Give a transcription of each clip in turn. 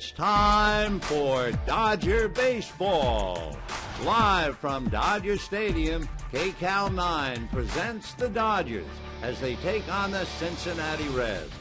It's time for Dodger Baseball. Live from Dodger Stadium, KCAL 9 presents the Dodgers as they take on the Cincinnati Reds.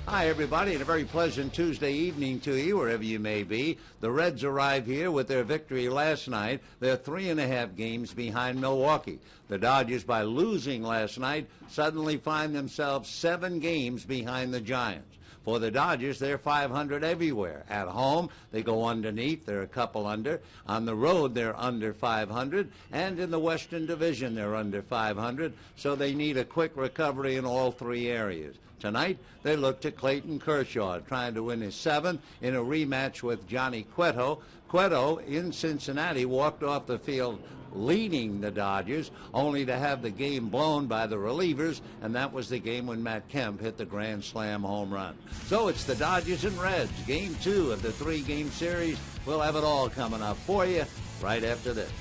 Hi, everybody, and a very pleasant Tuesday evening to you, wherever you may be. The Reds arrive here with their victory last night. They're 3.5 games behind Milwaukee. The Dodgers, by losing last night, suddenly find themselves 7 games behind the Giants. For the Dodgers, they're 500 everywhere. At home, they go underneath. They're a couple under. On the road, they're under 500. And in the Western Division, they're under 500. So they need a quick recovery in all 3 areas. Tonight, they look to Clayton Kershaw, trying to win his 7th in a rematch with Johnny Cueto. Cueto, in Cincinnati, walked off the field leading the Dodgers, only to have the game blown by the relievers, and that was the game when Matt Kemp hit the grand slam home run. So it's the Dodgers and Reds, game 2 of the 3-game series. We'll have it all coming up for you right after this.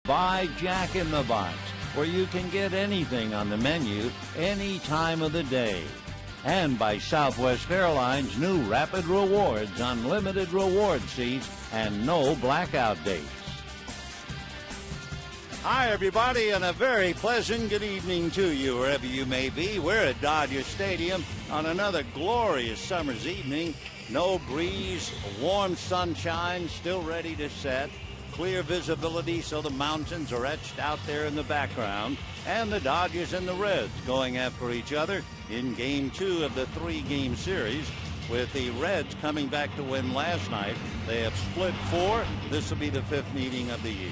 by Jack in the Box, where you can get anything on the menu any time of the day. And by Southwest Airlines' new Rapid Rewards, unlimited reward seats, and no blackout dates. Hi, everybody, and a very pleasant good evening to you, wherever you may be. We're at Dodger Stadium on another glorious summer's evening. No breeze, warm sunshine, still ready to set. Clear visibility, so the mountains are etched out there in the background. And the Dodgers and the Reds going after each other in Game 2 of the 3-game series. With the Reds coming back to win last night, they have split 4. This will be the 5th meeting of the year.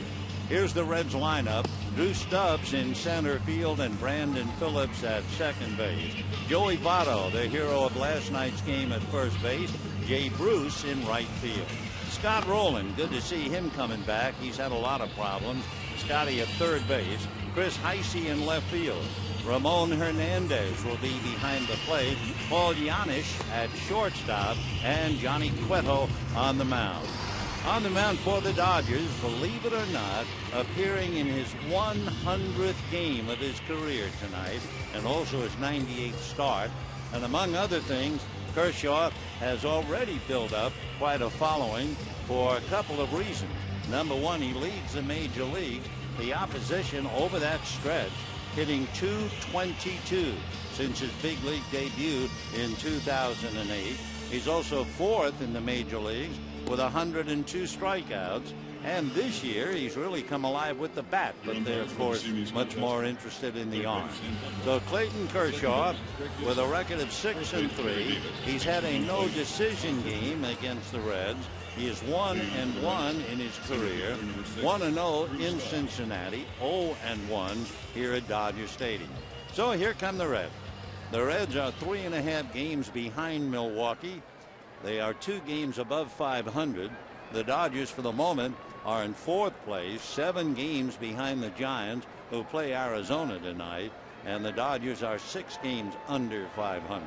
Here's the Reds lineup. Drew Stubbs in center field and Brandon Phillips at second base. Joey Votto, the hero of last night's game, at first base. Jay Bruce in right field. Scott Rowland, good to see him coming back. He's had a lot of problems. Scotty at third base. Chris Heise in left field. Ramon Hernandez will be behind the plate. Paul Janisch at shortstop. And Johnny Cueto on the mound. On the mound for the Dodgers, believe it or not, appearing in his 100th game of his career tonight, and also his 98th start. And among other things, Kershaw has already built up quite a following for a couple of reasons. Number one, he leads the major leagues. The opposition over that stretch, hitting .222 since his big league debut in 2008. He's also 4th in the major leagues with 102 strikeouts. And this year, he's really come alive with the bat, but they're, of course, much more interested in the arm. So Clayton Kershaw, with a record of 6-3, he's had a no-decision game against the Reds. He is 1-1 in his career, 1-0 in Cincinnati, 0-1 here at Dodger Stadium. So here come the Reds. The Reds are 3.5 games behind Milwaukee. They are 2 games above 500. The Dodgers, for the moment, are in 4th place, 7 games behind the Giants, who play Arizona tonight, and the Dodgers are 6 games under 500.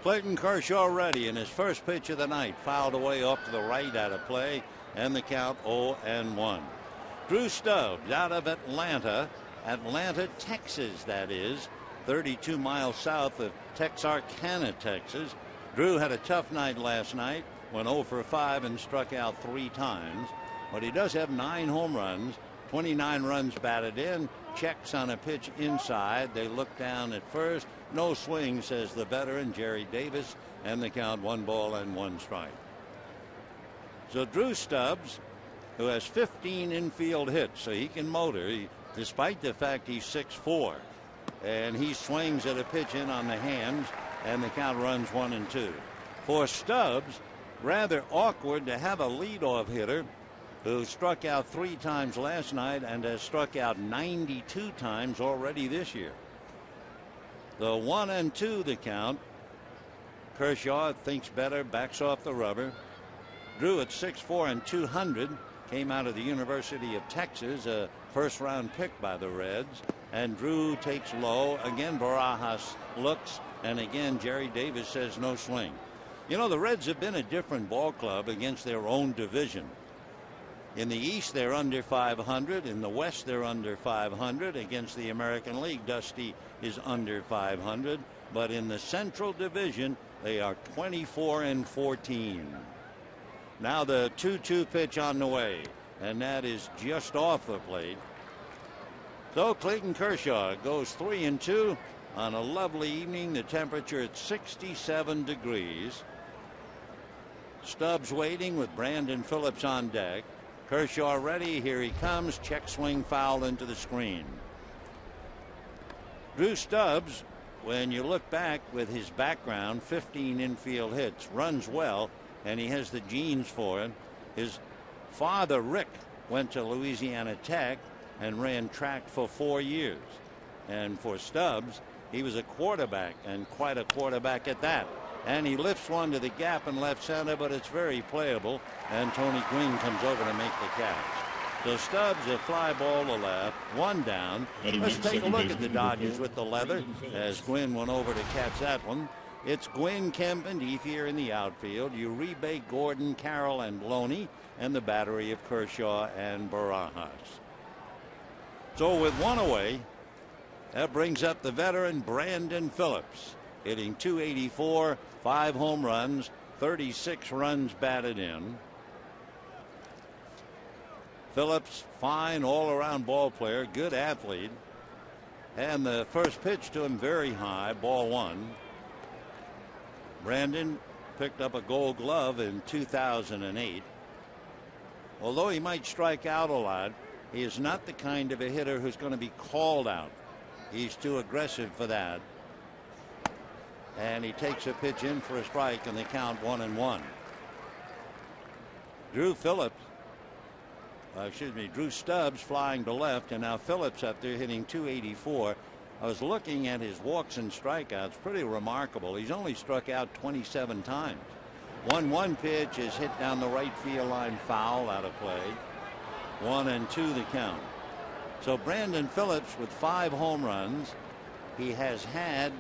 Clayton Kershaw ready, in his first pitch of the night, fouled away off to the right out of play, and the count 0-1. Drew Stubbs out of Atlanta, Texas, that is, 32 miles south of Texarkana, Texas. Drew had a tough night last night, went 0 for 5 and struck out 3 times. But he does have 9 home runs, 29 runs batted in, checks on a pitch inside. They look down at first. No swing, says the veteran Jerry Davis, and the count 1-1 strike. So Drew Stubbs, who has 15 infield hits, so he can motor, despite the fact he's 6'4", and he swings at a pitch in on the hands, and the count runs 1-2. For Stubbs, rather awkward to have a leadoff hitter who struck out 3 times last night and has struck out 92 times already this year. The 1-2 the count. Kershaw thinks better, backs off the rubber. Drew at 6'4" and 200, came out of the University of Texas, a first-round pick by the Reds. And Drew takes low. Again, Barajas looks, and again, Jerry Davis says no swing. You know, the Reds have been a different ball club against their own division. In the East, they're under 500. In the West, they're under 500. Against the American League, Dusty is under 500. But in the Central Division, they are 24-14. Now the 2-2 pitch on the way, and that is just off the plate. So Clayton Kershaw goes 3-2 on a lovely evening. The temperature at 67 degrees. Stubbs waiting with Brandon Phillips on deck. Kershaw ready. Here he comes. Check swing foul into the screen. Drew Stubbs, when you look back with his background, 15 infield hits, runs well, and he has the genes for it. His father, Rick, went to Louisiana Tech and ran track for 4 years. And for Stubbs, he was a quarterback, and quite a quarterback at that. And he lifts one to the gap in left center, but it's very playable, and Tony Gwynn comes over to make the catch. So Stubbs, a fly ball to left, 1 down. Let's take a look at the Dodgers with the leather as Gwynn went over to catch that one. It's Gwynn, Kemp, and Ethier in the outfield. Uribe, Gordon, Carroll, and Loney, and the battery of Kershaw and Barajas. So with one away, that brings up the veteran Brandon Phillips, hitting .284, 5 home runs, 36 runs batted in. Phillips, fine all-around ball player, good athlete. And the first pitch to him very high, ball 1. Brandon picked up a Gold Glove in 2008. Although he might strike out a lot, he is not the kind of a hitter who's going to be called out. He's too aggressive for that. And he takes a pitch in for a strike, and they count 1-1. Drew Stubbs flying to left, and now Phillips up there hitting .284. I was looking at his walks and strikeouts. Pretty remarkable. He's only struck out 27 times. 1-1 pitch is hit down the right field line, foul, out of play. 1-2 the count. So Brandon Phillips with 5 home runs. He has had,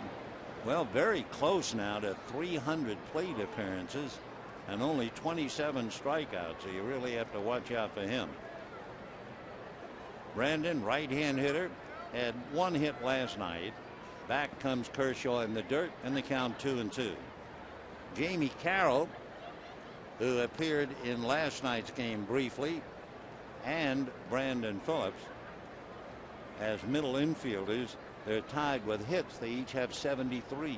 well, very close now to 300 plate appearances and only 27 strikeouts. So you really have to watch out for him. Brandon, right-hand hitter, had 1 hit last night. Back comes Kershaw in the dirt, and the count 2-2. Jamie Carroll, who appeared in last night's game briefly, and Brandon Phillips, as middle infielders, they're tied with hits. They each have 73.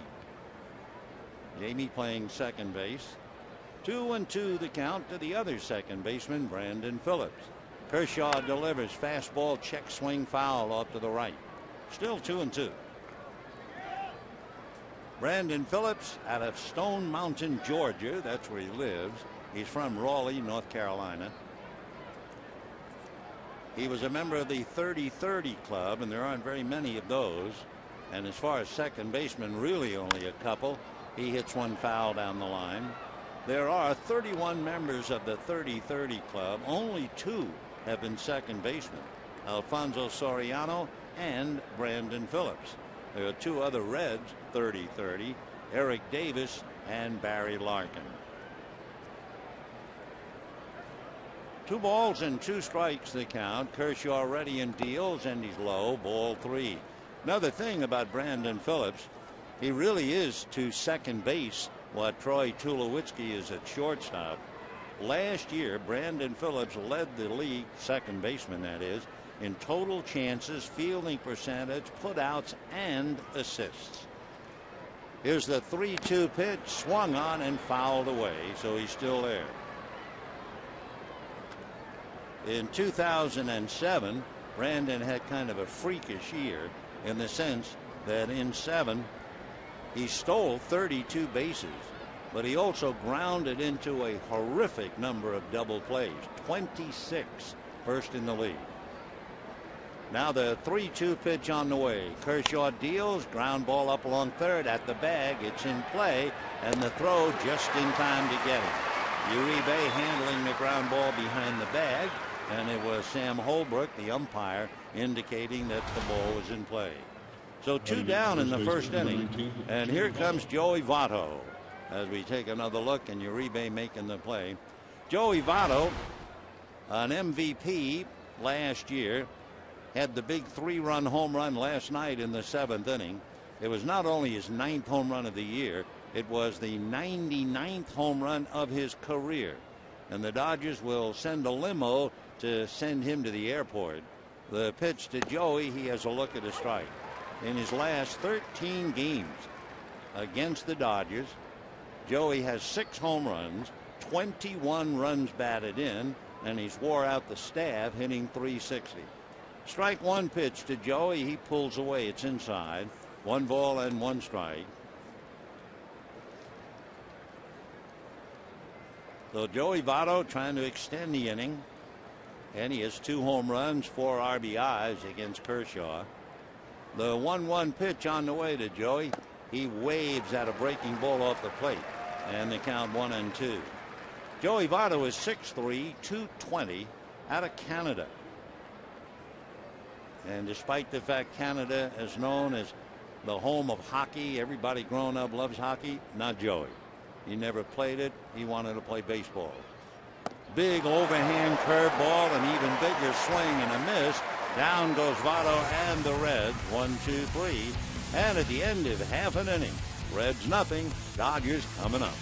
Jamie playing second base. 2-2 the count to the other second baseman, Brandon Phillips. Kershaw delivers fastball, check swing, foul off to the right. Still 2-2. Brandon Phillips out of Stone Mountain, Georgia. That's where he lives. He's from Raleigh, North Carolina. He was a member of the 30-30 club, and there aren't very many of those. And as far as second baseman, really only a couple. He hits one foul down the line. There are 31 members of the 30-30 club. Only 2 have been second basemen, Alfonso Soriano and Brandon Phillips. There are 2 other Reds, 30-30, Eric Davis and Barry Larkin. 2 balls and 2 strikes the count. Kershaw ready and deals, and he's low, ball 3. Another thing about Brandon Phillips, he really is to second base what Troy Tulowitzki is at shortstop. Last year, Brandon Phillips led the league, second baseman that is, in total chances, fielding percentage, putouts, and assists. Here's the 3-2 pitch, swung on and fouled away, so he's still there. In 2007, Brandon had kind of a freakish year in the sense that in 7, he stole 32 bases, but he also grounded into a horrific number of double plays, 26, first in the league. Now the 3-2 pitch on the way. Kershaw deals, ground ball up along third at the bag. It's in play, and the throw just in time to get it. Uribe handling the ground ball behind the bag, and it was Sam Holbrook, the umpire, indicating that the ball was in play. So 2 down in the first inning, and here comes Joey Votto as we take another look, and Uribe making the play. Joey Votto, an MVP last year, had the big 3-run home run last night in the 7th inning. It was not only his 9th home run of the year, it was the 99th home run of his career. And the Dodgers will send a limo to send him to the airport. The pitch to Joey, he has a look at a strike. In his last 13 games against the Dodgers, Joey has 6 home runs, 21 runs batted in, and he's wore out the staff, hitting .360. Strike 1 pitch to Joey. He pulls away. It's inside. 1 ball and 1 strike. So Joey Votto trying to extend the inning, and he has 2 home runs, 4 RBIs against Kershaw. The 1-1 pitch on the way to Joey. He waves at a breaking ball off the plate, and they count 1-2. Joey Votto is 6'3", 220, out of Canada. And despite the fact Canada is known as the home of hockey. Everybody growing up loves hockey. Not Joey. He never played it. He wanted to play baseball. Big overhand curveball, an even bigger swing and a miss. Down goes Votto and the Reds. 1-2-3. And at the end of half an inning, Reds nothing, Dodgers coming up.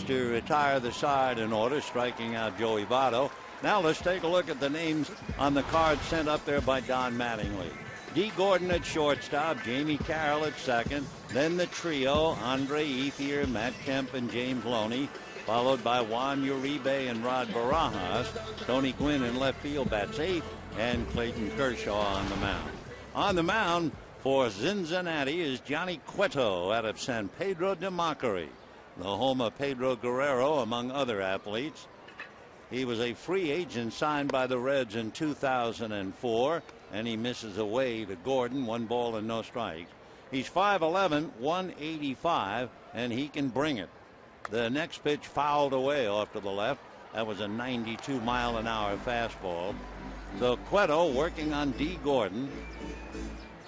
To retire the side in order, striking out Joey Votto. Now let's take a look at the names on the card sent up there by Don Mattingly. D. Gordon at shortstop, Jamie Carroll at second, then the trio, Andre Ethier, Matt Kemp, and James Loney, followed by Juan Uribe and Rod Barajas. Tony Gwynn in left field bats eighth, and Clayton Kershaw on the mound. On the mound for Cincinnati is Johnny Cueto out of San Pedro de Macorís, the home of Pedro Guerrero, among other athletes. He was a free agent signed by the Reds in 2004, and he misses away to Gordon, 1 ball and no strikes. He's 5'11", 185, and he can bring it. The next pitch fouled away off to the left. That was a 92-mile-an-hour fastball. So Cueto working on D. Gordon.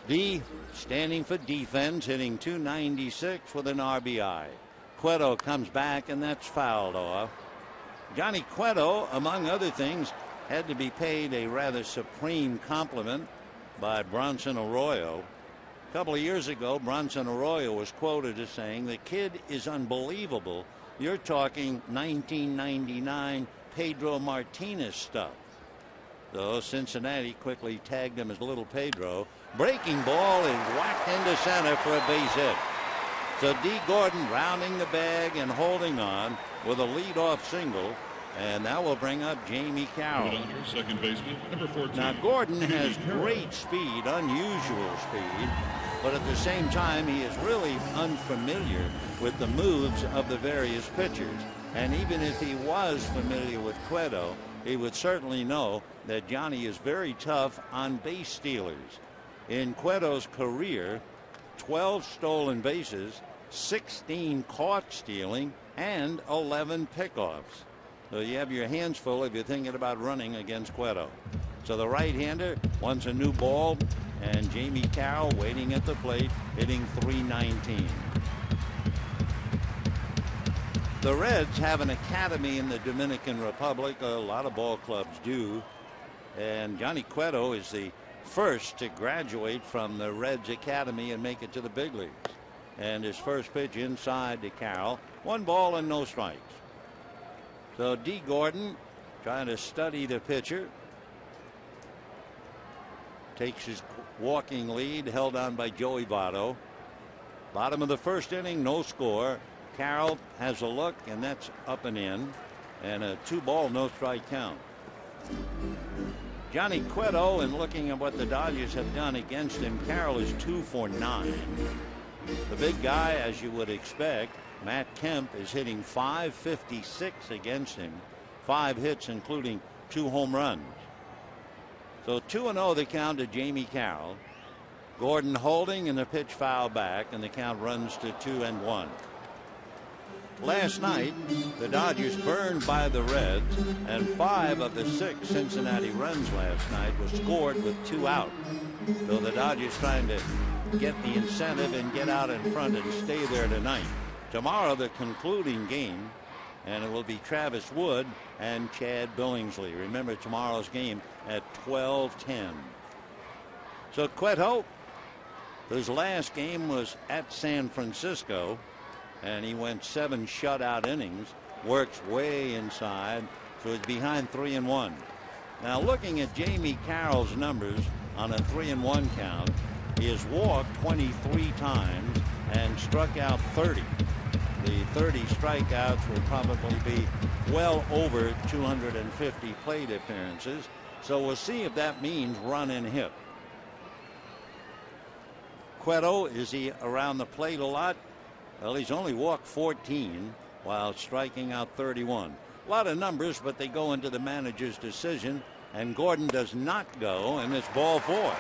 D standing for defense, hitting .296 with an RBI. Cueto comes back, and that's fouled off. Johnny Cueto, among other things, had to be paid a rather supreme compliment by Bronson Arroyo. A couple of years ago, Bronson Arroyo was quoted as saying, "The kid is unbelievable. You're talking 1999 Pedro Martinez stuff." So Cincinnati quickly tagged him as Little Pedro. Breaking ball is whacked into center for a base hit. So D. Gordon rounding the bag and holding on with a leadoff single, and that will bring up Jamie Carroll. Second baseman, number 14. Now Gordon has great speed, unusual speed, but at the same time he is really unfamiliar with the moves of the various pitchers. And even if he was familiar with Cueto, he would certainly know that Johnny is very tough on base stealers. In Cueto's career, 12 stolen bases, 16 caught stealing, and 11 pickoffs. So you have your hands full if you're thinking about running against Cueto. So the right-hander wants a new ball, and Jamie Carroll waiting at the plate, hitting .319. The Reds have an academy in the Dominican Republic. A lot of ball clubs do. And Johnny Cueto is the first to graduate from the Reds Academy and make it to the big leagues. And his first pitch inside to Carroll, 1 ball and no strikes. So D. Gordon trying to study the pitcher. Takes his walking lead, held on by Joey Votto. Bottom of the first inning, no score. Carroll has a look, and that's up and in, and a 2 ball, no strike count. Johnny Cueto, and looking at what the Dodgers have done against him, Carroll is 2 for 9. The big guy, as you would expect, Matt Kemp, is hitting .556 against him, 5 hits, including 2 home runs. So 2-0 the count to Jamie Carroll. Gordon holding and the pitch foul back, and the count runs to 2-1. Last night, the Dodgers burned by the Reds, and 5 of the 6 Cincinnati runs last night were scored with 2 out. So the Dodgers trying to get the incentive and get out in front and stay there tonight. Tomorrow, the concluding game, and it will be Travis Wood and Chad Billingsley. Remember, tomorrow's game at 12:10. So Cueto, whose last game was at San Francisco, and he went 7 shutout innings, works way inside, so he's behind 3-1. Now, looking at Jamie Carroll's numbers on a 3-1 count, he has walked 23 times and struck out 30. The 30 strikeouts will probably be well over 250 plate appearances. So we'll see if that means run and hit. Cueto, is he around the plate a lot? Well, he's only walked 14 while striking out 31. A lot of numbers, but they go into the manager's decision, and Gordon does not go, and it's ball 4.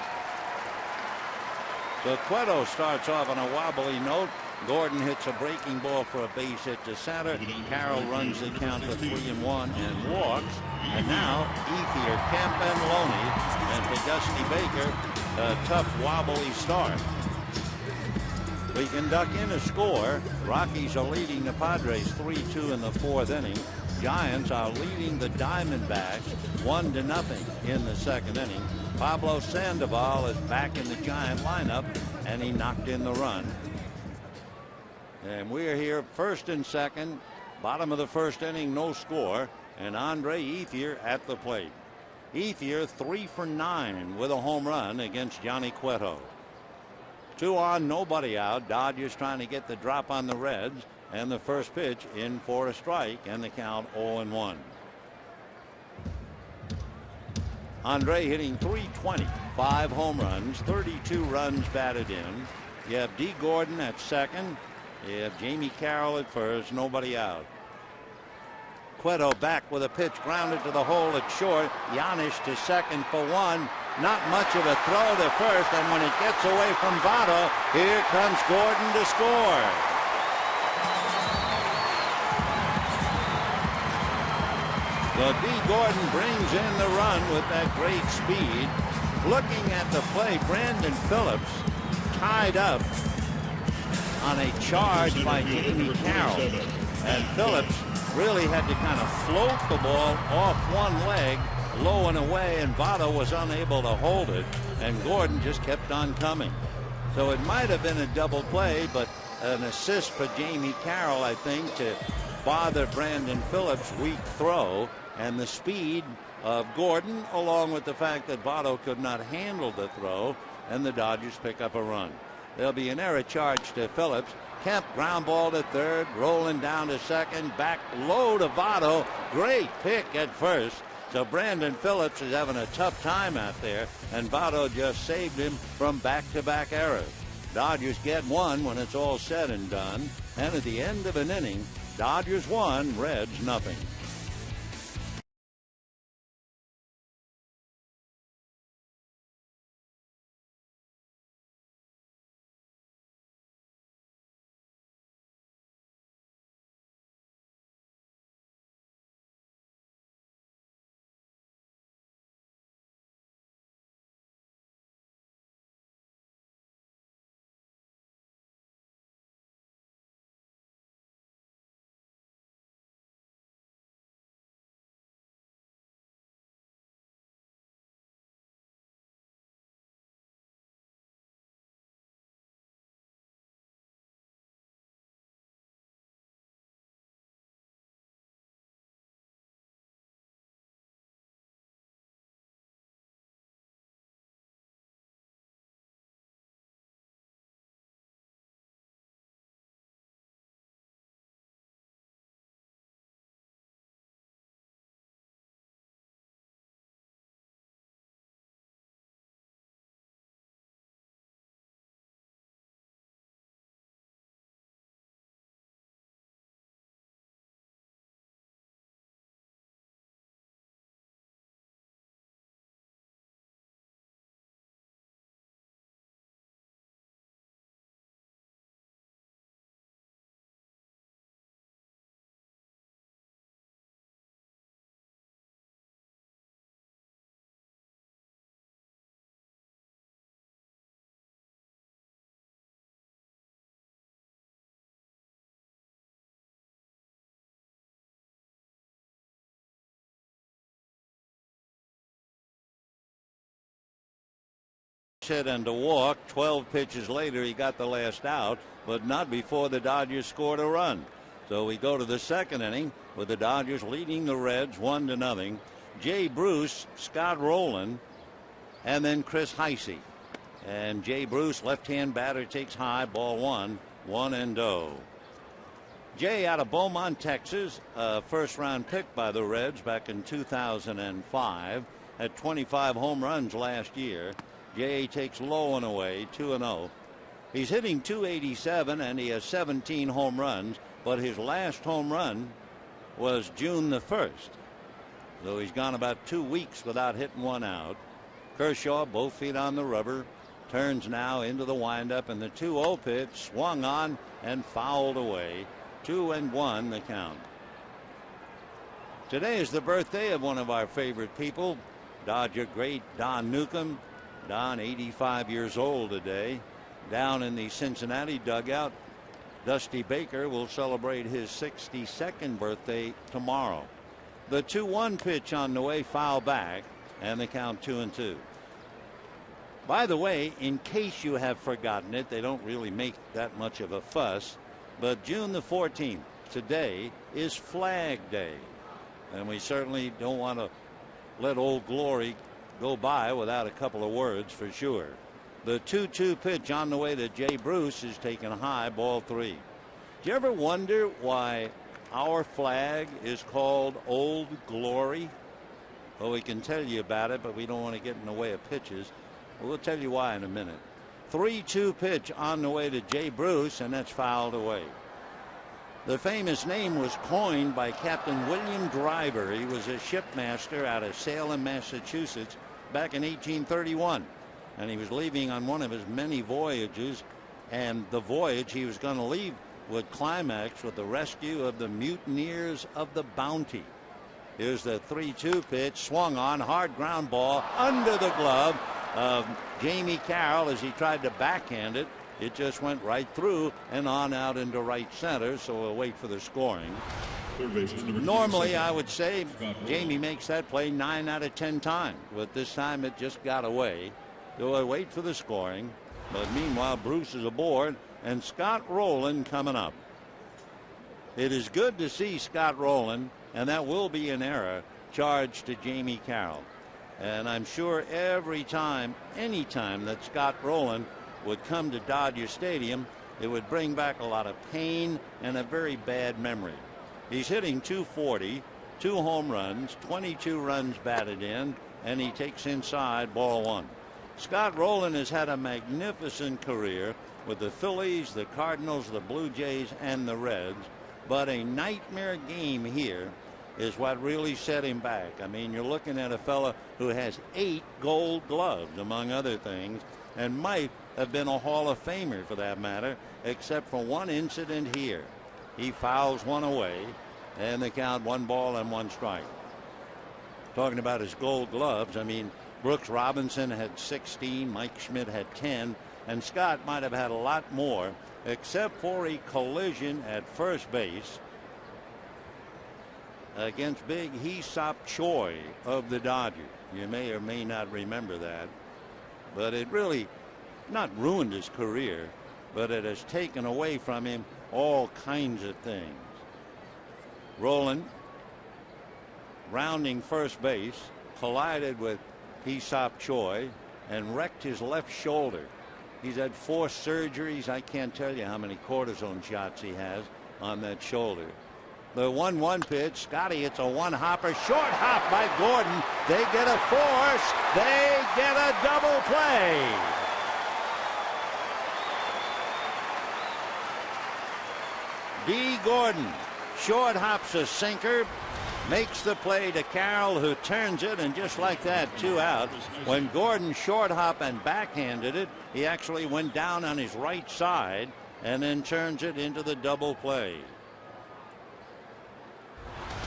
So Cueto starts off on a wobbly note. Gordon hits a breaking ball for a base hit to center. Carroll runs the count to 3-1 and walks. And now Ethier, Kemp, and Loney, and for Dusty Baker, a tough wobbly start. We can duck in a score. Rockies are leading the Padres 3-2 in the 4th inning. Giants are leading the Diamondbacks 1-0 in the 2nd inning. Pablo Sandoval is back in the Giant lineup, and he knocked in the run. And we're here 1st and 2nd, bottom of the 1st inning, no score, and Andre Ethier at the plate. Ethier 3 for 9 with a home run against Johnny Cueto. 2 on, nobody out. Dodgers trying to get the drop on the Reds, and the first pitch in for a strike, and the count 0-1. Andre hitting .320, 5 home runs, 32 runs batted in. You have D. Gordon at second. You have Jamie Carroll at first, nobody out. Cueto back with a pitch grounded to the hole at short. Giannis to second for 1. Not much of a throw to first, and when it gets away from Votto, here comes Gordon to score. So D. Gordon brings in the run with that great speed. Looking at the play, Brandon Phillips tied up on a charge by Jamie Carroll, and Phillips really had to kind of float the ball off one leg low and away, and Votto was unable to hold it, and Gordon just kept on coming. So it might have been a double play, but an assist for Jamie Carroll, I think, to bother Brandon Phillips' weak throw, and the speed of Gordon, along with the fact that Votto could not handle the throw, and the Dodgers pick up a run. There'll be an error charge to Phillips. Kemp ground ball to third, rolling down to second, back low to Votto. Great pick at first. So Brandon Phillips is having a tough time out there, and Votto just saved him from back-to-back errors. Dodgers get 1 when it's all said and done, and at the end of an inning, Dodgers 1, Reds 0. hit and a walk. 12 pitches later, he got the last out, but not before the Dodgers scored a run. So we go to the second inning with the Dodgers leading the Reds 1-0. Jay Bruce, Scott Rowland, and then Chris Heisey. And Jay Bruce, left-hand batter, takes high, ball one, 1-0. Jay out of Beaumont, Texas, a first-round pick by the Reds back in 2005. Had 25 home runs last year. Jay takes low and away, 2-0. He's hitting .287 and he has 17 home runs, but his last home run was June the 1st. So he's gone about 2 weeks without hitting one out. Kershaw, both feet on the rubber, turns now into the windup, and the 2-0 pitch swung on and fouled away. 2-1 the count. Today is the birthday of one of our favorite people, Dodger great Don Newcomb. Don, 85 years old today. Down in the Cincinnati dugout, Dusty Baker will celebrate his 62nd birthday tomorrow. The 2-1 pitch on the way, foul back, and the count 2-2. By the way, in case you have forgotten it, they don't really make that much of a fuss, but June the 14th, today, is Flag Day. And we certainly don't want to let Old Glory go by without a couple of words for sure. The 2-2 pitch on the way to Jay Bruce is taken high, ball 3. Do you ever wonder why our flag is called Old Glory? Well, we can tell you about it, but we don't want to get in the way of pitches. We'll tell you why in a minute. 3-2 pitch on the way to Jay Bruce, and that's fouled away. The famous name was coined by Captain William Driver. He was a shipmaster out of Salem, Massachusetts back in 1831. And he was leaving on one of his many voyages. And the voyage he was going to leave would climax with the rescue of the mutineers of the Bounty. Here's the 3-2 pitch, swung on, hard ground ball under the glove of Jamie Carroll as he tried to backhand it. It just went right through and on out into right center, so we'll wait for the scoring. Normally, I would say Jamie makes that play 9 out of 10 times, but this time it just got away. So we'll wait for the scoring. But meanwhile, Bruce is aboard, and Scott Rowland coming up. It is good to see Scott Rowland, and that will be an error charged to Jamie Carroll. And I'm sure every time, any time that Scott Rowland would come to Dodger Stadium, it would bring back a lot of pain and a very bad memory. He's hitting .240, 2 home runs, 22 runs batted in, and he takes inside, ball 1. Scott Rowland has had a magnificent career with the Phillies, the Cardinals, the Blue Jays, and the Reds, but a nightmare game here is what really set him back. I mean, you're looking at a fella who has 8 gold gloves, among other things, and might have been a Hall of Famer for that matter, except for one incident here. He fouls one away, and they count 1 ball and 1 strike. Talking about his gold gloves, I mean, Brooks Robinson had 16, Mike Schmidt had 10, and Scott might have had a lot more, except for a collision at first base against big Hee-Sop Choi of the Dodgers. You may or may not remember that, but it really not ruined his career, but it has taken away from him all kinds of things. Rowland, rounding first base, collided with Hee-Sop Choi and wrecked his left shoulder. He's had 4 surgeries. I can't tell you how many cortisone shots he has on that shoulder. The 1-1 pitch, Scotty, it's a one-hopper, short hop by Gordon. They get a force. They get a double play. D. Gordon short hops a sinker, makes the play to Carroll, who turns it, and just like that, 2 out. When Gordon short hop and backhanded it, he actually went down on his right side and then turns it into the double play.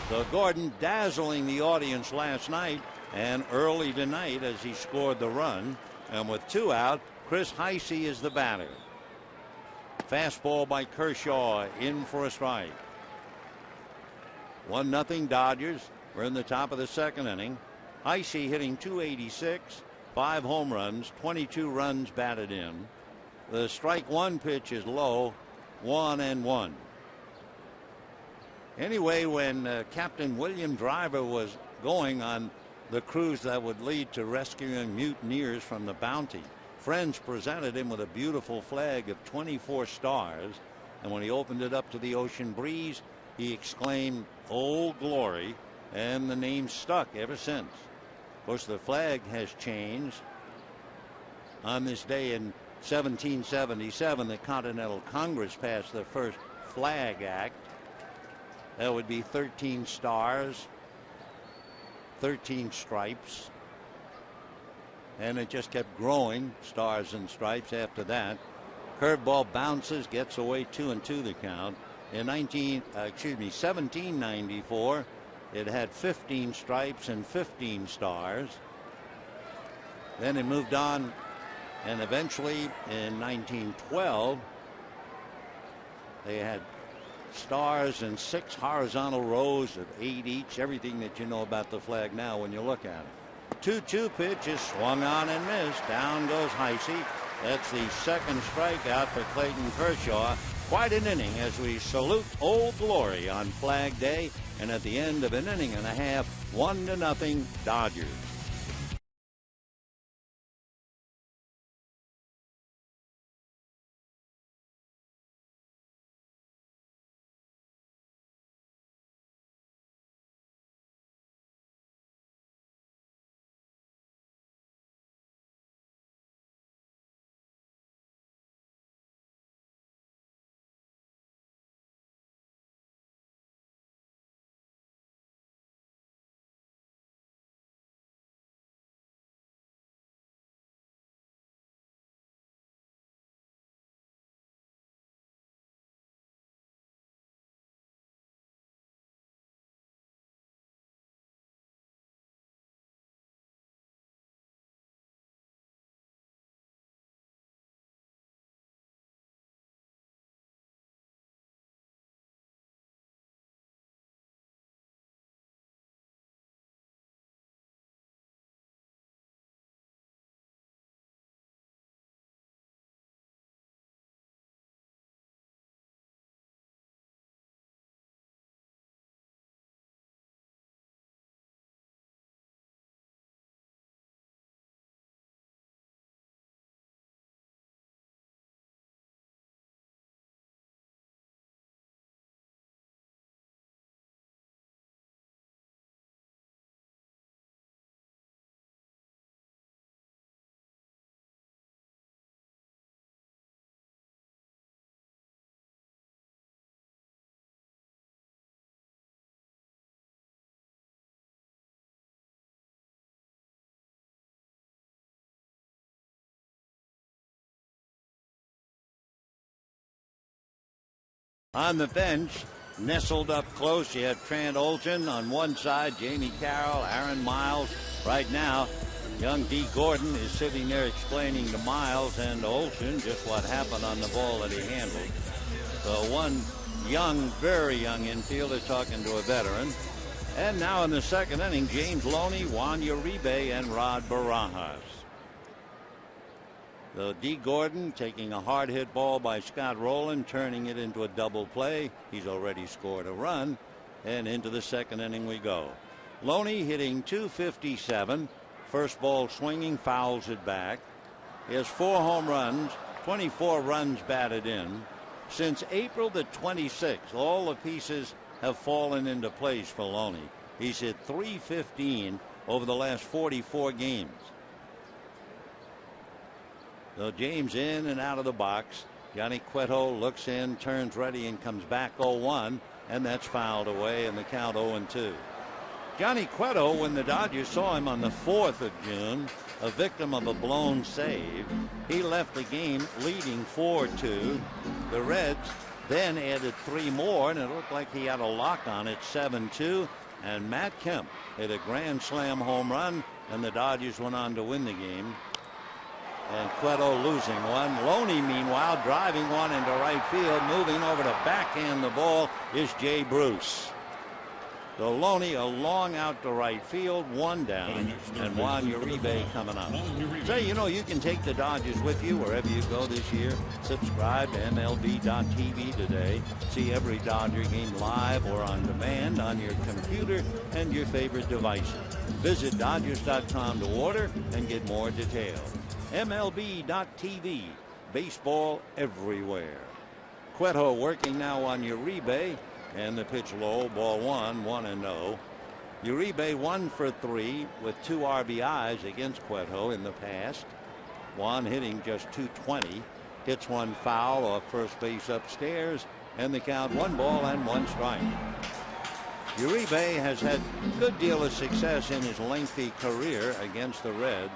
So Gordon dazzling the audience last night and early tonight as he scored the run. And with 2 out, Chris Heisey is the batter. Fastball by Kershaw, in for a strike. 1-0 Dodgers. We're in the top of the second inning. Heisey hitting .286, 5 home runs, 22 runs batted in. The strike one pitch is low, 1-1. Anyway, when Captain William Driver was going on the cruise that would lead to rescuing mutineers from the Bounty, friends presented him with a beautiful flag of 24 stars, and when he opened it up to the ocean breeze, he exclaimed, "Old Glory," and the name stuck ever since. Of course, the flag has changed. On this day in 1777, the Continental Congress passed the first Flag Act. That would be 13 stars, 13 stripes, and it just kept growing, stars and stripes after that. Curveball bounces, gets away, 2-2 the count. In 1794, it had 15 stripes and 15 stars. Then it moved on, and eventually in 1912, they had stars and 6 horizontal rows of 8 each. Everything that you know about the flag now when you look at it. 2-2 pitch is swung on and missed. Down goes Heisey. That's the second strikeout for Clayton Kershaw. Quite an inning as we salute Old Glory on Flag Day, and at the end of an inning and a half, 1-0 Dodgers. On the bench, nestled up close, you have Trent Olson on one side, Jamie Carroll, Aaron Miles. Right now, young Dee Gordon is sitting there explaining to Miles and Olson just what happened on the ball that he handled. So one young, very young infielder talking to a veteran. And now in the second inning, James Loney, Juan Uribe, and Rod Barajas. So Dee Gordon taking a hard hit ball by Scott Rowland, turning it into a double play. He's already scored a run, and into the second inning we go. Loney hitting .257. First ball swinging, fouls it back. He has 4 home runs, 24 runs batted in. Since April the 26th, all the pieces have fallen into place for Loney. He's hit .315 over the last 44 games. So James in and out of the box. Johnny Cueto looks in, turns ready, and comes back 0-1, and that's fouled away, and the count 0-2. Johnny Cueto, when the Dodgers saw him on the 4th of June, a victim of a blown save, he left the game leading 4-2. The Reds then added 3 more, and it looked like he had a lock on it, 7-2. And Matt Kemp hit a grand slam home run, and the Dodgers went on to win the game. And Cueto losing one. Loney, meanwhile, driving one into right field. Moving over to backhand the ball is Jay Bruce. Deloney a long out to right field, one down, and Juan Uribe coming up. Say, you know, you can take the Dodgers with you wherever you go this year. Subscribe to MLB.tv today. See every Dodger game live or on demand on your computer and your favorite devices. Visit Dodgers.com to order and get more details. MLB.tv, baseball everywhere. Cueto working now on Uribe. And the pitch low, ball 1-0. Uribe 1 for 3 with 2 RBIs against Cueto in the past. Juan hitting just .220. Hits one foul off first base upstairs, and the count 1 ball and 1 strike. Uribe has had a good deal of success in his lengthy career against the Reds,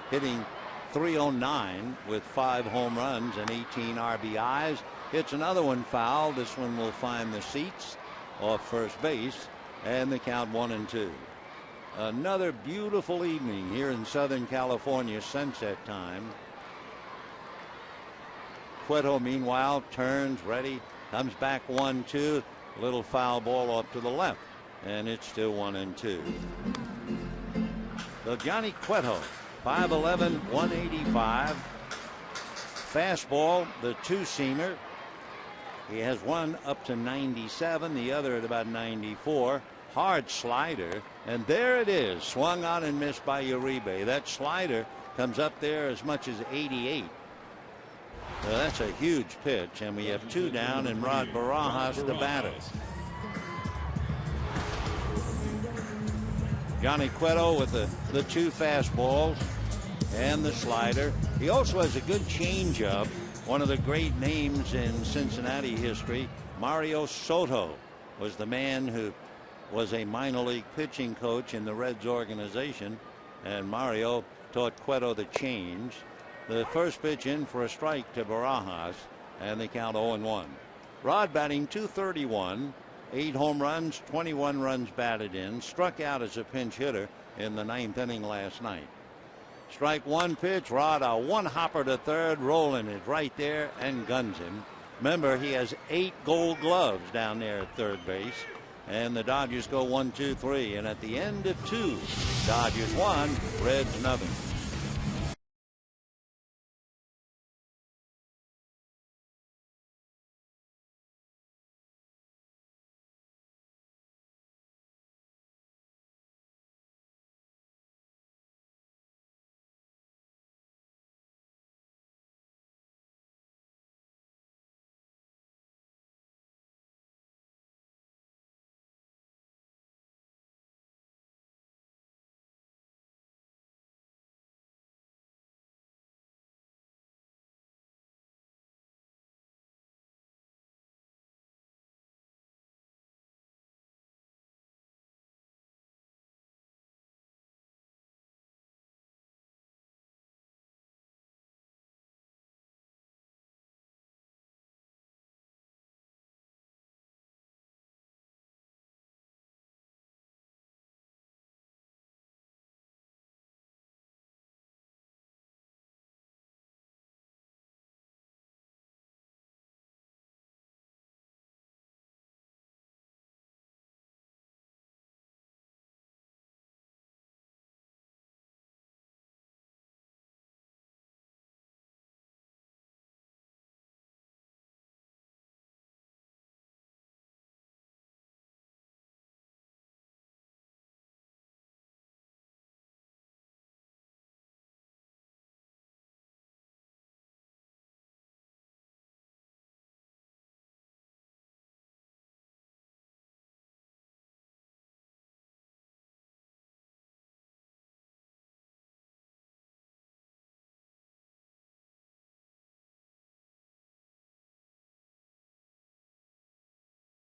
hitting .309 with 5 home runs and 18 RBIs. Hits another one foul. This one will find the seats off first base, and the count 1-2. Another beautiful evening here in Southern California, sunset time. Cueto, meanwhile, turns, ready, comes back 1-2. Little foul ball off to the left, and it's still 1-2. So Johnny Cueto, 5'11", 185. Fastball, the two-seamer. He has one up to 97, the other at about 94. Hard slider, and there it is, swung on and missed by Uribe. That slider comes up there as much as 88. So that's a huge pitch, and we have 2 down, and Rod Barajas the batter. Johnny Cueto with the 2 fastballs and the slider. He also has a good changeup. One of the great names in Cincinnati history, Mario Soto, was the man who was a minor league pitching coach in the Reds organization, and Mario taught Cueto the change. The first pitch in for a strike to Barajas, and they count 0-1. Rod batting .231, 8 home runs, 21 runs batted in, struck out as a pinch hitter in the 9th inning last night. Strike 1 pitch, Rod a one-hopper to third, rolling it right there and guns him. Remember, he has 8 gold gloves down there at third base. And the Dodgers go 1-2-3. And at the end of 2, Dodgers 1, Reds nothing.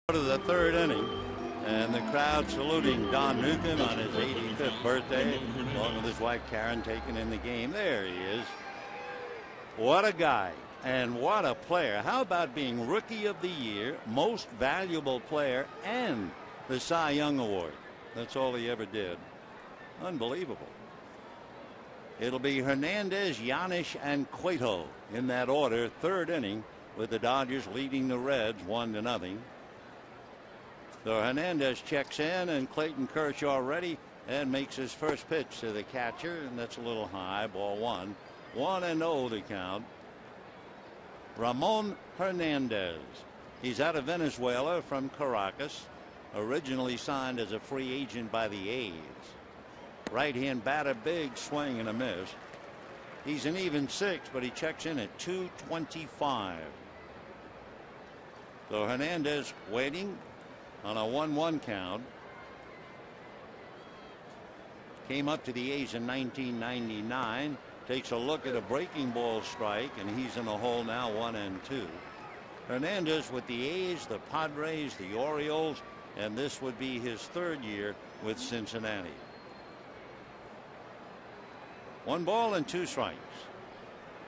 To the 3rd inning, and the crowd saluting Don Newcomb on his 85th birthday, along with his wife Karen, taking in the game. There he is. What a guy, and what a player. How about being Rookie of the Year, Most Valuable Player, and the Cy Young Award? That's all he ever did. Unbelievable. It'll be Hernandez, Yanish, and Cueto in that order. 3rd inning, with the Dodgers leading the Reds 1-0. So Hernandez checks in, and Clayton Kershaw ready and makes his first pitch to the catcher, and that's a little high. Ball one. 1-0 the count. Ramon Hernandez. He's out of Venezuela from Caracas. Originally signed as a free agent by the A's. Right hand batter, big swing and a miss. He's an even 6, but he checks in at 225. So Hernandez waiting on a 1-1 count. Came up to the A's in 1999. Takes a look at a breaking ball strike, and he's in a hole now, 1-2. Hernandez with the A's, the Padres, the Orioles, and this would be his 3rd year with Cincinnati. 1 ball and 2 strikes.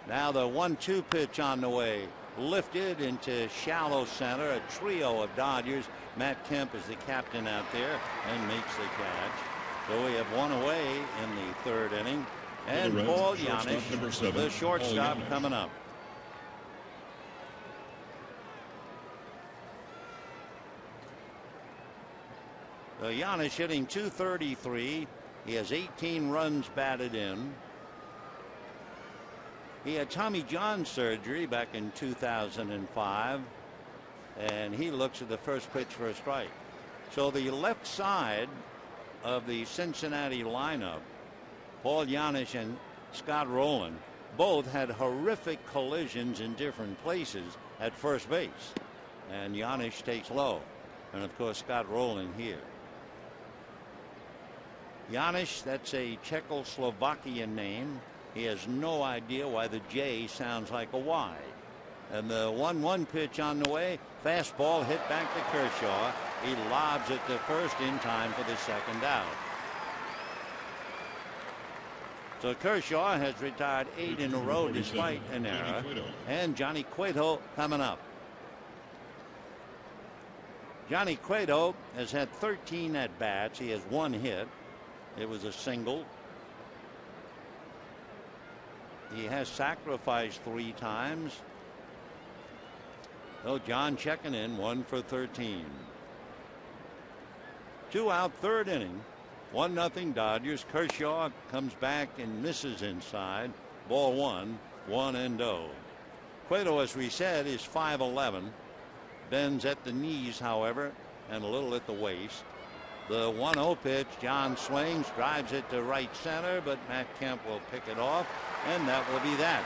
Now the 1-2 pitch on the way. Lifted into shallow center. A trio of Dodgers. Matt Kemp is the captain out there and makes the catch. So we have 1 away in the 3rd inning. And Paul Yanis, the shortstop, coming up. So Yanis hitting .233. He has 18 runs batted in. He had Tommy John surgery back in 2005, and he looks at the first pitch for a strike. So the left side of the Cincinnati lineup, Paul Yanis and Scott Rowland, both had horrific collisions in different places at first base, and Yanis takes low, and of course Scott Rowland here. Yanis, that's a Czechoslovakian name. He has no idea why the J sounds like a Y. And the 1-1 pitch on the way. Fastball hit back to Kershaw. He lobs it to first in time for the 2nd out. So Kershaw has retired 8 in a row despite an error. And Johnny Cueto coming up. Johnny Cueto has had 13 at bats. He has 1 hit. It was a single. He has sacrificed 3 times. So John checking in, 1 for 13. 2 out, 3rd inning. 1-0 Dodgers. Kershaw comes back and misses inside. Ball 1, 1-0. Cueto, as we said, is 5'11". Bends at the knees, however, and a little at the waist. The 1-0 pitch. John swings, drives it to right center, but Matt Kemp will pick it off, and that will be that.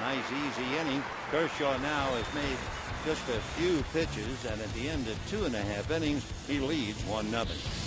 Nice easy inning. Kershaw now has made just a few pitches, and at the end of 2.5 innings, he leads 1-0.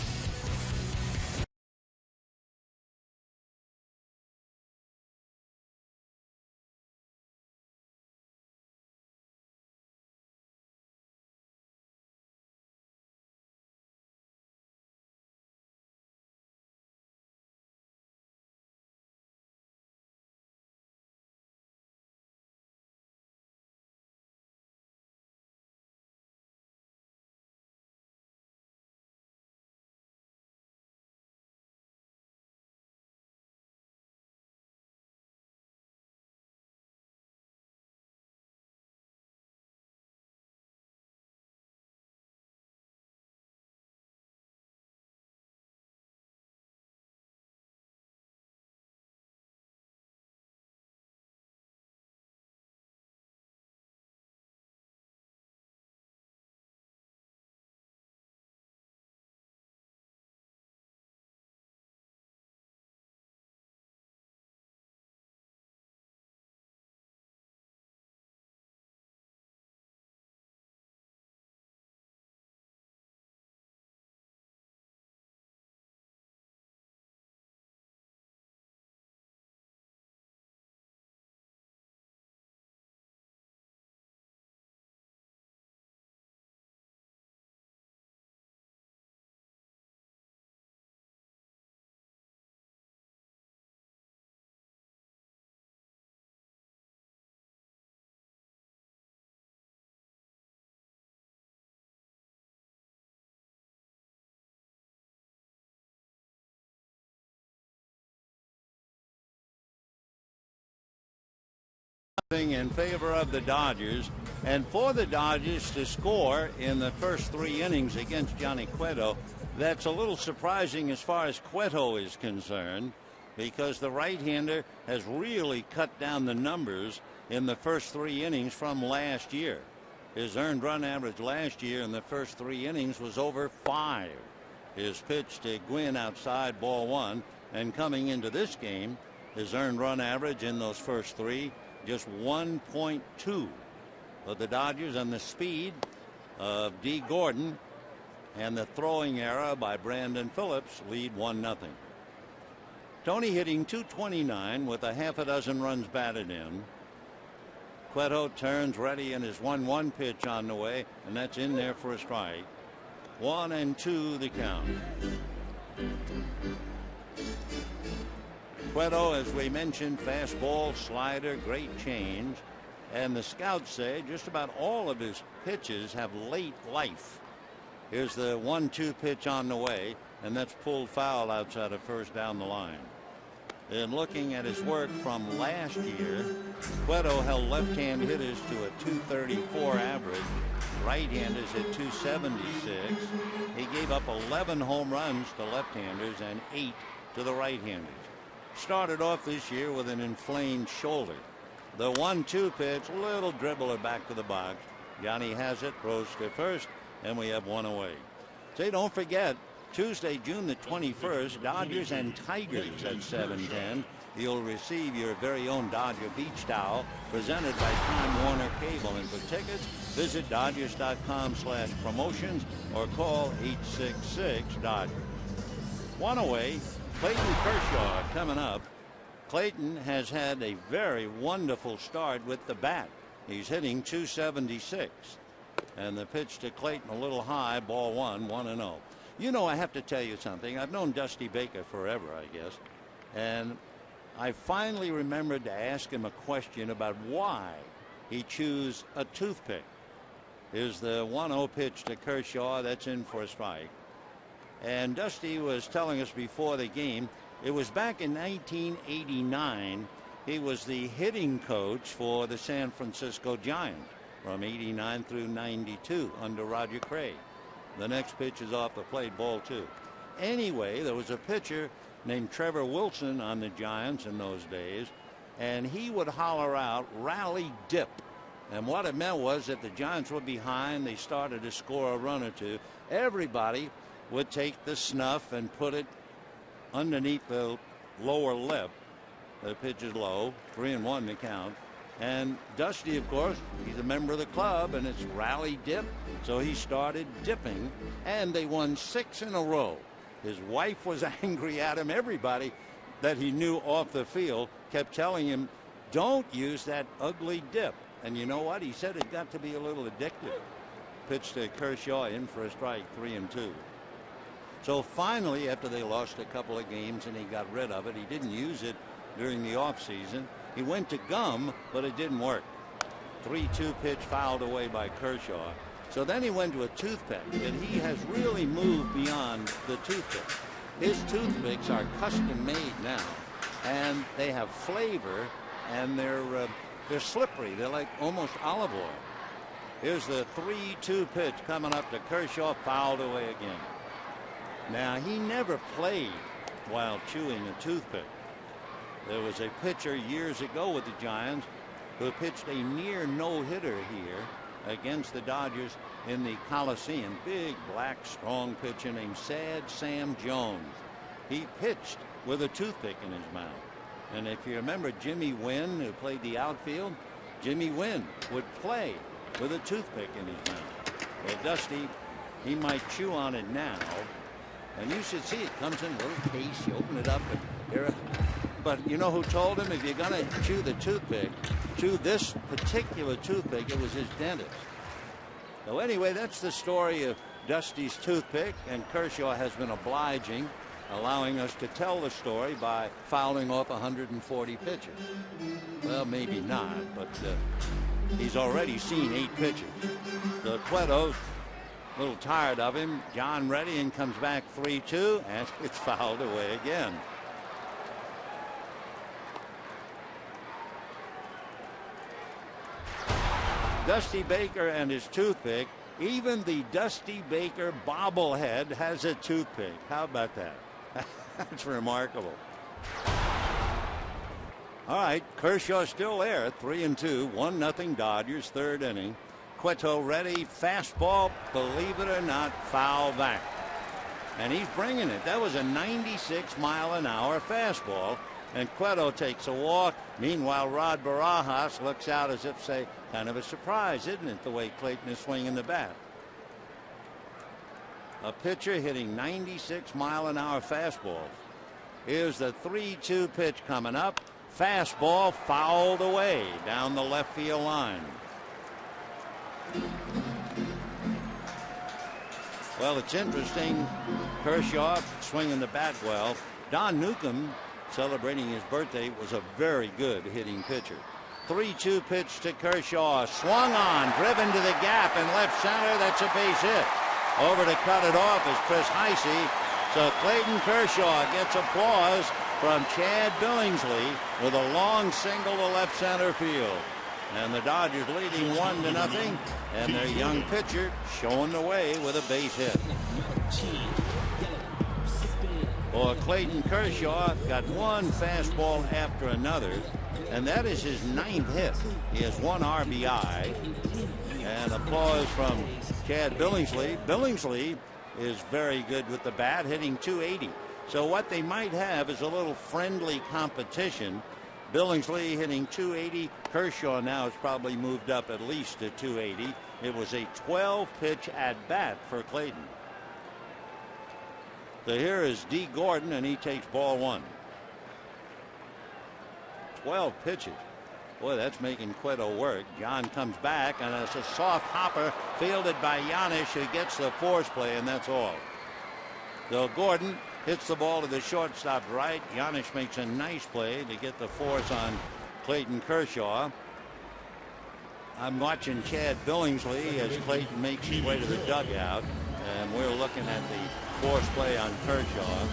In favor of the Dodgers, and for the Dodgers to score in the first 3 innings against Johnny Cueto, that's a little surprising as far as Cueto is concerned, because the right-hander has really cut down the numbers in the first 3 innings from last year. His earned run average last year in the first 3 innings was over 5. His pitch to Gwynn outside, ball 1, and coming into this game, his earned run average in those first 3 just 1.2. But the Dodgers, and the speed of D. Gordon and the throwing error by Brandon Phillips, lead 1-0. Tony hitting .229 with a half a dozen runs batted in. Cueto turns ready, and his 1-1 pitch on the way, and that's in there for a strike. 1-2 the count. Cueto, as we mentioned, fastball, slider, great change, and the scouts say just about all of his pitches have late life. Here's the 1-2 pitch on the way, and that's pulled foul outside of first down the line. And looking at his work from last year, Cueto held left-hand hitters to a .234 average. Right-handers hit .276. He gave up 11 home runs to left-handers and 8 to the right-handers. Started off this year with an inflamed shoulder. The 1-2 pitch, little dribbler back to the box. Johnny has it, throws to first, and we have 1 away. Say, don't forget, Tuesday, June the 21st, Dodgers and Tigers at 7:10. You'll receive your very own Dodger beach towel presented by Time Warner Cable. And for tickets, visit Dodgers.com/promotions or call 866-DODGER. 1 away. Clayton Kershaw coming up. Clayton has had a very wonderful start with the bat. He's hitting .276. And the pitch to Clayton a little high, ball 1, 1-0. You know, I have to tell you something. I've known Dusty Baker forever, I guess. And I finally remembered to ask him a question about why he chose a toothpick. Here's the 1-0 pitch to Kershaw. That's in for a strike. And Dusty was telling us before the game, it was back in 1989. He was the hitting coach for the San Francisco Giants from 89 through 92 under Roger Craig. The next pitch is off the plate, ball 2. Anyway, there was a pitcher named Trevor Wilson on the Giants in those days, and he would holler out, "Rally dip." And what it meant was that the Giants were behind, they started to score a run or two. Everybody would take the snuff and put it underneath the lower lip. The pitch is low, 3-1 the count. And Dusty, of course, he's a member of the club, and it's rally dip. So he started dipping, and they won 6 in a row. His wife was angry at him. Everybody that he knew off the field kept telling him, don't use that ugly dip. And you know what? He said it got to be a little addictive. Pitch to Kershaw, in for a strike, 3-2. So finally, after they lost a couple of games and he got rid of it, he didn't use it during the offseason. He went to gum, but it didn't work. 3-2 pitch fouled away by Kershaw. So then he went to a toothpick, and he has really moved beyond the toothpick. His toothpicks are custom made now, and they have flavor, and they're slippery. They're like almost olive oil. Here's the 3-2 pitch coming up to Kershaw, fouled away again. Now, he never played while chewing a toothpick. There was a pitcher years ago with the Giants who pitched a near no-hitter here against the Dodgers in the Coliseum. Big, black, strong pitcher named Sad Sam Jones. He pitched with a toothpick in his mouth. And if you remember Jimmy Wynn, who played the outfield, Jimmy Wynn would play with a toothpick in his mouth. Well, Dusty, he might chew on it now. And you should see it comes in a little case. You open it up, and here. But you know who told him, if you're going to chew the toothpick, chew this particular toothpick? It was his dentist. So anyway, that's the story of Dusty's toothpick, and Kershaw has been obliging, allowing us to tell the story by fouling off 140 pitches. Well, maybe not, but he's already seen 8 pitches. The Cueto's a little tired of him. John ready and comes back 3-2, and it's fouled away again. Dusty Baker and his toothpick. Even the Dusty Baker bobblehead has a toothpick. How about that? That's remarkable. All right, Kershaw still there. 3-2, 1-0 Dodgers, third inning. Cueto ready, fastball, believe it or not, foul back. And he's bringing it. That was a 96-mile-an-hour fastball. And Cueto takes a walk. Meanwhile, Rod Barajas looks out as if to say, kind of a surprise, isn't it, the way Clayton is swinging the bat. A pitcher hitting 96-mile-an-hour fastballs. Here's the 3-2 pitch coming up. Fastball fouled away down the left field line. Well, it's interesting. Kershaw swinging the bat well. Don Newcomb, celebrating his birthday, was a very good hitting pitcher. 3-2 pitch to Kershaw. Swung on, driven to the gap in left center. That's a base hit. Over to cut it off is Chris Heisey. So Clayton Kershaw gets applause from Chad Billingsley with a long single to left center field. And the Dodgers leading 1-0. And their young pitcher showing the way with a base hit. Well, Clayton Kershaw got one fastball after another, and that is his 9th hit. He has 1 RBI. And applause from Chad Billingsley. Billingsley is very good with the bat, hitting .280. So what they might have is a little friendly competition. Billingsley hitting .280. Kershaw now has probably moved up at least to .280. It was a 12-pitch at-bat for Clayton. So here is D. Gordon, and he takes ball 1. 12 pitches. Boy, that's making Cueto work. John comes back, and it's a soft hopper fielded by Yanish, who gets the force play, and that's all. So Gordon hits the ball to the shortstop right. Yanish makes a nice play to get the force on Clayton Kershaw. I'm watching Chad Billingsley as Clayton makes his way to the dugout, and we're looking at the force play on Kershaw.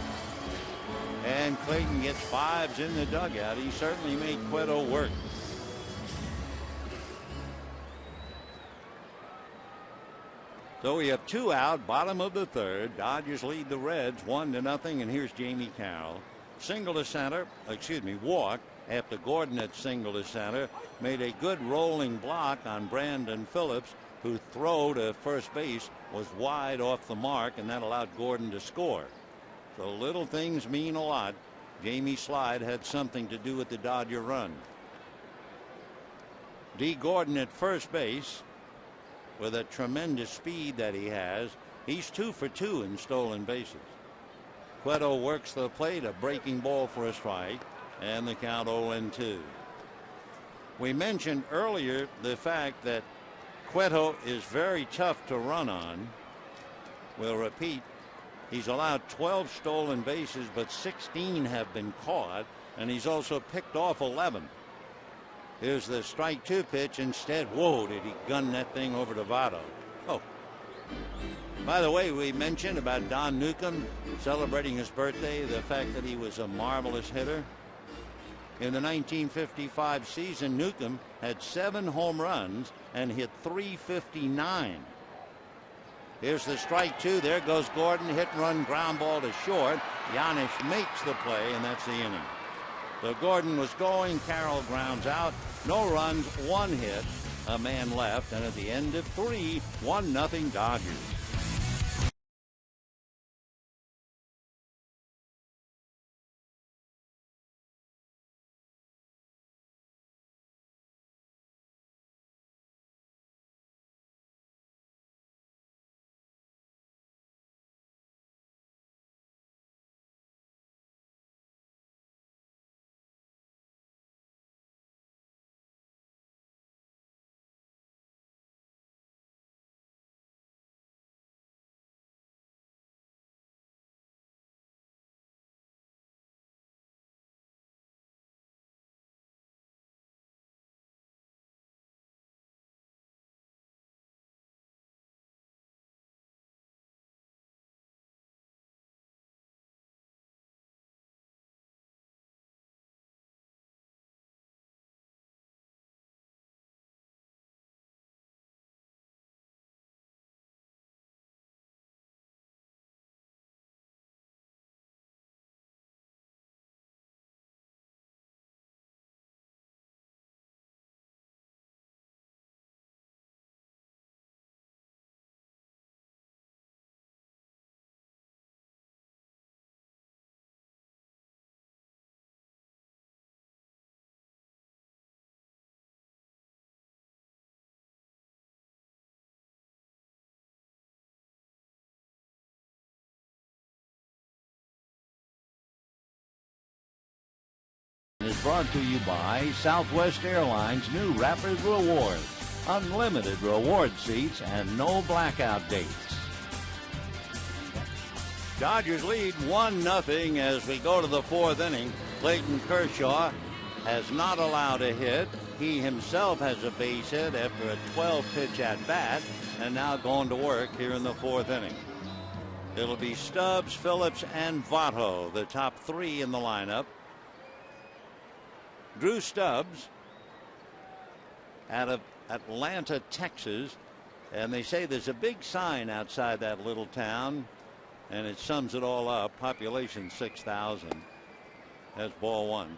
And Clayton gets 5s in the dugout. He certainly made Cueto work. So we have 2 out, bottom of the third. Dodgers lead the Reds 1-0, and here's Jamie Carroll. Single to center, walk after Gordon had single to center. Made a good rolling block on Brandon Phillips, whose throw to first base was wide off the mark, and that allowed Gordon to score. So little things mean a lot. Jamie's slide had something to do with the Dodger run. D. Gordon at first base. With a tremendous speed that he has, he's 2 for 2 in stolen bases. Cueto works the plate, a breaking ball for a strike, and the count 0-2. We mentioned earlier the fact that Cueto is very tough to run on. We'll repeat, he's allowed 12 stolen bases, but 16 have been caught, and he's also picked off 11. Here's the strike 2 pitch. Instead, whoa, did he gun that thing over to Votto? Oh. By the way, we mentioned about Don Newcomb celebrating his birthday, the fact that he was a marvelous hitter. In the 1955 season, Newcomb had 7 home runs and hit .359. Here's the strike 2. There goes Gordon. Hit and run ground ball to short. Yanish makes the play, and that's the inning. So Gordon was going. Carroll grounds out. No runs, 1 hit, a man left, and at the end of 3, 1-0 Dodgers. is brought to you by Southwest Airlines' new Rapid Rewards. Unlimited reward seats and no blackout dates. Dodgers lead 1-0 as we go to the fourth inning. Clayton Kershaw has not allowed a hit. He himself has a base hit after a 12-pitch at bat, and now going to work here in the fourth inning. It'll be Stubbs, Phillips, and Votto, the top three in the lineup. Drew Stubbs out of Atlanta, Texas, and they say there's a big sign outside that little town, and it sums it all up. Population 6,000. That's ball one.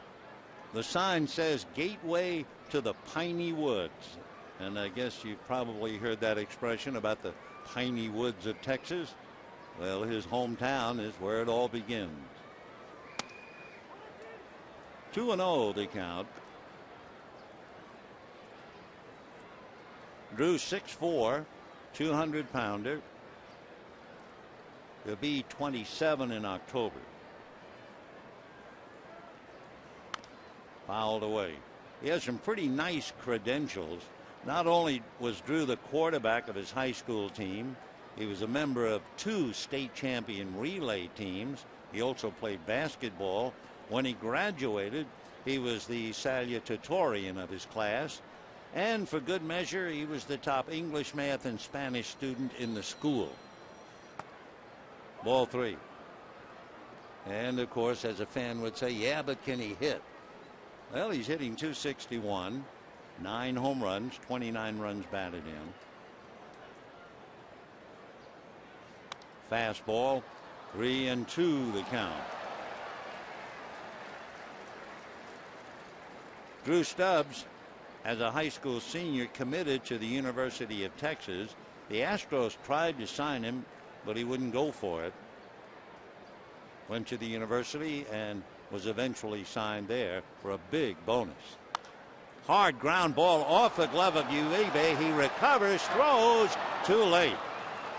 The sign says Gateway to the Piney Woods, and I guess you've probably heard that expression about the piney woods of Texas. Well, his hometown is where it all begins. 2-0 the count. Drew 6'4", 200-pounder. He'll be 27 in October. Fouled away. He has some pretty nice credentials. Not only was Drew the quarterback of his high school team, he was a member of 2 state champion relay teams. He also played basketball. When he graduated, he was the salutatorian of his class. And for good measure, he was the top English, math, and Spanish student in the school. Ball 3. And of course, as a fan would say, yeah, but can he hit? Well, he's hitting .261, 9 home runs, 29 runs batted in. Fastball, 3-2 the count. Drew Stubbs, as a high school senior, committed to the University of Texas. The Astros tried to sign him, but he wouldn't go for it. Went to the university and was eventually signed there for a big bonus. Hard ground ball off the glove of Uribe. He recovers, throws, too late.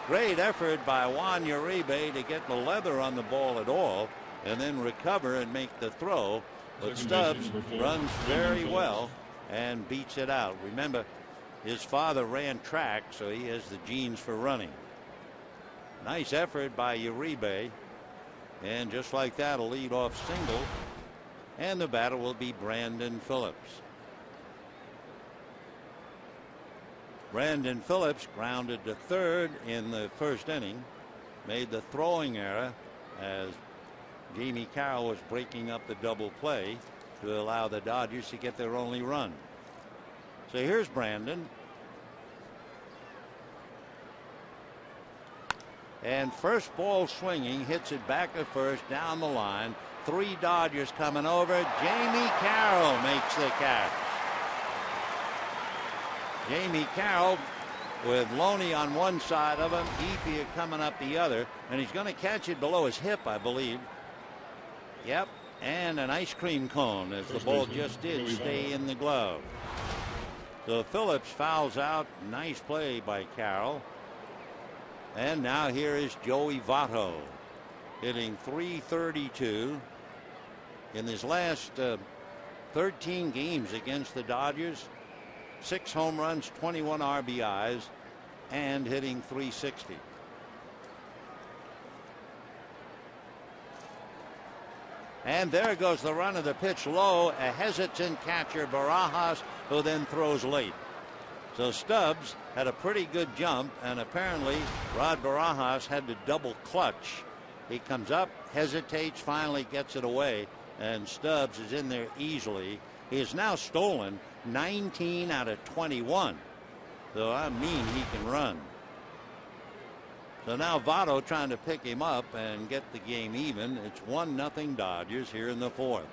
Great effort by Juan Uribe to get the leather on the ball at all and then recover and make the throw. But Stubbs runs very well and beats it out. Remember, his father ran track, so he has the genes for running. Nice effort by Uribe. And just like that, a leadoff single. And the batter will be Brandon Phillips. Brandon Phillips grounded to third in the first inning. Made the throwing error as Jamie Carroll was breaking up the double play to allow the Dodgers to get their only run. So here's Brandon. And first ball swinging, hits it back to first, down the line. 3 Dodgers coming over. Jamie Carroll makes the catch. Jamie Carroll with Loney on one side of him, Epia coming up the other, and he's going to catch it below his hip, I believe. Yep, and an ice cream cone as the ball just did stay in the glove. So Phillips fouls out. Nice play by Carroll. And now here is Joey Votto, hitting .332 in his last 13 games against the Dodgers. 6 home runs, 21 RBIs, and hitting .360. And there goes the run of the pitch low. A hesitant catcher, Barajas, who then throws late. So Stubbs had a pretty good jump, and apparently Rod Barajas had to double clutch. He comes up, hesitates, finally gets it away, and Stubbs is in there easily. He has now stolen 19 out of 21. So I mean, he can run. So now Votto trying to pick him up and get the game even. It's 1-0 Dodgers here in the fourth.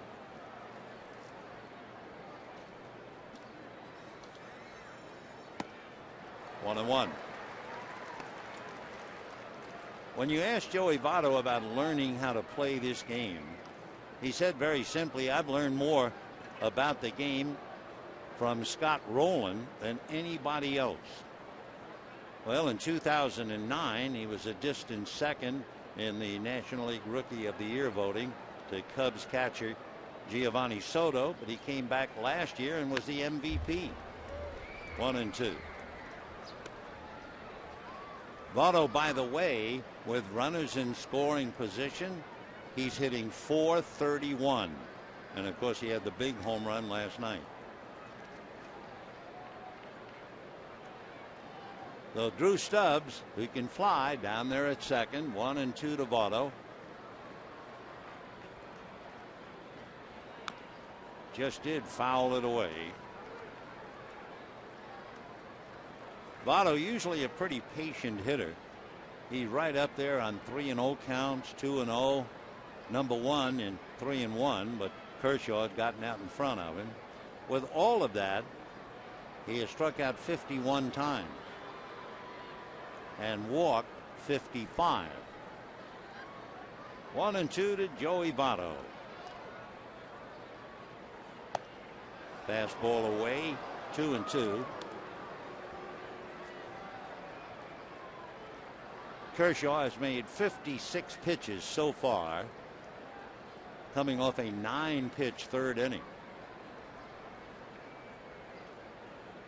One and one. When you ask Joey Votto about learning how to play this game, he said very simply, I've learned more about the game from Scott Rowland than anybody else. Well, in 2009, he was a distant second in the National League Rookie of the Year voting to Cubs catcher Giovanni Soto, but he came back last year and was the MVP. 1-2. Votto, by the way, with runners in scoring position, he's hitting .431. And of course, he had the big home run last night. So Drew Stubbs, who can fly, down there at second. 1-2 to Votto. Just did foul it away. Votto, usually a pretty patient hitter. He's right up there on 3-0 counts, 2-0, number one in 3-1, but Kershaw had gotten out in front of him. With all of that, he has struck out 51 times and walked 55. 1-2 to Joey Votto. Fastball away, 2-2. Kershaw has made 56 pitches so far, coming off a 9-pitch third inning.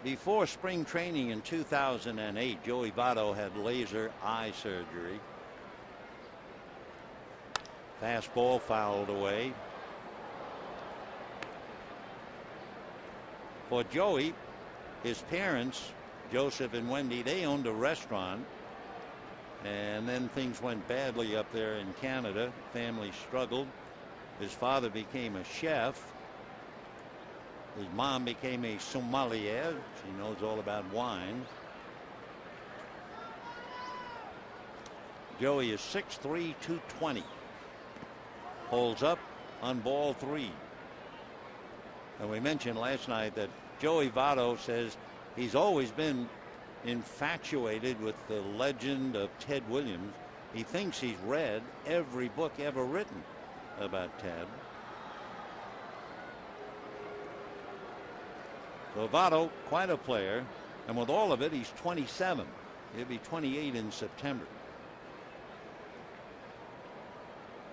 Before spring training in 2008, Joey Votto had laser eye surgery. Fastball fouled away. For Joey, his parents, Joseph and Wendy, they owned a restaurant. And then things went badly up there in Canada. Family struggled. His father became a chef. His mom became a sommelier. She knows all about wine. Joey is 6'3", 220. Holds up on ball 3. And we mentioned last night that Joey Votto says he's always been infatuated with the legend of Ted Williams. He thinks he's read every book ever written about Ted. So Votto, quite a player, and with all of it, he's 27. He'll be 28 in September.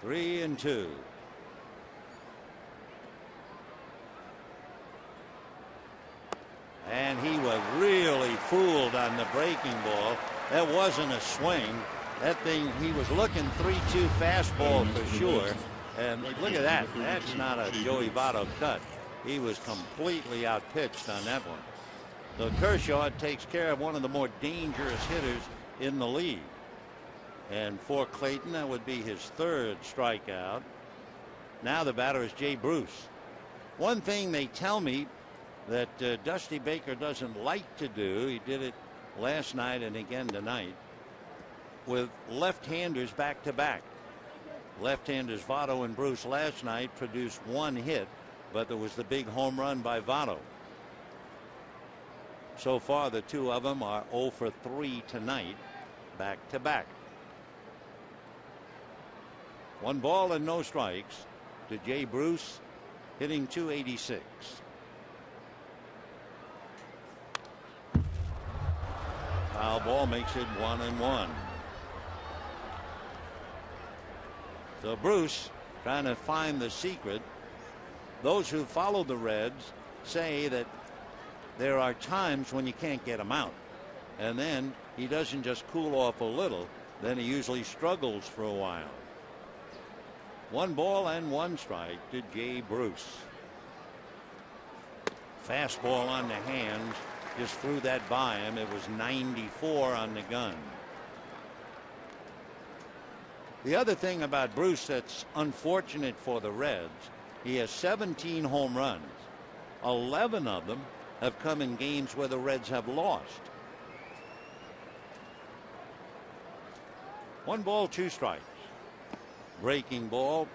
3-2. And he was really fooled on the breaking ball. That wasn't a swing. That thing, he was looking 3-2 fastball for sure. And look at that. That's not a Joey Votto cut. He was completely outpitched on that one. So Kershaw takes care of one of the more dangerous hitters in the league. And for Clayton, that would be his third strikeout. Now the batter is Jay Bruce. One thing they tell me that Dusty Baker doesn't like to do, he did it last night and again tonight, with left-handers back-to-back. Left-handers Votto and Bruce last night produced one hit, but there was the big home run by Votto. So far, the two of them are 0 for 3 tonight, back-to-back. 1 ball and no strikes to Jay Bruce, hitting .286. Foul ball makes it 1-1. So Bruce trying to find the secret. Those who follow the Reds say that there are times when you can't get him out, and then he doesn't just cool off a little, then he usually struggles for a while. 1 ball and 1 strike to Jay Bruce. Fastball on the hands, just threw that by him. It was 94 on the gun. The other thing about Bruce that's unfortunate for the Reds, he has 17 home runs. 11 of them have come in games where the Reds have lost. 1 ball, 2 strikes. Breaking ball,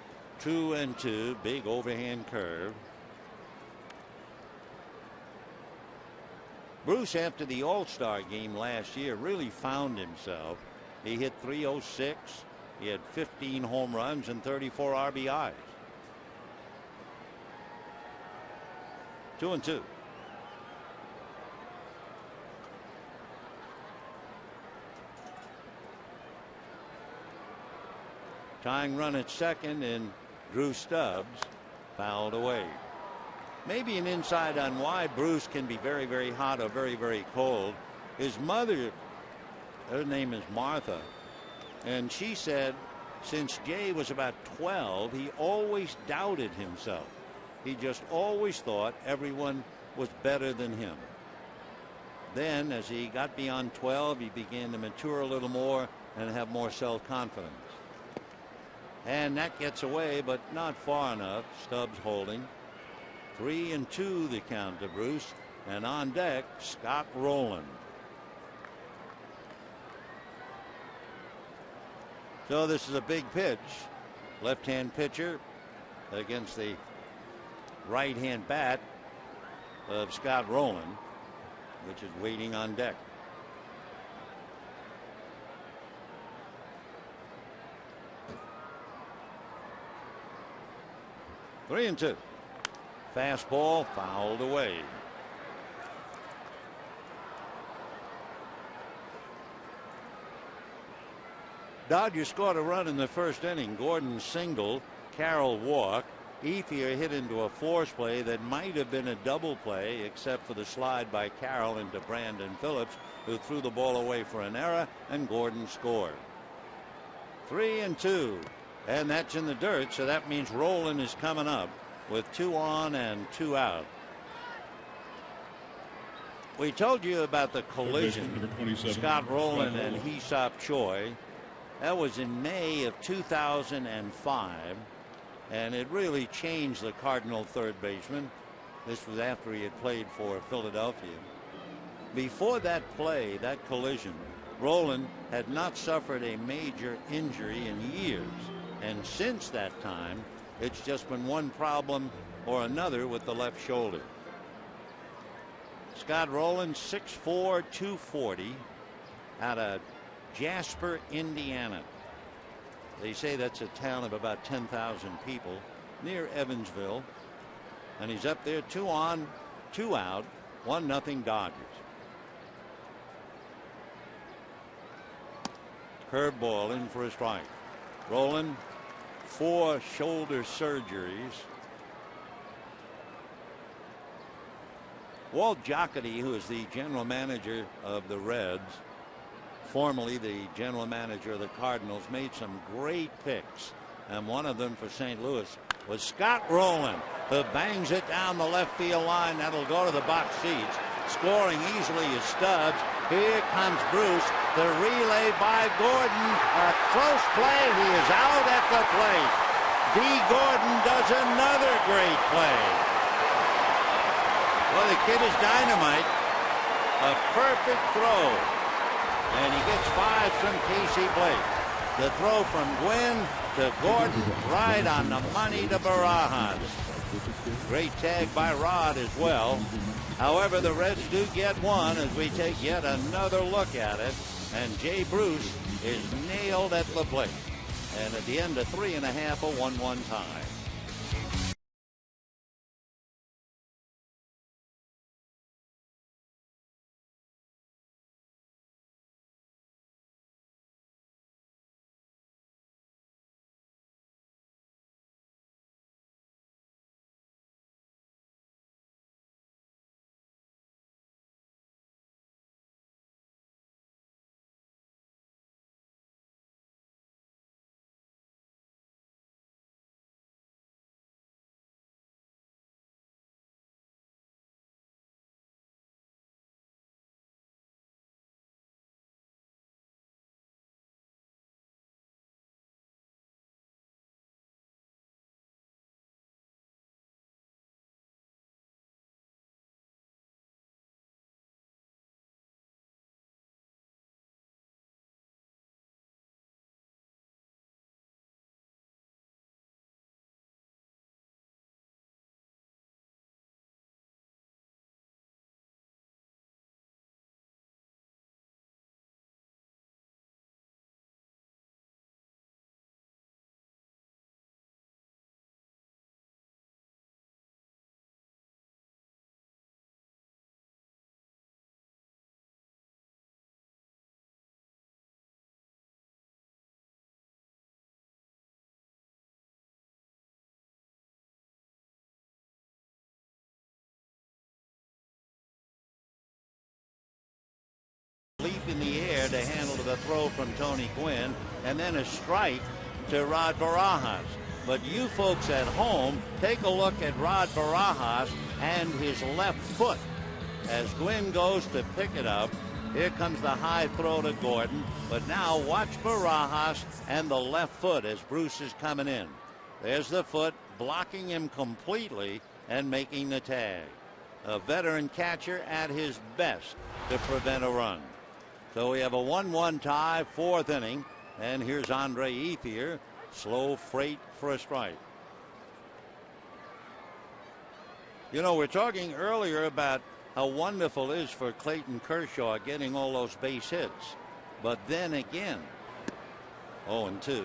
2-2, big overhand curve. Bruce, after the All-Star game last year, really found himself. He hit .306. He had 15 home runs and 34 RBIs. 2-2. Tying run at second in Drew Stubbs. Fouled away. Maybe an insight on why Bruce can be very, very hot or very, very cold. His mother, her name is Martha, and she said since Jay was about 12, he always doubted himself. He just always thought everyone was better than him. Then, as he got beyond 12, he began to mature a little more and have more self-confidence. And that gets away, but not far enough. Stubbs holding. 3-2 the count to Bruce. And on deck, Scott Rowland. So this is a big pitch. Left-hand pitcher against the right-hand bat of Scott Rowland, which is waiting on deck. Three and two. Fastball fouled away. Dodgers scored a run in the first inning. Gordon singled, Carroll walked. Ethier hit into a force play that might have been a double play, except for the slide by Carroll into Brandon Phillips, who threw the ball away for an error, and Gordon scored. 3-2, and that's in the dirt, so that means Rowland is coming up with 2 on and 2 out. We told you about the collision, Scott Rowland and Hee-Sop Choi. That was in May of 2005. And it really changed the Cardinal third baseman. This was after he had played for Philadelphia. Before that play, that collision, Rowland had not suffered a major injury in years. And since that time, it's just been one problem or another with the left shoulder. Scott Rowland, 6'4", 240, out of Jasper, Indiana. They say that's a town of about 10,000 people near Evansville. And he's up there, 2 on, 2 out, 1-0 Dodgers. Curveball in for a strike. Rowland, 4 shoulder surgeries. Walt Jocketty, who is the general manager of the Reds, formerly the general manager of the Cardinals, made some great picks, and one of them for St. Louis was Scott Rowland, who bangs it down the left field line. That'll go to the box seats. Scoring easily is Stubbs. Here comes Bruce. The relay by Gordon. A close play. He is out at the plate. D. Gordon does another great play. Well, the kid is dynamite. A perfect throw. And he gets 5 from Casey Blake. The throw from Gwynn to Gordon, right on the money to Barajas. Great tag by Rod as well. However, the Reds do get one as we take yet another look at it. And Jay Bruce is nailed at the plate. And at the end of 3 1/2, a 1-1 tie. there to handle the throw from Tony Gwynn, and then a strike to Rod Barajas. But you folks at home, take a look at Rod Barajas and his left foot. As Gwynn goes to pick it up, here comes the high throw to Gordon. But now watch Barajas and the left foot as Bruce is coming in. There's the foot blocking him completely and making the tag. A veteran catcher at his best to prevent a run. So we have a 1-1 tie, 4th inning. And here's Andre Ethier. Slow freight for a strike. You know, we're talking earlier about how wonderful it is for Clayton Kershaw getting all those base hits. But then again, 0-2.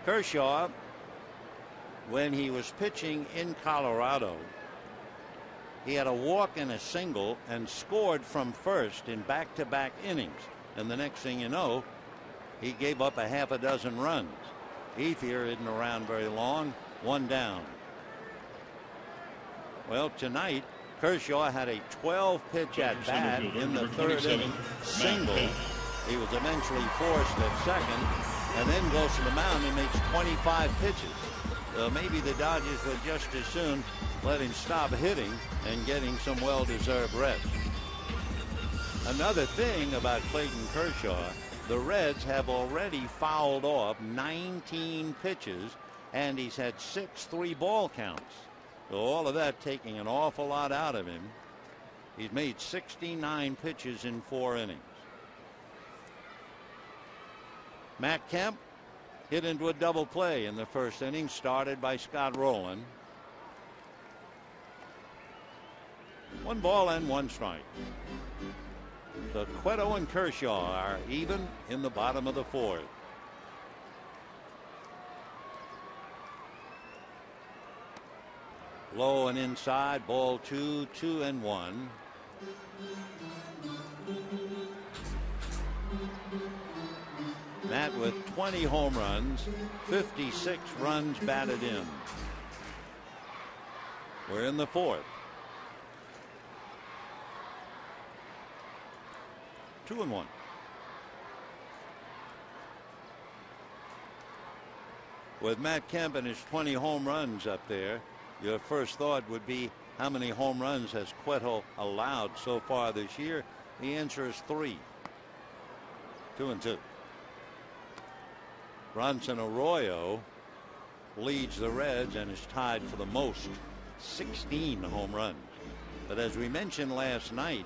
Kershaw, when he was pitching in Colorado, he had a walk and a single and scored from first in back-to-back innings. And the next thing you know, he gave up a half a dozen runs. Ethier isn't around very long. 1 down. Well, tonight, Kershaw had a 12-pitch at bat in the 3rd inning. Single. He was eventually forced at second, and then goes to the mound and makes 25 pitches. Maybe the Dodgers would just as soon let him stop hitting and getting some well-deserved rest. Another thing about Clayton Kershaw, the Reds have already fouled off 19 pitches, and he's had 6 3-ball counts. So all of that taking an awful lot out of him. He's made 69 pitches in 4 innings. Matt Kemp hit into a double play in the 1st inning, started by Scott Rowland. 1 ball and 1 strike. So Cueto and Kershaw are even in the bottom of the 4th. Low and inside, ball 2, 2-1. Matt with 20 home runs, 56 runs batted in. We're in the 4th. 2-1. With Matt Kemp and his 20 home runs up there, your first thought would be, how many home runs has Cueto allowed so far this year? The answer is 3. 2-2. Bronson Arroyo leads the Reds and is tied for the most, 16 home runs. But as we mentioned last night,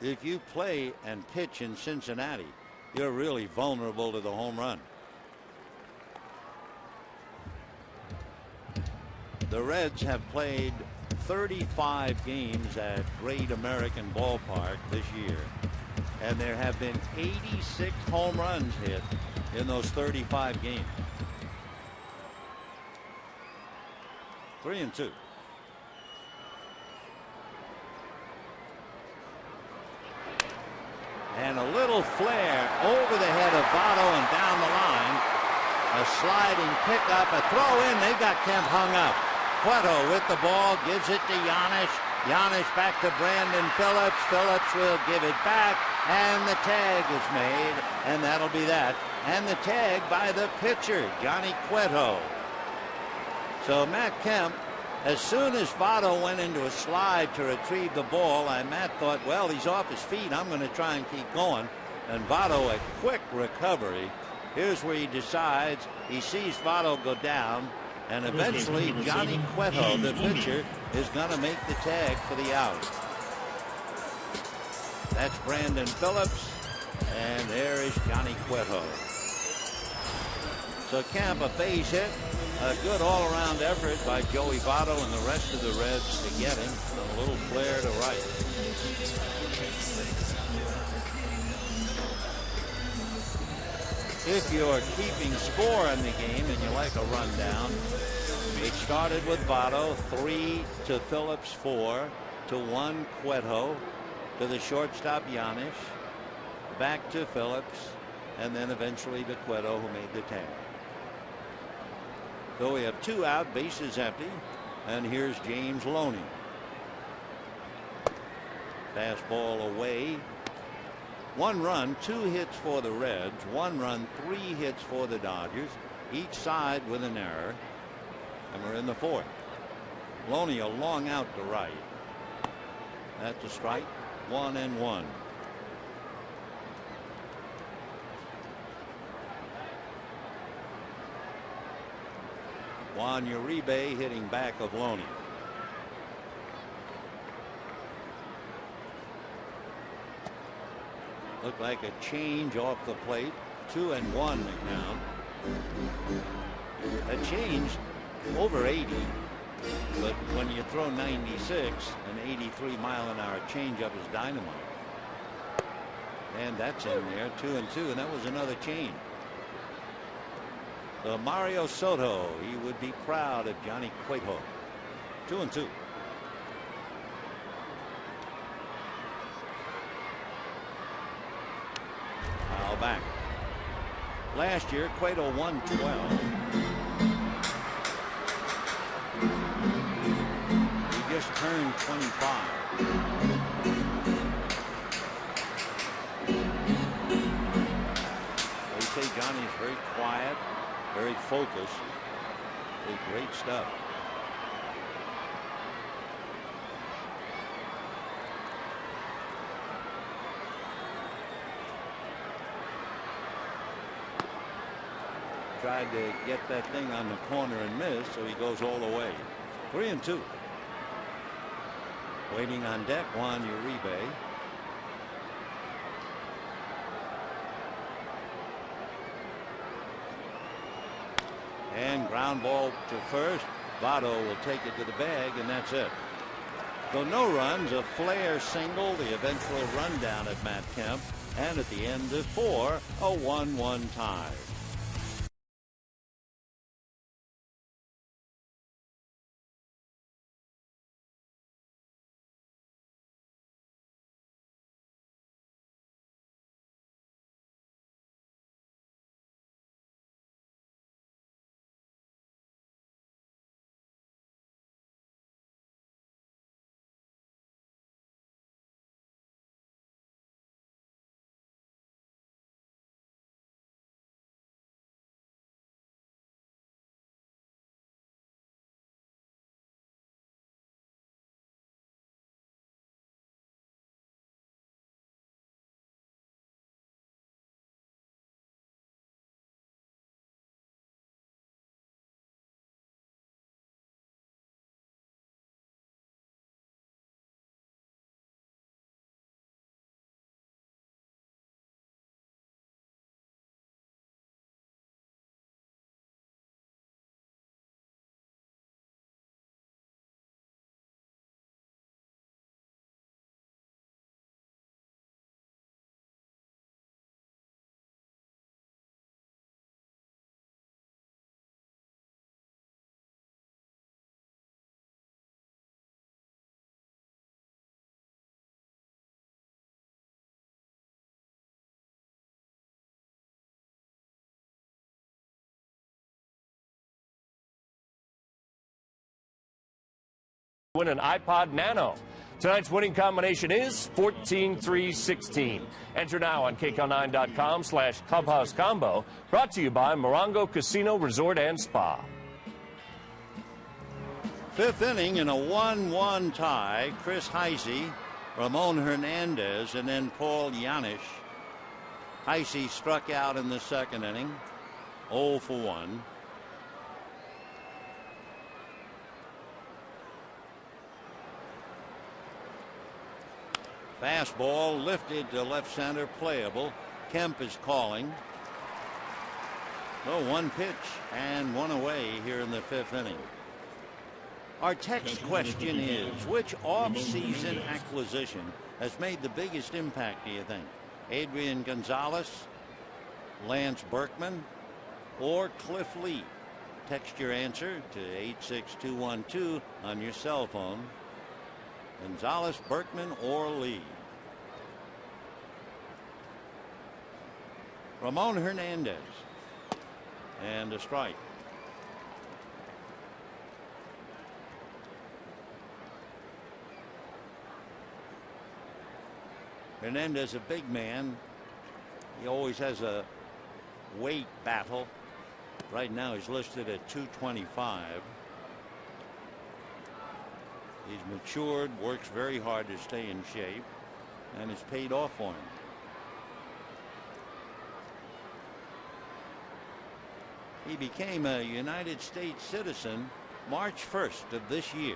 if you play and pitch in Cincinnati, you're really vulnerable to the home run. The Reds have played 35 games at Great American Ballpark this year, and there have been 86 home runs hit in those 35 games. 3-2. And a little flare over the head of Votto and down the line. A sliding pickup, a throw in. They've got Kemp hung up. Cueto with the ball, gives it to Giannis. Giannis back to Brandon Phillips. Phillips will give it back, and the tag is made, and that'll be that. And the tag by the pitcher, Johnny Cueto. So Matt Kemp, as soon as Votto went into a slide to retrieve the ball, Matt thought, well, he's off his feet. I'm going to try and keep going. And Votto, a quick recovery. Here's where he decides. He sees Votto go down. And eventually Johnny Cueto, the pitcher, is going to make the tag for the out. That's Brandon Phillips. And there is Johnny Cueto. So Kemp, a base hit. A good all-around effort by Joey Votto and the rest of the Reds to get him. And a little flare to right. If you're keeping score in the game and you like a rundown, it started with Votto, 3 to Phillips, 4 to 1 Cueto, to the shortstop Giannis, back to Phillips, and then eventually to Cueto, who made the tag. So we have 2 out, bases empty, and here's James Loney. Fastball away. 1 run, 2 hits for the Reds, 1 run, 3 hits for the Dodgers, each side with an error, and we're in the 4th. Loney a long out to right. That's a strike. 1-1. Juan Uribe hitting back of Loney. Looked like a change off the plate. 2-1 the count. A change over 80, but when you throw 96, an 83-mile-an-hour changeup is dynamite. And that's in there. 2-2, and that was another change. So Mario Soto, he would be proud of Johnny Cueto. 2-2. Foul back. Last year, Cueto won 12. He just turned 25. They say Johnny's very quiet, very focused. Did great stuff. Tried to get that thing on the corner and miss, so he goes all the way. 3-2. Waiting on deck, Juan Uribe. And ground ball to first. Votto will take it to the bag, and that's it. So no runs, a flare single, the eventual rundown at Matt Kemp, and at the end of 4, a 1-1 tie. Win an iPod Nano. Tonight's winning combination is 14-3-16. Enter now on KCAL9.com/clubhouse combo. Brought to you by Morongo Casino Resort and Spa. 5th inning in a 1-1 tie. Chris Heisey, Ramon Hernandez, and then Paul Yanish. Heisey struck out in the 2nd inning. 0 for 1. Fastball lifted to left center, playable. Kemp is calling. Oh, 1 pitch and 1 away here in the 5th inning. Our text question is, which off-season acquisition has made the biggest impact, do you think? Adrian Gonzalez, Lance Berkman, or Cliff Lee? Text your answer to 86212 on your cell phone. Gonzalez, Berkman, or Lee. Ramon Hernandez. And a strike. Hernandez, a big man. He always has a weight battle. Right now he's listed at 225. He's matured, works very hard to stay in shape, and it's paid off for him. He became a United States citizen March 1st of this year.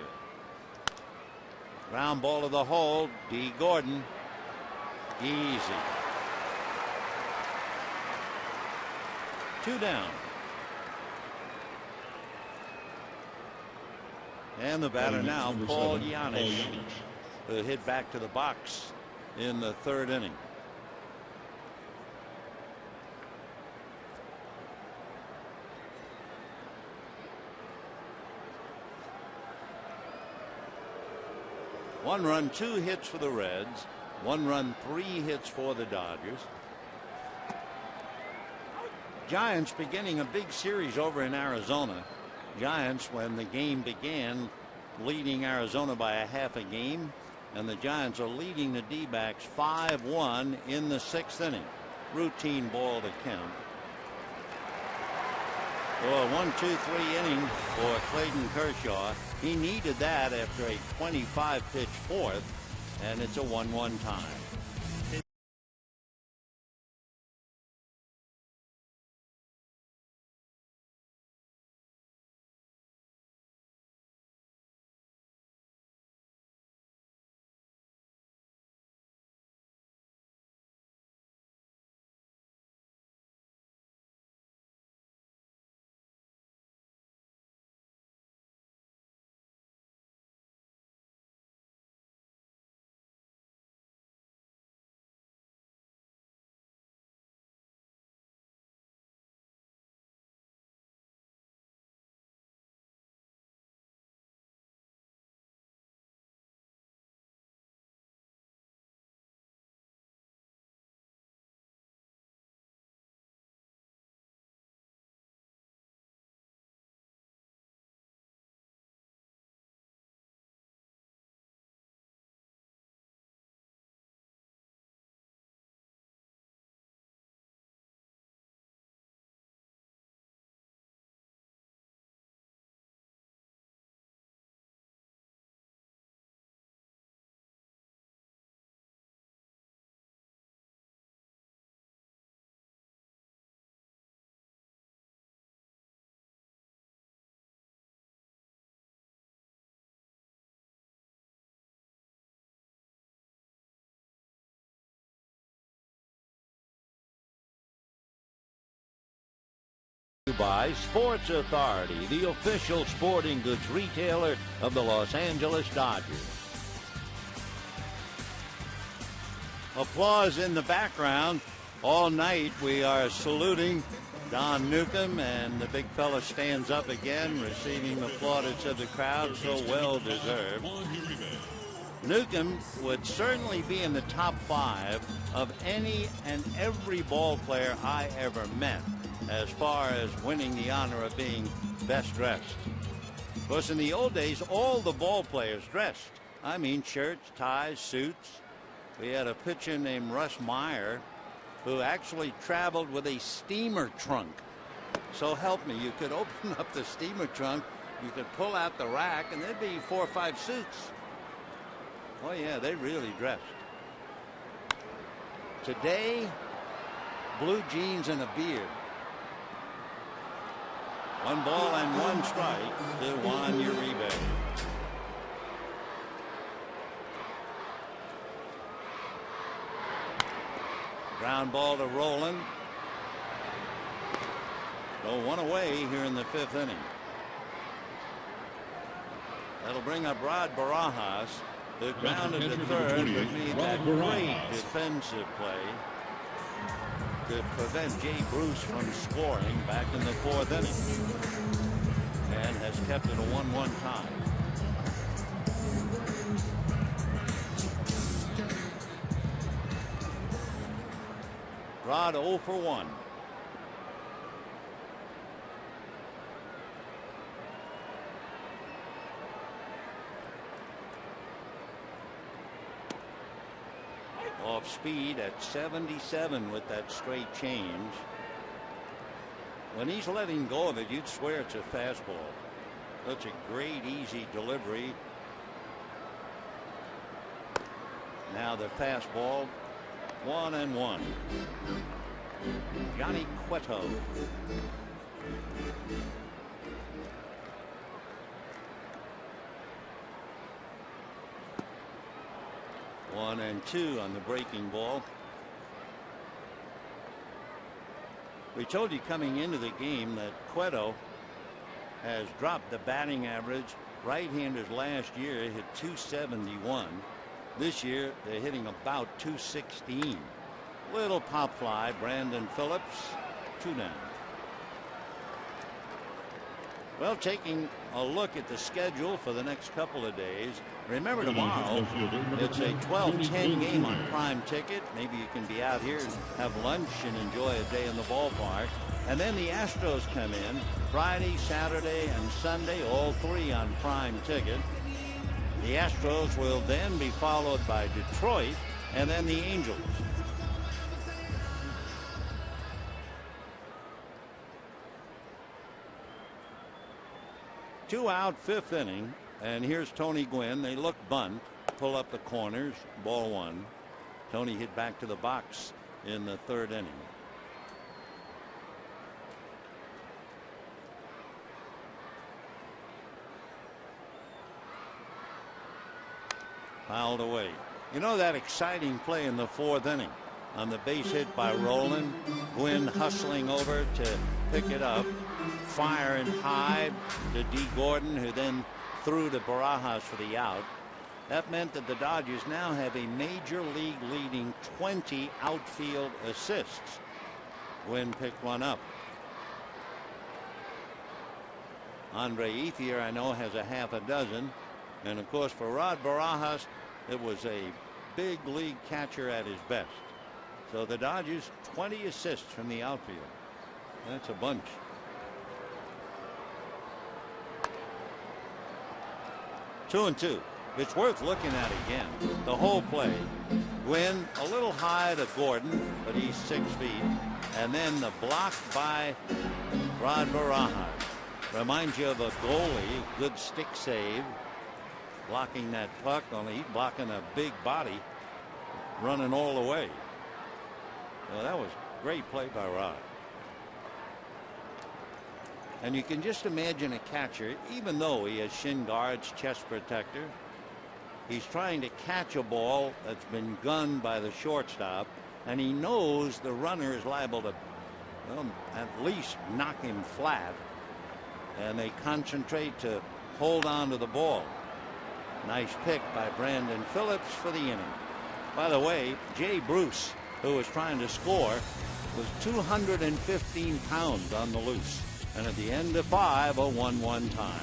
Ground ball to the hole. D. Gordon. Easy. 2 down. And the batter now, Paul Yanis, who hit back to the box in the 3rd inning. One run, 2 hits for the Reds. 1 run, 3 hits for the Dodgers. Giants beginning a big series over in Arizona. Giants, when the game began, leading Arizona by a half a game, and the Giants are leading the D-backs 5-1 in the 6th inning. Routine ball to count. Well, 1-2-3 inning for Clayton Kershaw. He needed that after a 25-pitch 4th, and it's a 1-1 tie. By Sports Authority, the official sporting goods retailer of the Los Angeles Dodgers. Applause in the background. All night we are saluting Don Newcomb, and the big fella stands up again, receiving the plaudits of the crowd, so well deserved. Newcomb would certainly be in the top 5 of any and every ball player I ever met, as far as winning the honor of being best dressed. Of course, in the old days, all the ball players dressed. I mean, shirts, ties, suits. We had a pitcher named Russ Meyer who actually traveled with a steamer trunk. So help me, you could open up the steamer trunk, you could pull out the rack, and there'd be 4 or 5 suits. Oh yeah, they really dressed. Today, blue jeans and a beard. 1 ball and 1 strike to Juan Uribe. Ground ball to Roland. So 1 away here in the 5th inning. That'll bring up Rod Barajas, who grounded to 3rd, but made that great defensive play to prevent Jay Bruce from scoring back in the 4th inning, and has kept it a 1-1 tie. Rod 0 for 1. off speed at 77 with that straight change. When he's letting go of it, you'd swear it's a fastball. Such a great, easy delivery. Now the fastball, 1-1. Johnny Cueto. One and two on the breaking ball. We told you coming into the game that Cueto has dropped the batting average. Right-handers last year hit .271. This year they're hitting about .216. Little pop fly. Brandon Phillips, 2 down. Well, taking a look at the schedule for the next couple of days. Remember, tomorrow it's a 12:10 game on Prime Ticket. Maybe you can be out here and have lunch and enjoy a day in the ballpark. And then the Astros come in Friday, Saturday, and Sunday, all three on Prime Ticket. The Astros will then be followed by Detroit and then the Angels. Two out, fifth inning, and here's Tony Gwynn. They look bunt, pull up the corners, ball one. Tony hit back to the box in the third inning. Fouled away. You know that exciting play in the fourth inning on the base hit by Rowland. Gwynn hustling over to pick it up. Firing high to D. Gordon, who then threw to Barajas for the out. That meant that the Dodgers now have a major league leading 20 outfield assists. Gwynn picked one up. Andre Ethier, I know, has a half a dozen. And of course, for Rod Barajas, it was a big league catcher at his best. So the Dodgers, 20 assists from the outfield. That's a bunch. 2-2. It's worth looking at again. The whole play. Gwynn a little high to Gordon, but he's 6 feet. And then the block by Rod Barajas. Reminds you of a goalie. Good stick save. Blocking that puck, only he's blocking a big body running all the way. Well, that was great play by Rod. And you can just imagine a catcher, even though he has shin guards, chest protector, he's trying to catch a ball that's been gunned by the shortstop, and he knows the runner is liable to, well, at least knock him flat, and they concentrate to hold on to the ball. Nice pick by Brandon Phillips for the inning. By the way, Jay Bruce, who was trying to score, was 215 pounds on the loose. And at the end of 5, a 1-1 tie.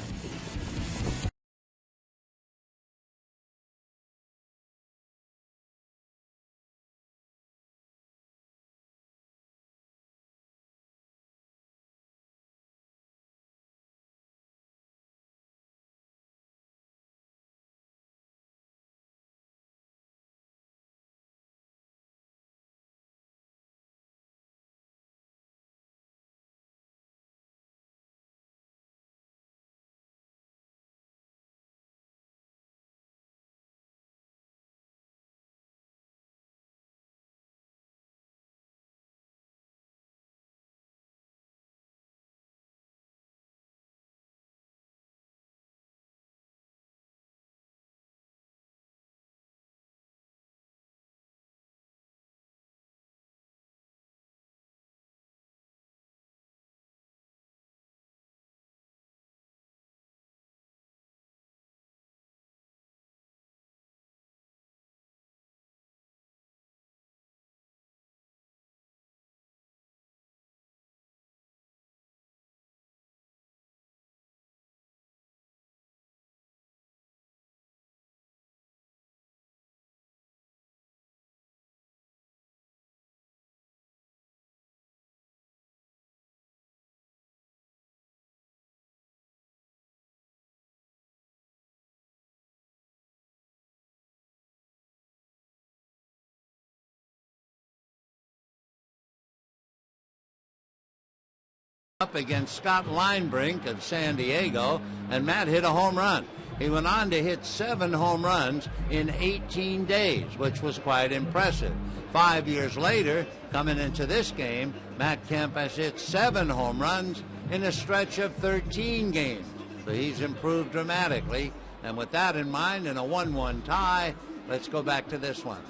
up against Scott Linebrink of San Diego, and Matt hit a home run. He went on to hit 7 home runs in 18 days, which was quite impressive. 5 years later, coming into this game, Matt Kemp has hit 7 home runs in a stretch of 13 games. So he's improved dramatically. And with that in mind, in a 1-1 tie, let's go back to this one.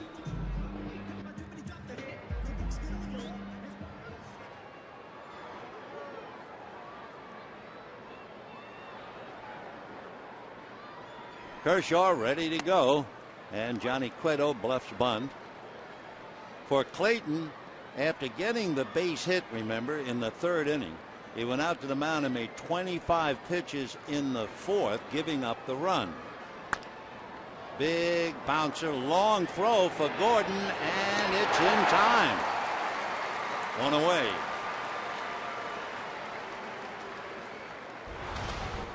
Kershaw ready to go, and Johnny Cueto bluffs bunt. For Clayton, after getting the base hit, remember, in the 3rd inning, he went out to the mound and made 25 pitches in the 4th, giving up the run. Big bouncer, long throw for Gordon, and it's in time. 1 away.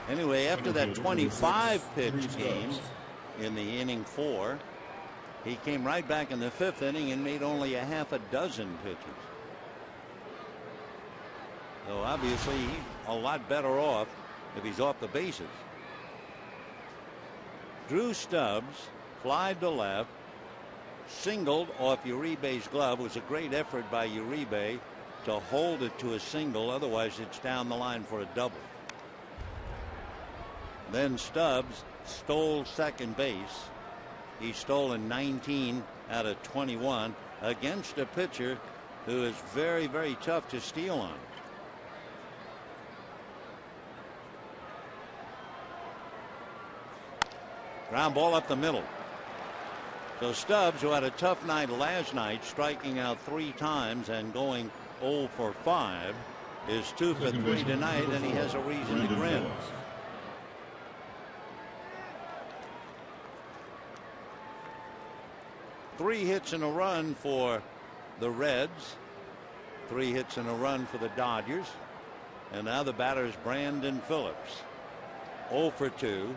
Anyway, after that 25-pitch game in the inning 4, he came right back in the 5th inning and made only a half a dozen pitches. So obviously he's a lot better off if he's off the bases. Drew Stubbs flied to left, singled off Uribe's glove. It was a great effort by Uribe to hold it to a single, otherwise it's down the line for a double. Then Stubbs stole second base. He's stolen 19 out of 21 against a pitcher who is very, very tough to steal on. Ground ball up the middle. So Stubbs, who had a tough night last night, striking out 3 times and going 0 for 5, is 2 for 3 tonight, and he has a reason to grin. Three hits and a run for the Reds. 3 hits and a run for the Dodgers. And now the batter is Brandon Phillips. 0 for 2.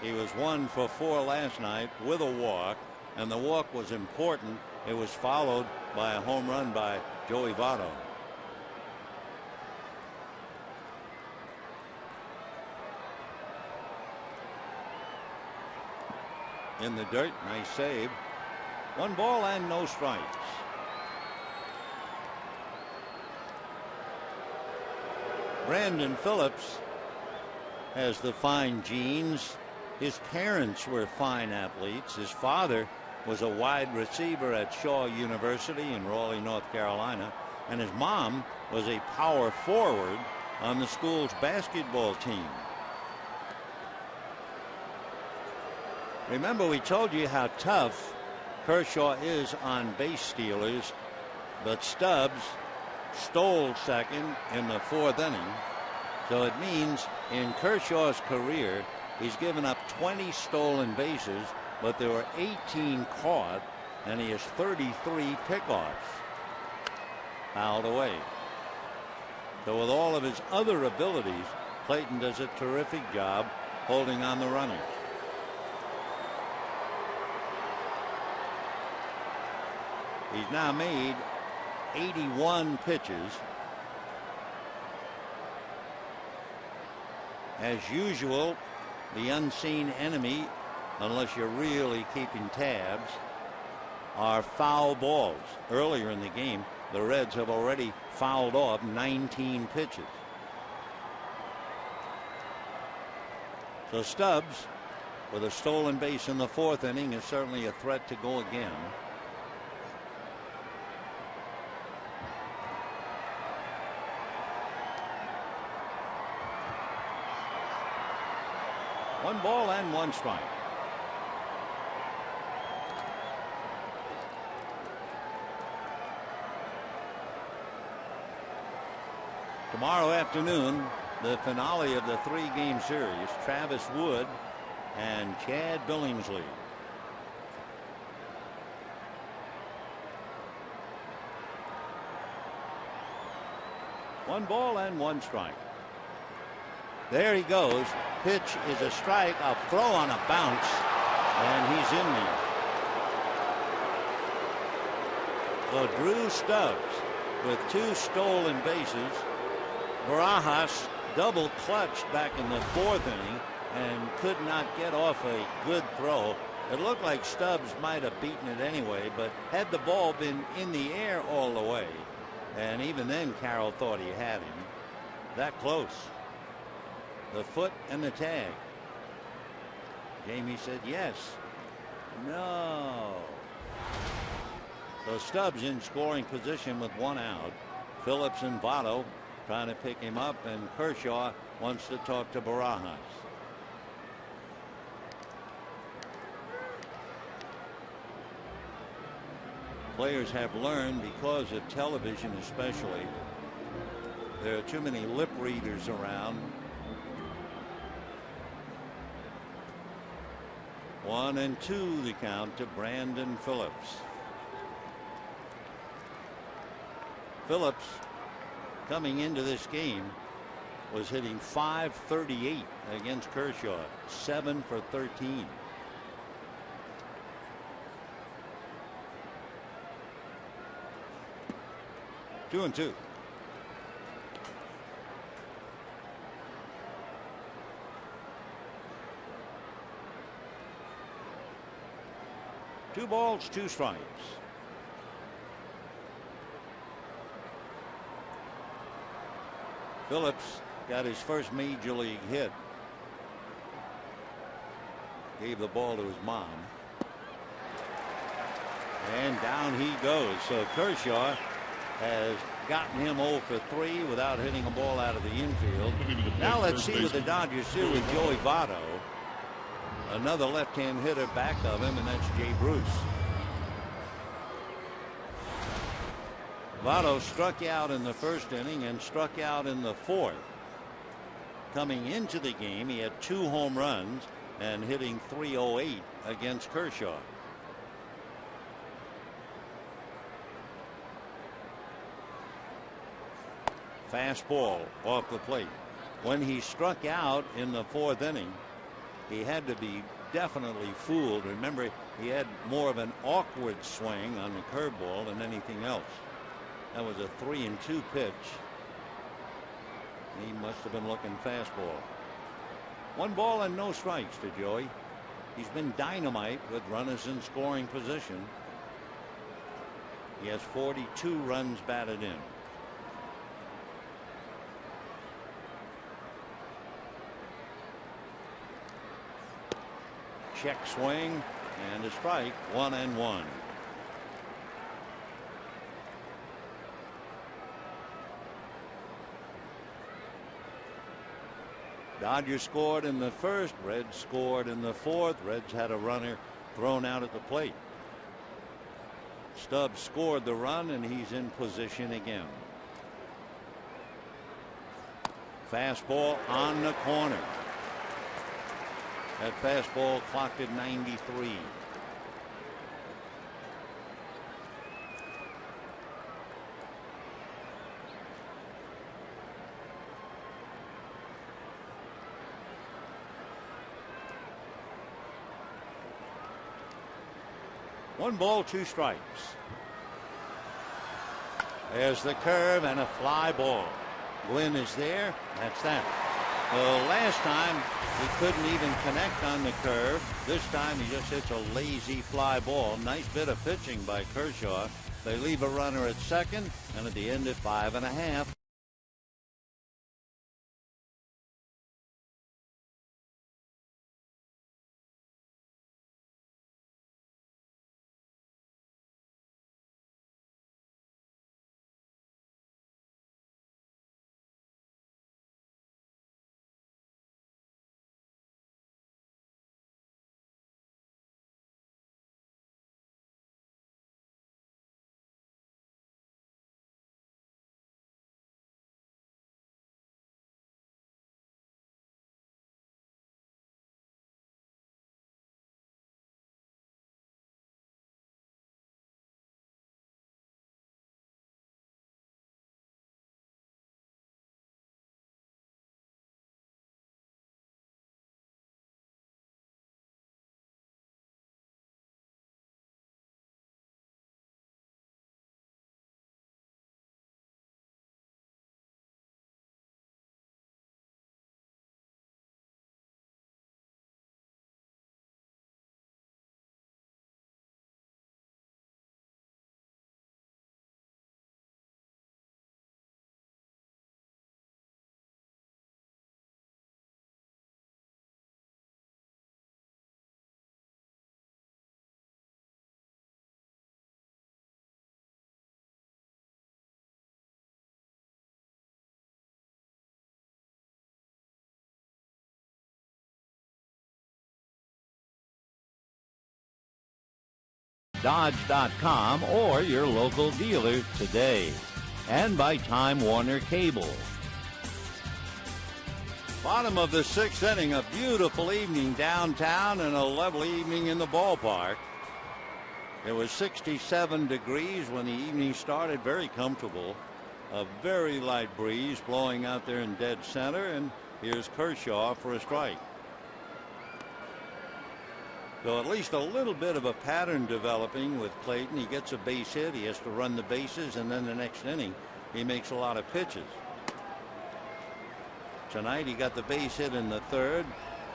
He was 1 for 4 last night with a walk, and the walk was important. It was followed by a home run by Joey Votto. In the dirt, nice save. 1 ball and no strikes. Brandon Phillips has the fine genes. His parents were fine athletes. His father was a wide receiver at Shaw University in Raleigh, North Carolina, and his mom was a power forward on the school's basketball team. Remember, we told you how tough Kershaw is on base stealers, but Stubbs stole second in the 4th inning. So it means in Kershaw's career, he's given up 20 stolen bases, but there were 18 caught, and he has 33 pickoffs. Fouled away. So with all of his other abilities, Clayton does a terrific job holding on the runner. He's now made 81 pitches. As usual, the unseen enemy, unless you're really keeping tabs, are foul balls. Earlier in the game, the Reds have already fouled off 19 pitches. So Stubbs, with a stolen base in the 4th inning, is certainly a threat to go again. One ball and 1 strike. Tomorrow afternoon, the finale of the 3-game series, Travis Wood and Chad Billingsley. One ball and 1 strike. There he goes. Pitch is a strike. A throw on a bounce, and he's in there. So Drew Stubbs with 2 stolen bases. Barajas double clutched back in the 4th inning and could not get off a good throw. It looked like Stubbs might have beaten it anyway, but had the ball been in the air all the way, and even then Carroll thought he had him. That close. The foot and the tag. Jamie said yes. No. So Stubbs in scoring position with 1 out. Phillips and Votto trying to pick him up, and Kershaw wants to talk to Barajas. Players have learned, because of television especially, there are too many lip readers around. 1-2 the count to Brandon Phillips. Phillips, coming into this game, was hitting .538 against Kershaw, 7 for 13. Two and two. Two balls, 2 strikes. Phillips got his first major league hit. Gave the ball to his mom. And down he goes. So Kershaw has gotten him 0 for 3 without hitting a ball out of the infield. Now let's see what the Dodgers do with Joey Votto. Another left-hand hitter back of him, and that's Jay Bruce. Votto struck out in the 1st inning and struck out in the 4th. Coming into the game, he had 2 home runs and hitting .308 against Kershaw. Fastball off the plate. When he struck out in the 4th inning, he had to be definitely fooled. Remember, he had more of an awkward swing on the curveball than anything else. That was a 3-2 pitch. He must have been looking fastball. 1 ball and no strikes to Joey. He's been dynamite with runners in scoring position. He has 42 runs batted in. Check swing and a strike. 1-1. Dodgers scored in the 1st. Reds scored in the 4th. Reds had a runner thrown out at the plate. Stubbs scored the run, and he's in position again. Fastball on the corner. That fastball clocked at 93. One ball, 2 strikes. There's the curve and a fly ball. Gwynn is there. That's that. Last time he couldn't even connect on the curve. This time he just hits a lazy fly ball. Nice bit of pitching by Kershaw. They leave a runner at 2nd, and at the end at 5½. Dodge.com or your local dealer today. And by Time Warner Cable. Bottom of the 6th inning, a beautiful evening downtown and a lovely evening in the ballpark. It was 67 degrees when the evening started, very comfortable. A very light breeze blowing out there in dead center, and here's Kershaw for a strike. So at least a little bit of a pattern developing with Clayton. He gets a base hit, he has to run the bases, and then the next inning he makes a lot of pitches. Tonight he got the base hit in the 3rd.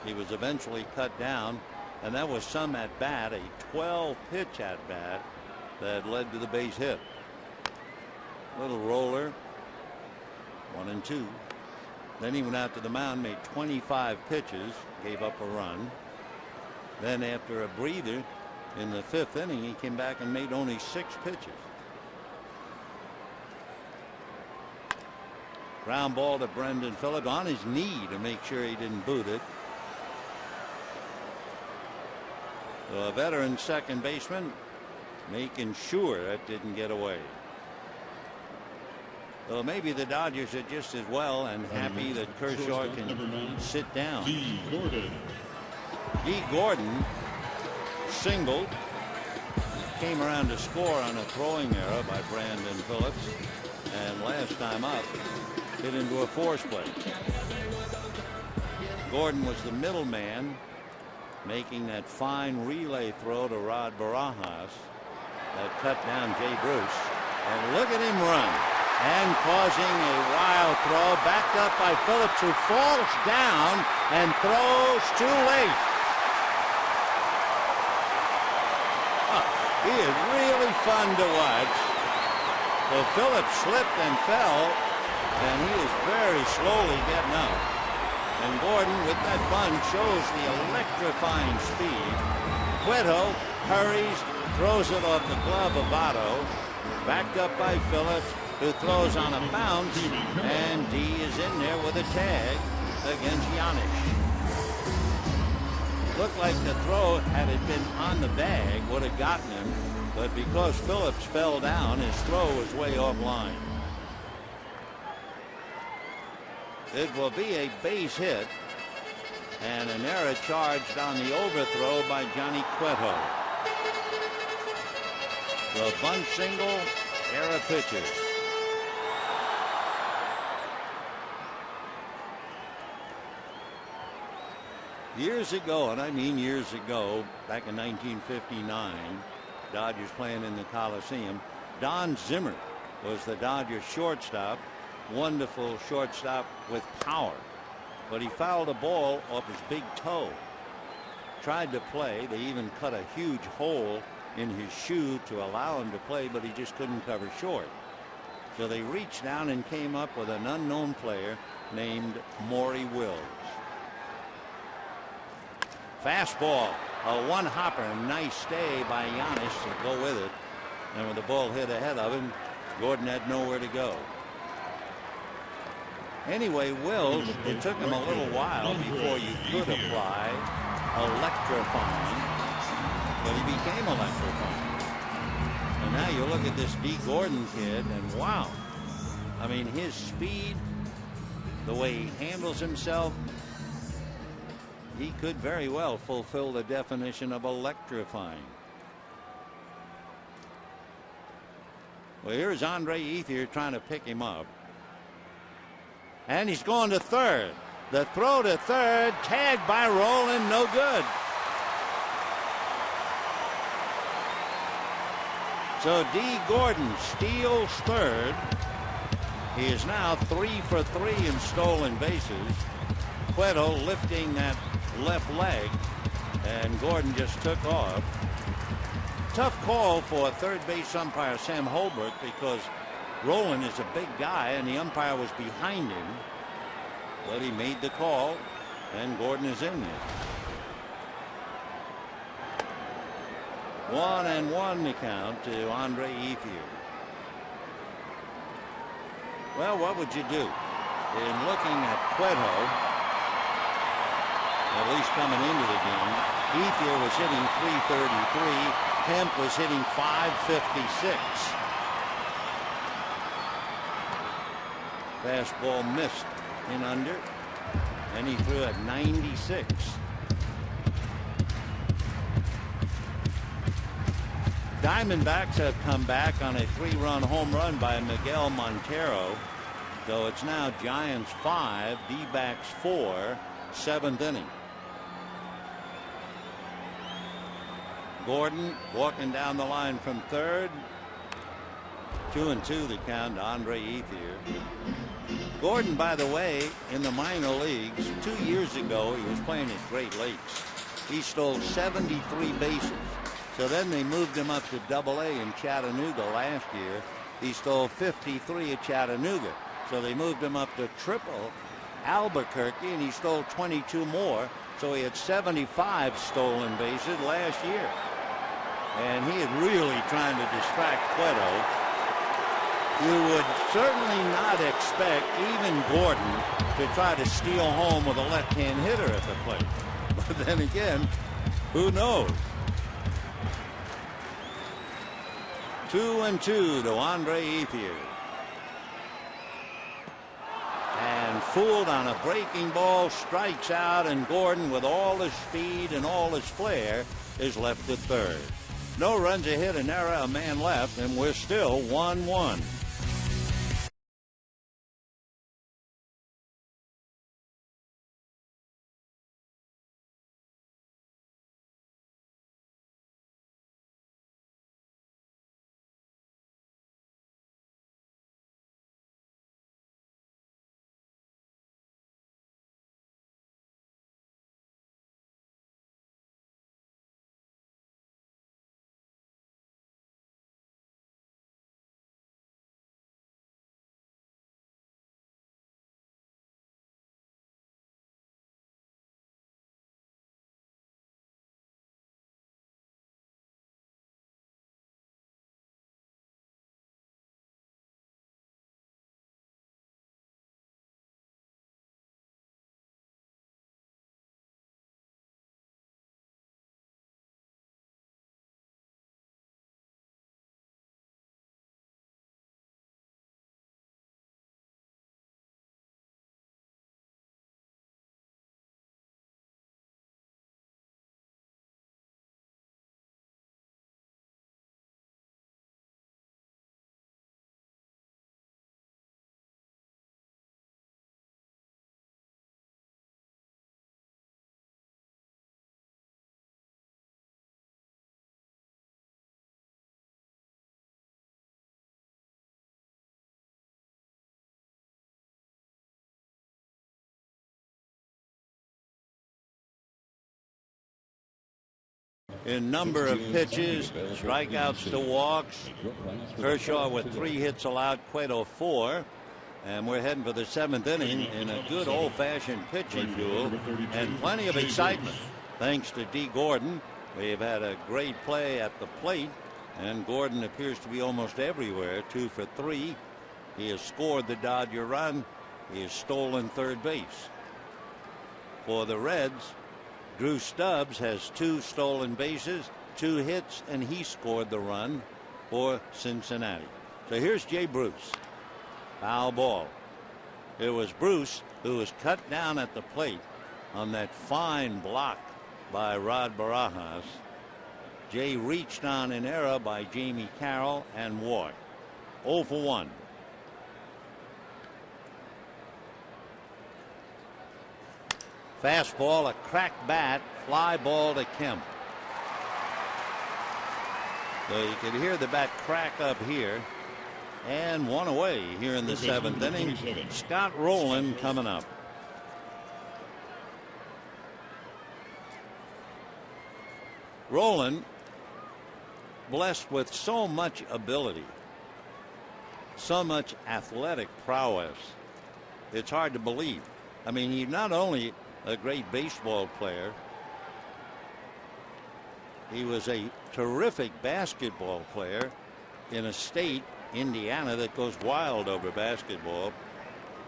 He was eventually cut down, and that was some at bat, a 12 pitch at bat that led to the base hit. Little roller, 1-2. Then he went out to the mound, made 25 pitches, gave up a run. Then after a breather in the 5th inning, he came back and made only 6 pitches. Ground ball to Brendan Phillips on his knee to make sure he didn't boot it. So a veteran second baseman making sure that didn't get away. So maybe the Dodgers are just as well and happy that Kershaw can sit down. Dee Gordon singled, came around to score on a throwing error by Brandon Phillips, and last time up hit into a force play. Gordon was the middleman, making that fine relay throw to Rod Barajas that cut down Jay Bruce, and look at him run, and causing a wild throw, backed up by Phillips, who falls down and throws too late. He is really fun to watch. So Phillips slipped and fell, and he is very slowly getting up. And Gordon, with that bunch, shows the electrifying speed. Cueto hurries, throws it off the glove of Votto, backed up by Phillips, who throws on a bounce, and D is in there with a tag against Giannis. Looked like the throw, had it been on the bag, would have gotten him, but because Phillips fell down, his throw was way offline. It will be a base hit and an error charged on the overthrow by Johnny Cueto. The bunt single, error pitches. Years ago, and I mean years ago, back in 1959, Dodgers playing in the Coliseum, Don Zimmer was the Dodgers shortstop. Wonderful shortstop with power, but he fouled a ball off his big toe. Tried to play. They even cut a huge hole in his shoe to allow him to play, but he just couldn't cover short. So they reached down and came up with an unknown player named Maury Wills. Fastball, a one-hopper, nice stay by Giannis to go with it. And when the ball hit ahead of him, Gordon had nowhere to go. Anyway, Wills, it took him a little while before you could apply electrifying, but he became electrifying. And now you look at this D. Gordon kid, and wow, I mean, his speed, the way he handles himself, he could very well fulfill the definition of electrifying. Well, here's Andre Ethier trying to pick him up. And he's going to third. The throw to third, tagged by Rowland, no good. So D. Gordon steals third. He is now 3 for 3 in stolen bases. Cueto lifting that left leg, and Gordon just took off. Tough call for third base umpire Sam Holbrook, because Rowland is a big guy and the umpire was behind him, but he made the call and Gordon is in there. 1-1 the count to Andre Ethier. Well, what would you do in looking at Cueto, at least coming into the game? Ethier was hitting .333. Kemp was hitting .556. Fastball missed in under, and he threw at 96. Diamondbacks have come back on a 3-run home run by Miguel Montero. So it's now Giants 5, D-backs 4, 7th inning. Gordon walking down the line from third. 2-2 the count to Andre Ethier. Gordon, by the way, in the minor leagues 2 years ago, he was playing at Great Lakes. He stole 73 bases. So then they moved him up to AA in Chattanooga last year. He stole 53 at Chattanooga. So they moved him up to triple Albuquerque, and he stole 22 more. So he had 75 stolen bases last year. And he is really trying to distract Cueto. You would certainly not expect even Gordon to try to steal home with a left-hand hitter at the plate. But then again, who knows? 2-2 to Andre Ethier. And fooled on a breaking ball, strikes out, and Gordon, with all his speed and all his flair, is left at third. No runs, a hit, an error, a man left, and we're still 1-1. In number of pitches, strikeouts to walks. Kershaw with 3 hits allowed, Cueto 4. And we're heading for the 7th inning in a good old-fashioned pitching duel and plenty of excitement. Thanks to D. Gordon, we've had a great play at the plate, and Gordon appears to be almost everywhere. 2 for 3. He has scored the Dodger run. He has stolen third base. For the Reds, Drew Stubbs has 2 stolen bases, 2 hits, and he scored the run for Cincinnati. So here's Jay Bruce. Foul ball. It was Bruce who was cut down at the plate on that fine block by Rod Barajas. Jay reached on an error by Jamie Carroll and walked. 0 for 1. Fastball, a cracked bat, fly ball to Kemp. So you can hear the bat crack up here. And 1 away here in the 7th inning. Scott Rowland coming up. Rowland, blessed with so much ability, so much athletic prowess, it's hard to believe. I mean, he's not only a great baseball player, he was a terrific basketball player in a state, Indiana, that goes wild over basketball.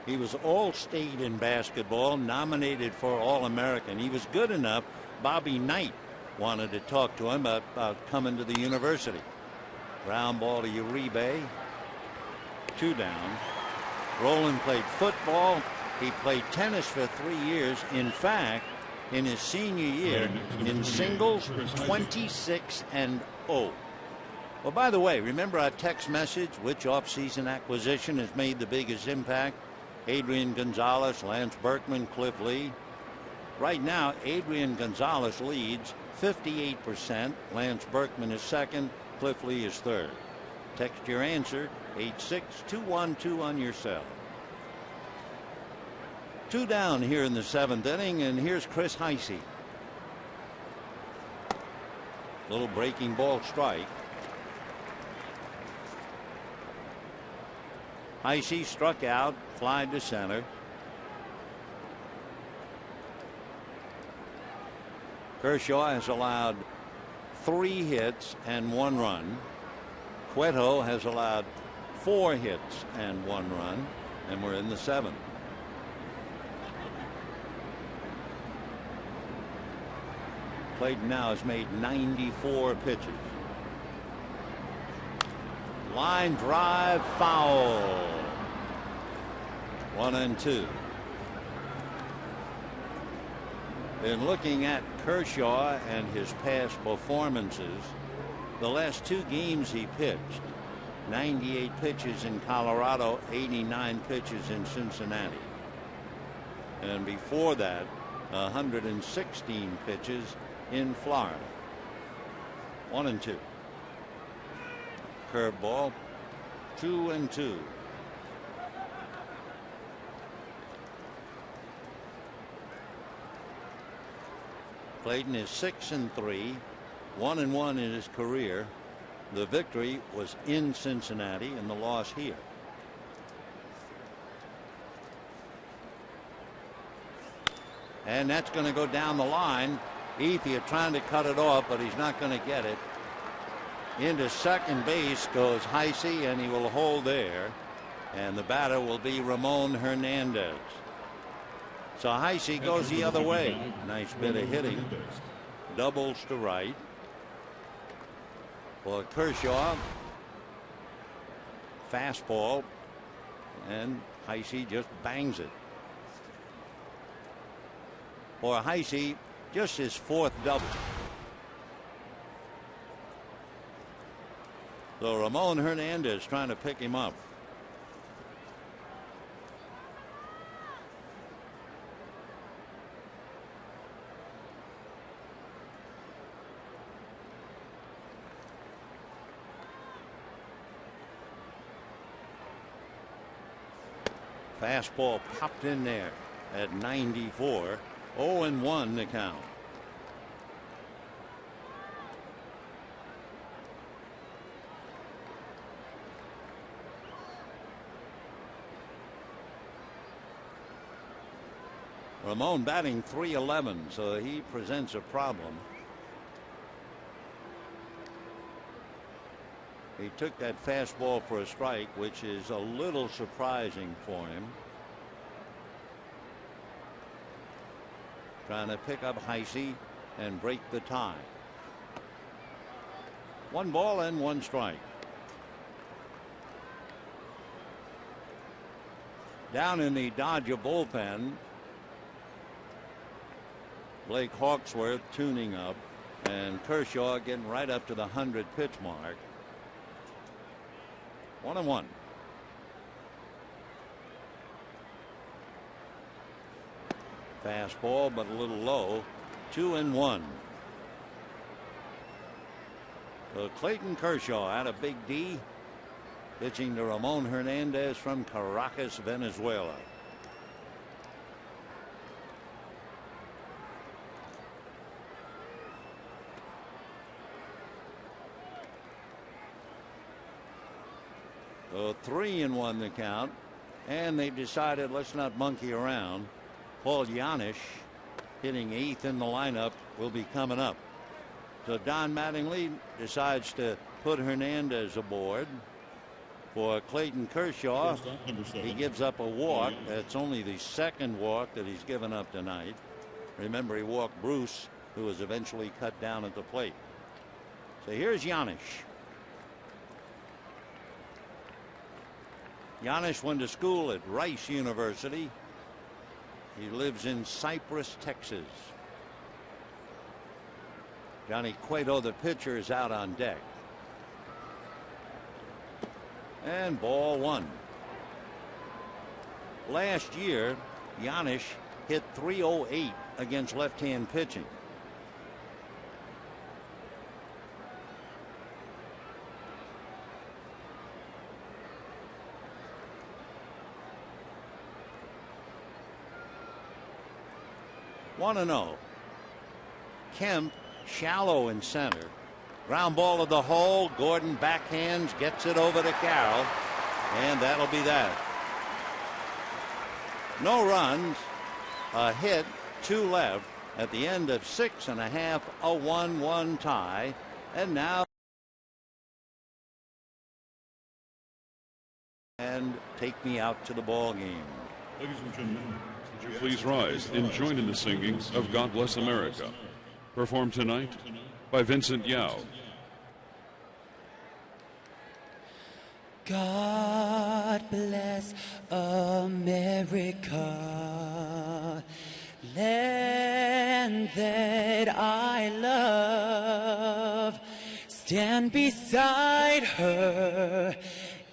He was All-State in basketball, nominated for All-American. He was good enough. Bobby Knight wanted to talk to him about coming to the university. Ground ball to Uribe. 2 down. Roland played football. He played tennis for 3 years. In fact, in his senior year, in singles, 26-0. Well, by the way, remember our text message, which offseason acquisition has made the biggest impact? Adrian Gonzalez, Lance Berkman, Cliff Lee. Right now, Adrian Gonzalez leads 58%. Lance Berkman is second. Cliff Lee is third. Text your answer, 86212 on your cell. 2 down here in the 7th inning, and here's Chris Heisey. Little breaking ball strike. Heisey struck out, fly to center. Kershaw has allowed 3 hits and 1 run. Cueto has allowed 4 hits and 1 run, and we're in the 7th. Clayton now has made 94 pitches. Line drive, foul. 1-2. In looking at Kershaw and his past performances, the last 2 games he pitched, 98 pitches in Colorado, 89 pitches in Cincinnati. And before that, 116 pitches in Florida. 1-2. Curveball, 2-2. Clayton is 6-3, 1-1 in his career. The victory was in Cincinnati and the loss here. And that's going to go down the line. Ethier trying to cut it off, but he's not going to get it. Into second base goes Heisey, and he will hold there. And the batter will be Ramon Hernandez. So Heisey goes the other way. Nice bit of hitting. Doubles to right. For Kershaw. Fastball. And Heisey just bangs it. For Heisey, just his 4th double. So Ramon Hernandez trying to pick him up. Fastball popped in there at 94. 0-1 the count. Ramon batting .311, so he presents a problem. He took that fastball for a strike, which is a little surprising for him. Trying to pick up Heisey and break the tie. 1 ball and 1 strike. Down in the Dodger bullpen, Blake Hawksworth tuning up, and Kershaw getting right up to the 100 pitch mark. 1-1. Fastball, but a little low. 2-1. So Clayton Kershaw out of Big D, pitching to Ramon Hernandez from Caracas, Venezuela. So 3-1 the count, and they've decided let's not monkey around. Paul Yanish, hitting 8th in the lineup, will be coming up. So Don Mattingly decides to put Hernandez aboard. For Clayton Kershaw, he gives up a walk. That's only the 2nd walk that he's given up tonight. Remember, he walked Bruce who was eventually cut down at the plate. So here's Giannis. Giannis went to school at Rice University. He lives in Cypress, Texas. Johnny Cueto, the pitcher, is out on deck. And ball one. Last year, Giannis hit .308 against left-hand pitching. One and 0. Kemp shallow in center. Ground ball to the hole. Gordon backhands, gets it over to Carroll, and that'll be that. No runs, a hit, 2 left at the end of 6.5, a 1-1 tie, and now and take me out to the ball game. Ladies and gentlemen, please rise and join in the singing of God Bless America, performed tonight by Vincent Yao. God bless America, land that I love. Stand beside her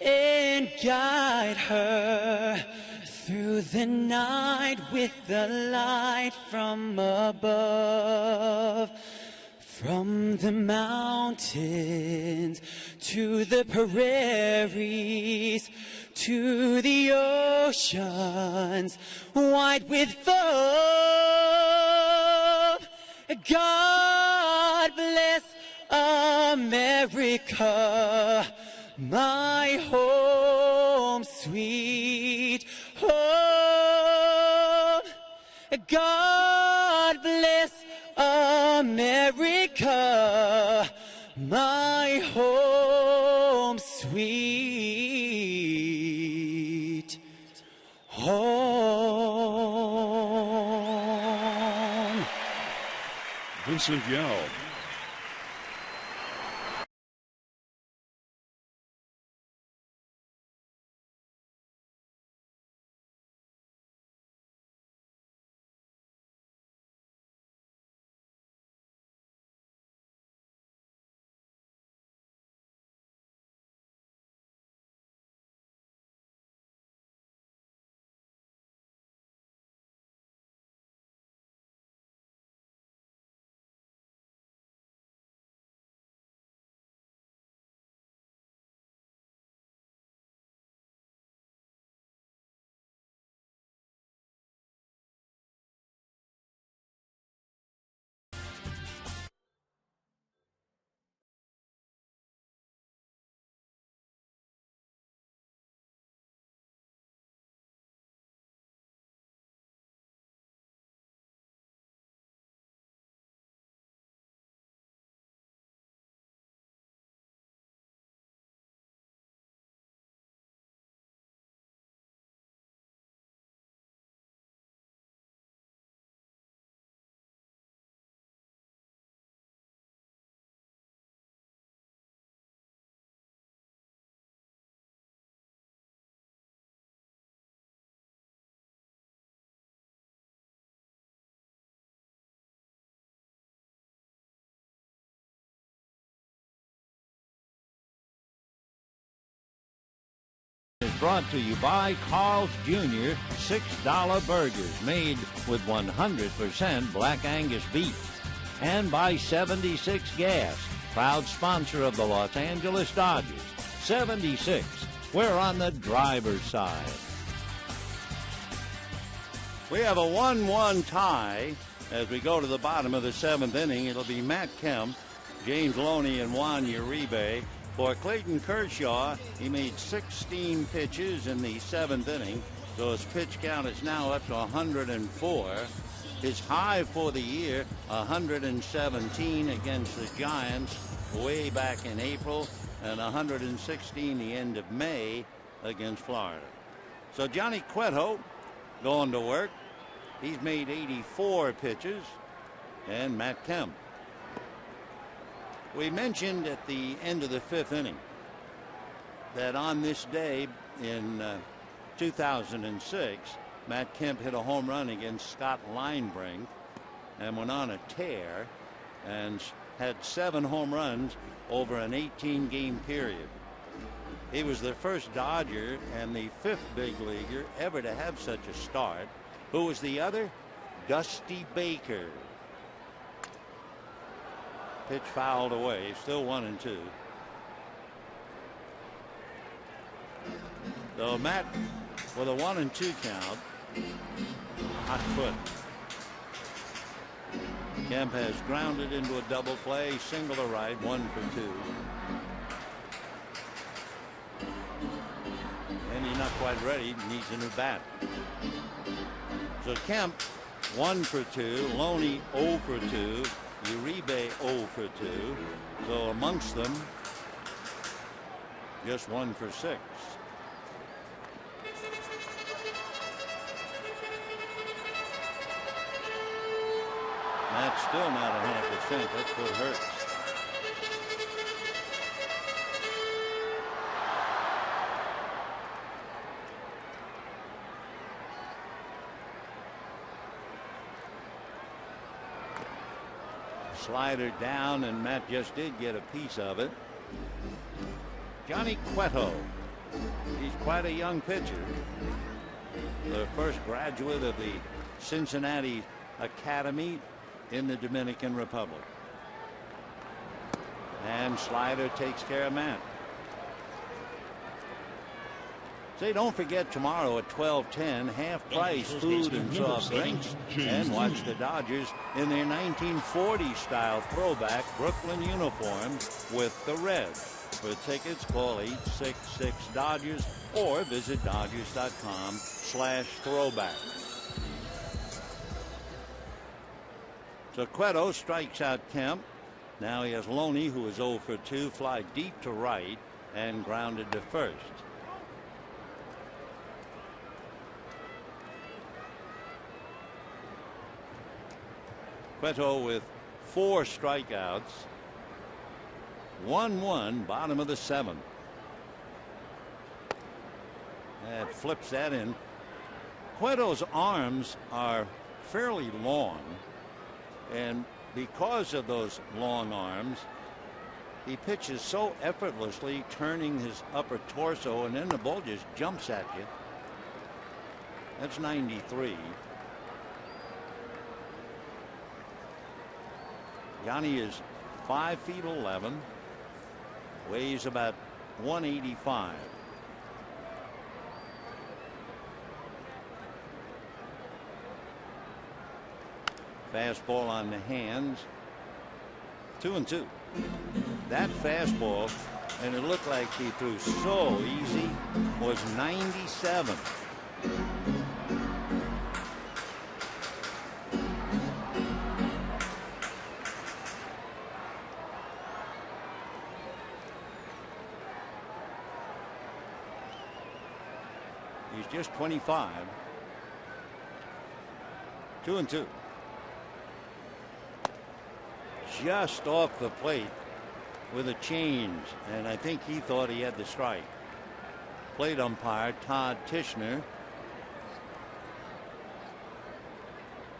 and guide her through the night with the light from above. From the mountains to the prairies to the oceans wide with foam. God bless America, my home sweet home. God bless America, my home sweet home. Vincent Yao. Brought to you by Carl's Jr. $6 burgers made with 100% Black Angus beef. And by 76 Gas, proud sponsor of the Los Angeles Dodgers. 76, we're on the driver's side. We have a 1-1 tie as we go to the bottom of the 7th inning. It'll be Matt Kemp, James Loney, and Juan Uribe. For Clayton Kershaw, he made 16 pitches in the 7th inning, so his pitch count is now up to 104. His high for the year, 117 against the Giants way back in April, and 116 the end of May against Florida. So Johnny Cueto going to work. He's made 84 pitches. and Matt Kemp. We mentioned at the end of the 5th inning that on this day in 2006, Matt Kemp hit a home run against Scott Linebrink and went on a tear and had 7 home runs over an 18-game period. He was the first Dodger and the 5th big leaguer ever to have such a start. Who was the other? Dusty Baker. Pitch fouled away, still 1-2. So Matt with a 1-2 count. Hot foot. Kemp has grounded into a double play, single to right, 1 for 2. And he's not quite ready, needs a new bat. So Kemp 1 for 2, Loney 0 for 2, Uribe 0 for 2. So amongst them, just 1 for 6. That's still not 100%. That's what hurts. Slider down, and Matt just did get a piece of it. Johnny Cueto. He's quite a young pitcher. The first graduate of the Cincinnati Academy in the Dominican Republic. And Slider takes care of Matt. Say, don't forget tomorrow at 12:10, half price food and soft drinks, and watch the Dodgers in their 1940 style throwback Brooklyn uniform with the red. For tickets, call 866-DODGERS or visit Dodgers.com/throwback. So Cueto strikes out Kemp. Now he has Loney, who is 0 for 2, fly deep to right and grounded to first. Cueto with 4 strikeouts. 1-1, bottom of the 7th. That flips that in. Cueto's arms are fairly long, and because of those long arms, he pitches so effortlessly, turning his upper torso, and then the ball just jumps at you. That's 93. Yanni is 5 feet 11, weighs about 185. Fastball on the hands. 2-2. That fastball, and it looked like he threw so easy, was 97. He's just 25. 2-2. Just off the plate with a change, and I think he thought he had the strike. Plate umpire Todd Tishner.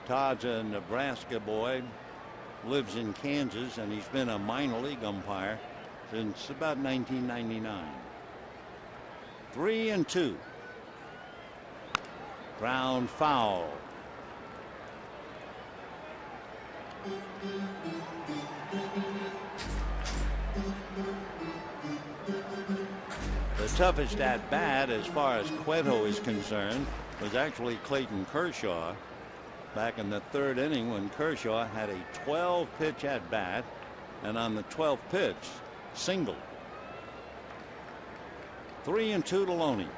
Todd's a Nebraska boy, lives in Kansas, and he's been a minor league umpire since about 1999. 3-2. Ground foul. The toughest at bat as far as Cueto is concerned was actually Clayton Kershaw back in the 3rd inning, when Kershaw had a 12-pitch at bat, and on the 12th pitch singled. 3-2 to Loney.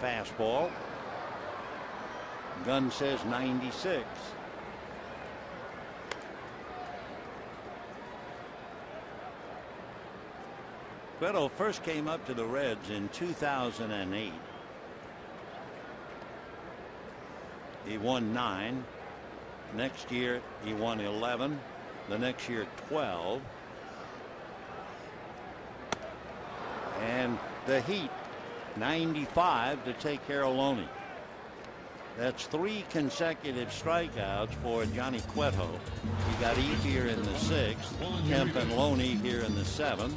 Fastball. Gun says 96. Cueto first came up to the Reds in 2008. He won 9. Next year he won 11. The next year 12. And the Heat 95 to take care of Loney. That's 3 consecutive strikeouts for Johnny Cueto. He got Ethier in the 6th, Kemp and Loney here in the 7th,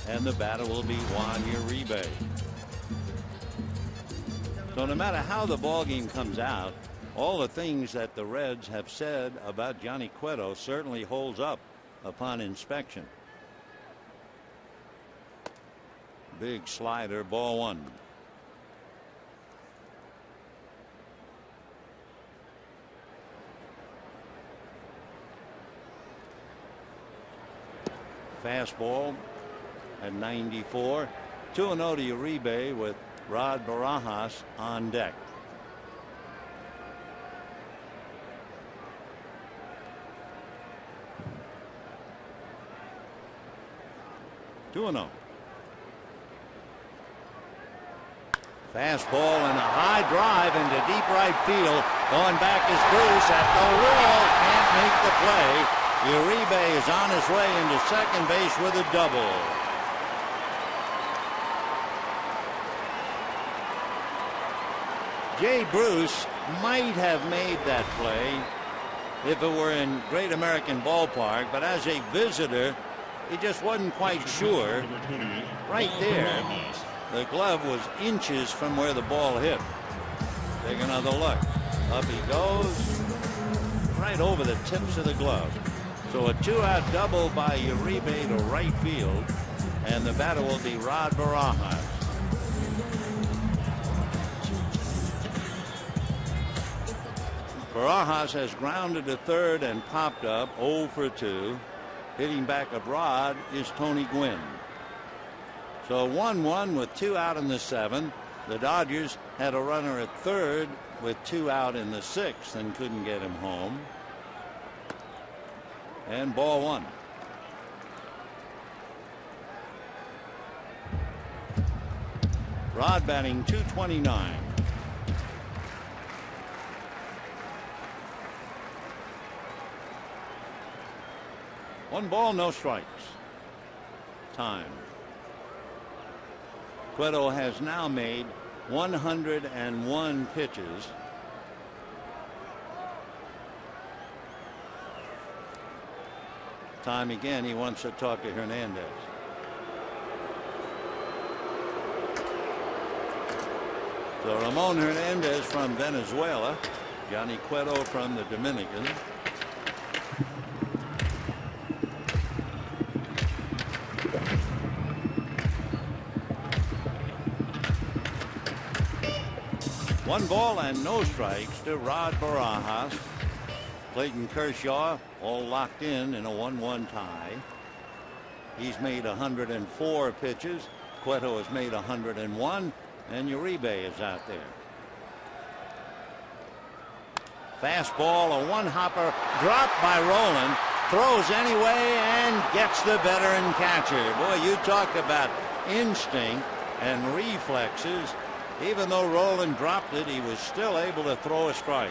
and the batter will be Juan Uribe. So no matter how the ball game comes out, all the things that the Reds have said about Johnny Cueto certainly holds up upon inspection. Big slider, ball 1. Fastball at 94. 2-0 to Uribe with Rod Barajas on deck. Fastball and a high drive into deep right field. Going back is Bruce at the wall. Can't make the play. Uribe is on his way into second base with a double. Jay Bruce might have made that play if it were in Great American Ballpark, but as a visitor, he just wasn't quite sure. Right there, the glove was inches from where the ball hit. Take another look. Up he goes, right over the tips of the glove. So a 2-out double by Uribe to right field, and the batter will be Rod Barajas. Barajas has grounded to third and popped up 0 for 2. Hitting back of Rod is Tony Gwynn. So 1-1 with 2 out in the 7th. The Dodgers had a runner at third with 2 out in the 6th and couldn't get him home. And ball 1. Rod batting .229. One ball, no strikes. Time. Cueto has now made 101 pitches. Time again. He wants to talk to Hernandez. So Ramon Hernandez from Venezuela. Johnny Cueto from the Dominican. One ball and no strikes to Rod Barajas. Clayton Kershaw all locked in a 1-1 tie. He's made 104 pitches. Cueto has made 101, and Uribe is out there. Fastball, a one-hopper, dropped by Roland. Throws anyway and gets the veteran catcher. Boy, you talk about instinct and reflexes. Even though Roland dropped it, he was still able to throw a strike.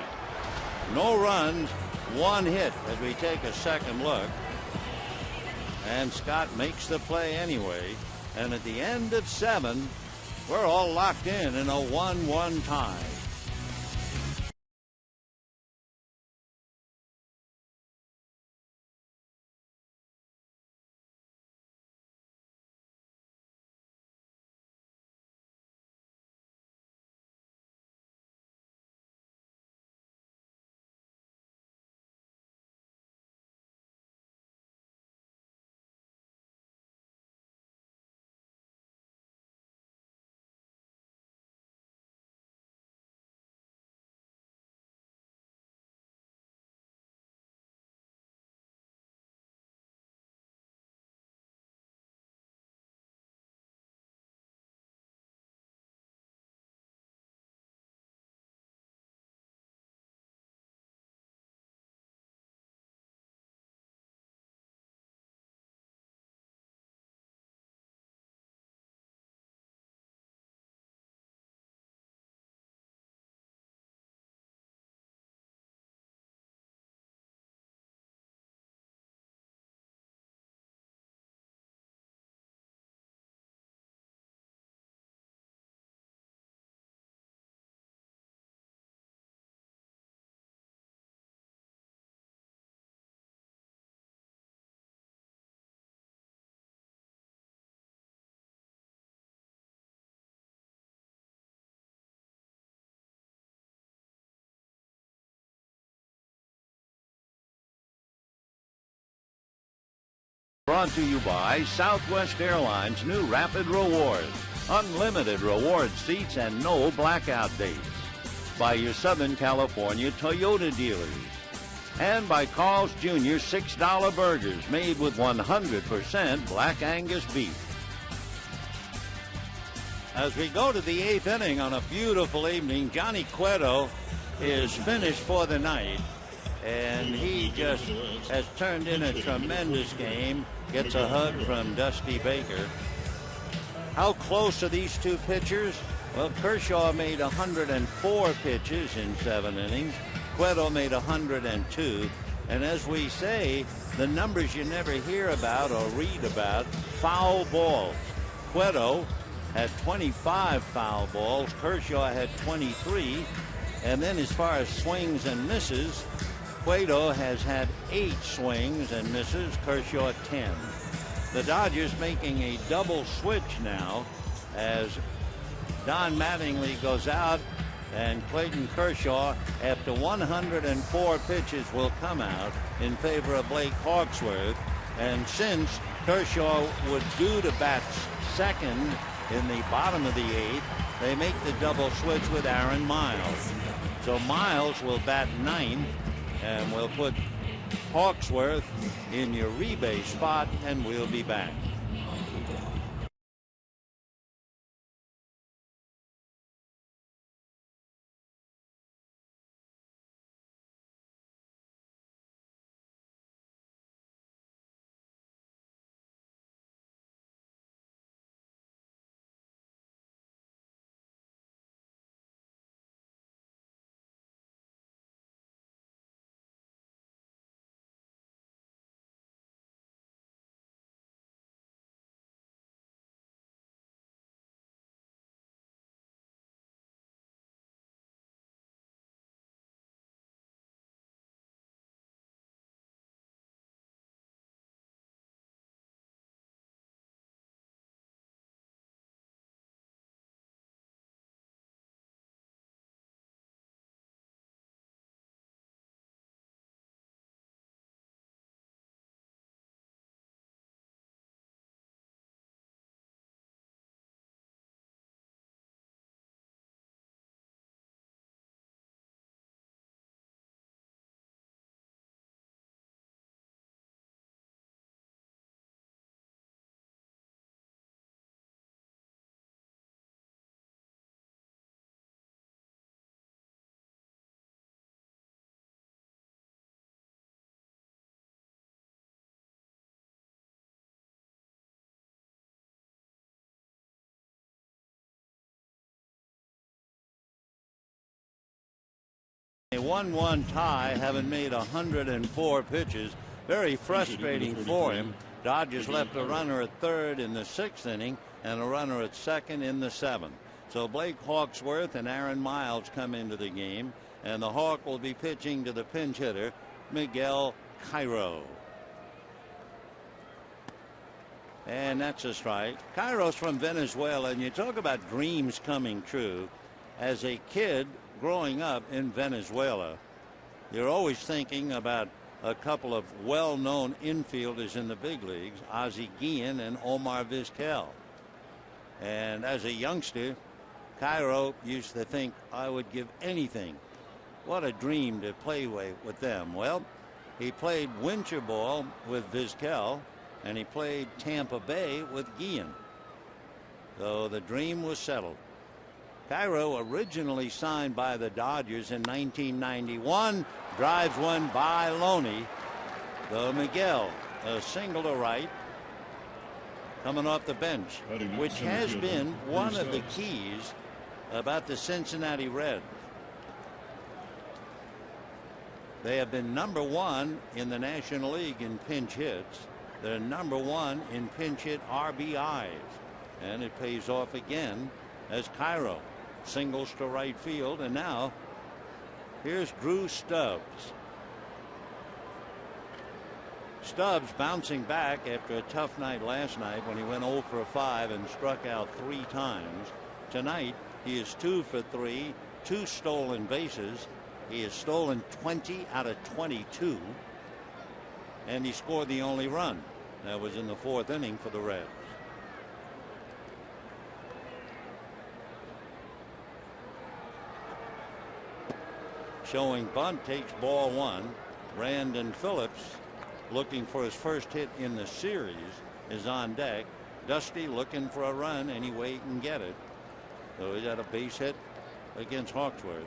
No runs, 1 hit as we take a second look. And Scott makes the play anyway. And at the end of 7, we're all locked in a 1-1 tie. brought to you by Southwest Airlines' new Rapid Rewards. Unlimited reward seats and no blackout dates. By your Southern California Toyota dealers. And by Carl's Jr. $6 burgers made with 100% Black Angus beef. As we go to the 8th inning on a beautiful evening, Johnny Cueto is finished for the night. And he just has turned in a tremendous game. Gets a hug from Dusty Baker. How close are these two pitchers? Well, Kershaw made 104 pitches in 7 innings. Cueto made 102. And as we say, the numbers you never hear about or read about, foul balls. Cueto had 25 foul balls. Kershaw had 23. And then as far as swings and misses, Cueto has had 8 swings and misses, Kershaw 10. The Dodgers making a double switch now as Don Mattingly goes out and Clayton Kershaw, after 104 pitches, will come out in favor of Blake Hawksworth. And since Kershaw would due to bat second in the bottom of the 8th, they make the double switch with Aaron Miles. So Miles will bat 9th. And we'll put Hawksworth in your rebase spot, and we'll be back. A 1-1 tie, having made 104 pitches. Very frustrating for him. Dodgers left a runner at third in the 6th inning and a runner at second in the 7th. So Blake Hawksworth and Aaron Miles come into the game, and the Hawk will be pitching to the pinch hitter, Miguel Cairo. And that's a strike. Cairo's from Venezuela, and you talk about dreams coming true. As a kid growing up in Venezuela, you're always thinking about a couple of well-known infielders in the big leagues, Ozzie Guillen and Omar Vizquel. And as a youngster, Cairo used to think, I would give anything. What a dream to play with them. Well, he played winter ball with Vizquel, and he played Tampa Bay with Guillen. So the dream was settled. Cairo, originally signed by the Dodgers in 1991, drives one by Loney. Though Miguel, a single to right, coming off the bench, which has been one of the keys about the Cincinnati Reds. They have been #1 in the National League in pinch hits. They're #1 in pinch hit RBIs. And it pays off again as Cairo singles to right field. And now here's Drew Stubbs. Stubbs bouncing back after a tough night last night when he went 0 for 5 and struck out 3 times. Tonight he is 2 for 3, 2 stolen bases. He has stolen 20 out of 22, and he scored the only run. That was in the 4th inning for the Reds. Showing bunt, takes ball 1. Brandon Phillips, looking for his first hit in the series, is on deck. Dusty looking for a run any way he can get it. So he got a base hit against Hawksworth.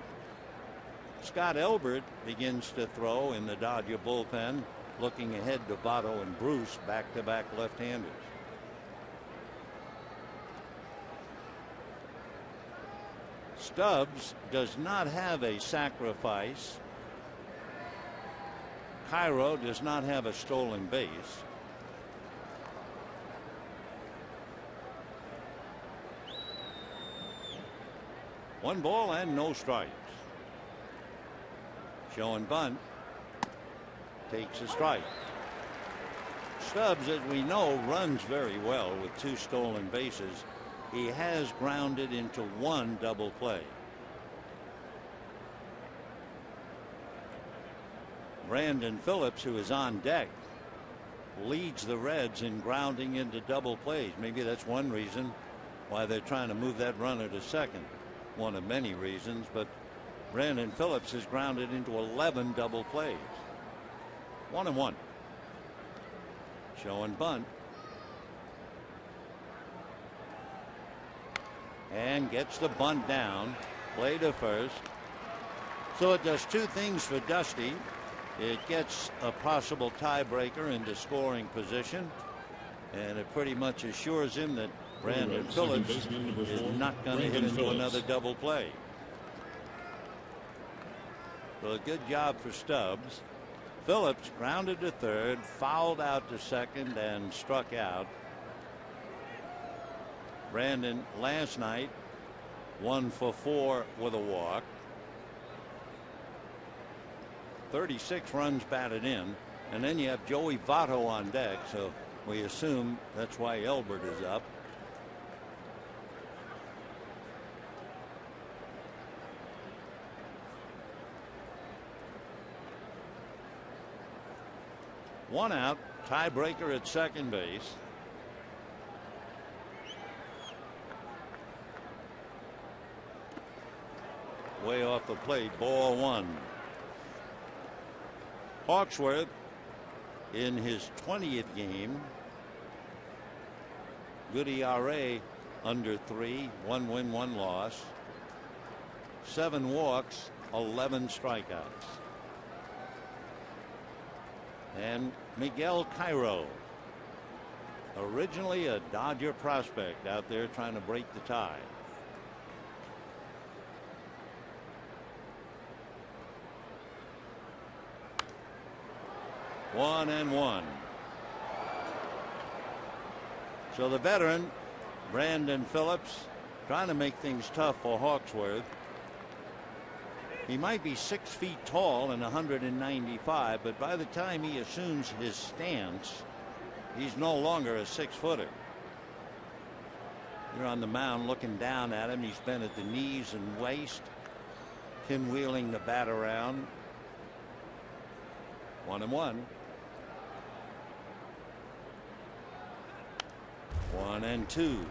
Scott Elbert begins to throw in the Dodger bullpen, looking ahead to Votto and Bruce, back-to-back left-handers. Stubbs does not have a sacrifice. Cairo does not have a stolen base. One ball and no strikes. Showing bunt, takes a strike. Stubbs, as we know, runs very well with 2 stolen bases. He has grounded into 1 double play. Brandon Phillips, who is on deck, leads the Reds in grounding into double plays. Maybe that's one reason why they're trying to move that runner to second. One of many reasons, but Brandon Phillips has grounded into 11 double plays. 1-1. Showing bunt. And gets the bunt down. Play to first. So it does 2 things for Dusty. It gets a possible tiebreaker into scoring position, and it pretty much assures him that Brandon Phillips is not going to hit into another double play. So a good job for Stubbs. Phillips grounded to third, fouled out to second, and struck out. Brandon last night 1 for 4 with a walk. 36 runs batted in, and then you have Joey Votto on deck, so we assume that's why Elbert is up. One out, tiebreaker at second base. Way off the plate, ball 1. Hawksworth in his 20th game. Good ERA, under 3, 1 win, 1 loss. 7 walks, 11 strikeouts. And Miguel Cairo, originally a Dodger prospect, out there trying to break the tie. One and 1. So the veteran Brandon Phillips trying to make things tough for Hawksworth. He might be 6 feet tall and 195, but by the time he assumes his stance, he's no longer a 6-footer. You're on the mound looking down at him. He's bent at the knees and waist, pinwheeling the bat around. 1-1. 1-2.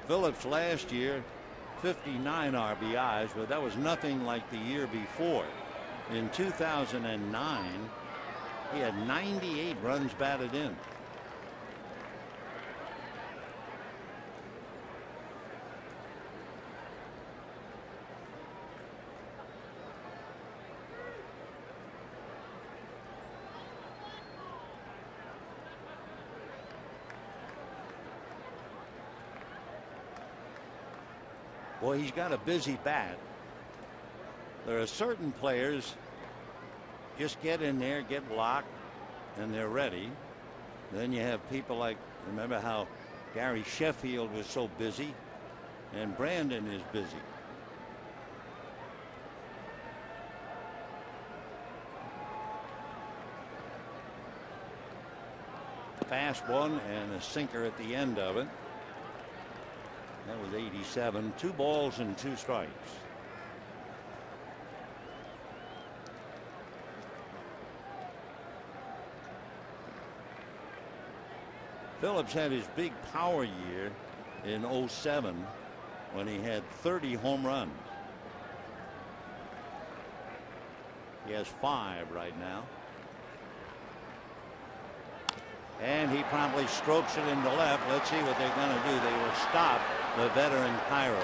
Phillips last year 59 RBIs, but that was nothing like the year before. In 2009 he had 98 runs batted in. Boy, he's got a busy bat. There are certain players just get in there, get locked, and they're ready. Then you have people like, remember how Gary Sheffield was so busy, and Brandon is busy. Fast one and a sinker at the end of it. That was 87. 2 balls and 2 strikes. Phillips had his big power year in '07 when he had 30 home runs. He has 5 right now. And he promptly strokes it into left. Let's see what they're going to do. They will stop the veteran Cairo.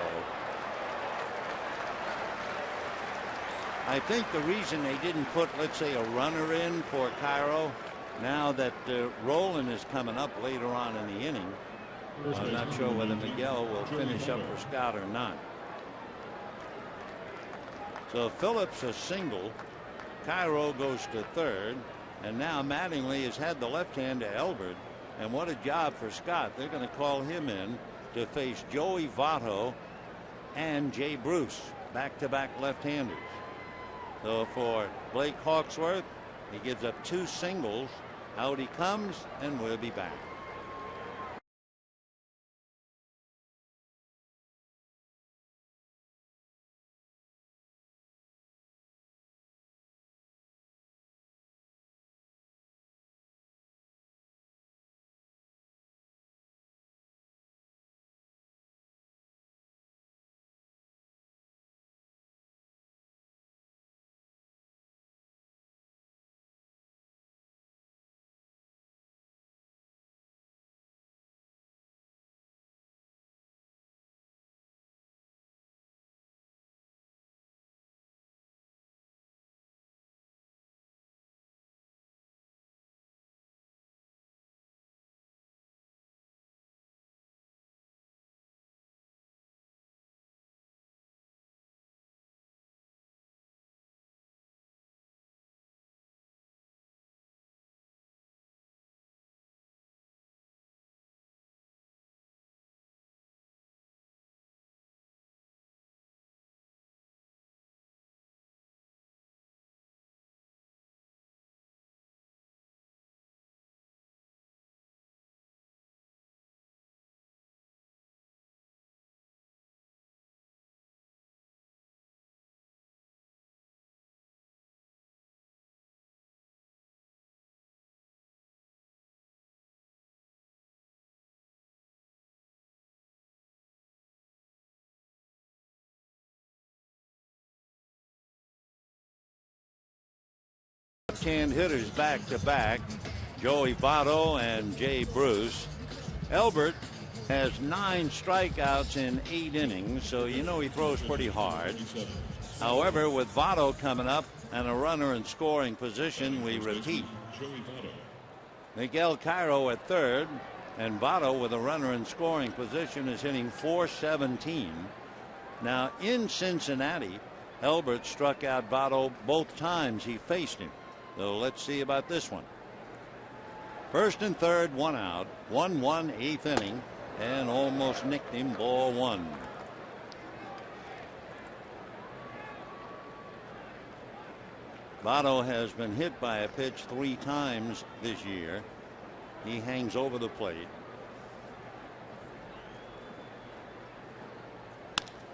I think the reason they didn't put, let's say, a runner in for Cairo, now that Roland is coming up later on in the inning, I'm not sure whether Miguel will finish up for Scott or not. So Phillips a single. Cairo goes to third. And now Mattingly has had the left-hander Elbert. And what a job for Scott. They're going to call him in to face Joey Votto and Jay Bruce, back-to-back left-handers. So for Blake Hawksworth, he gives up 2 singles. Out he comes, and we'll be back. Left-hand hitters back-to-back, Joey Votto and Jay Bruce. Elbert has 9 strikeouts in 8 innings, so you know he throws pretty hard. However, with Votto coming up and a runner in scoring position, we repeat. Miguel Cairo at third, and Votto with a runner in scoring position is hitting .417. Now in Cincinnati, Elbert struck out Votto both times he faced him. So let's see about this one. First and third, 1 out, 1-1 8th inning, and almost nicked him, ball 1. Votto has been hit by a pitch 3 times this year. He hangs over the plate.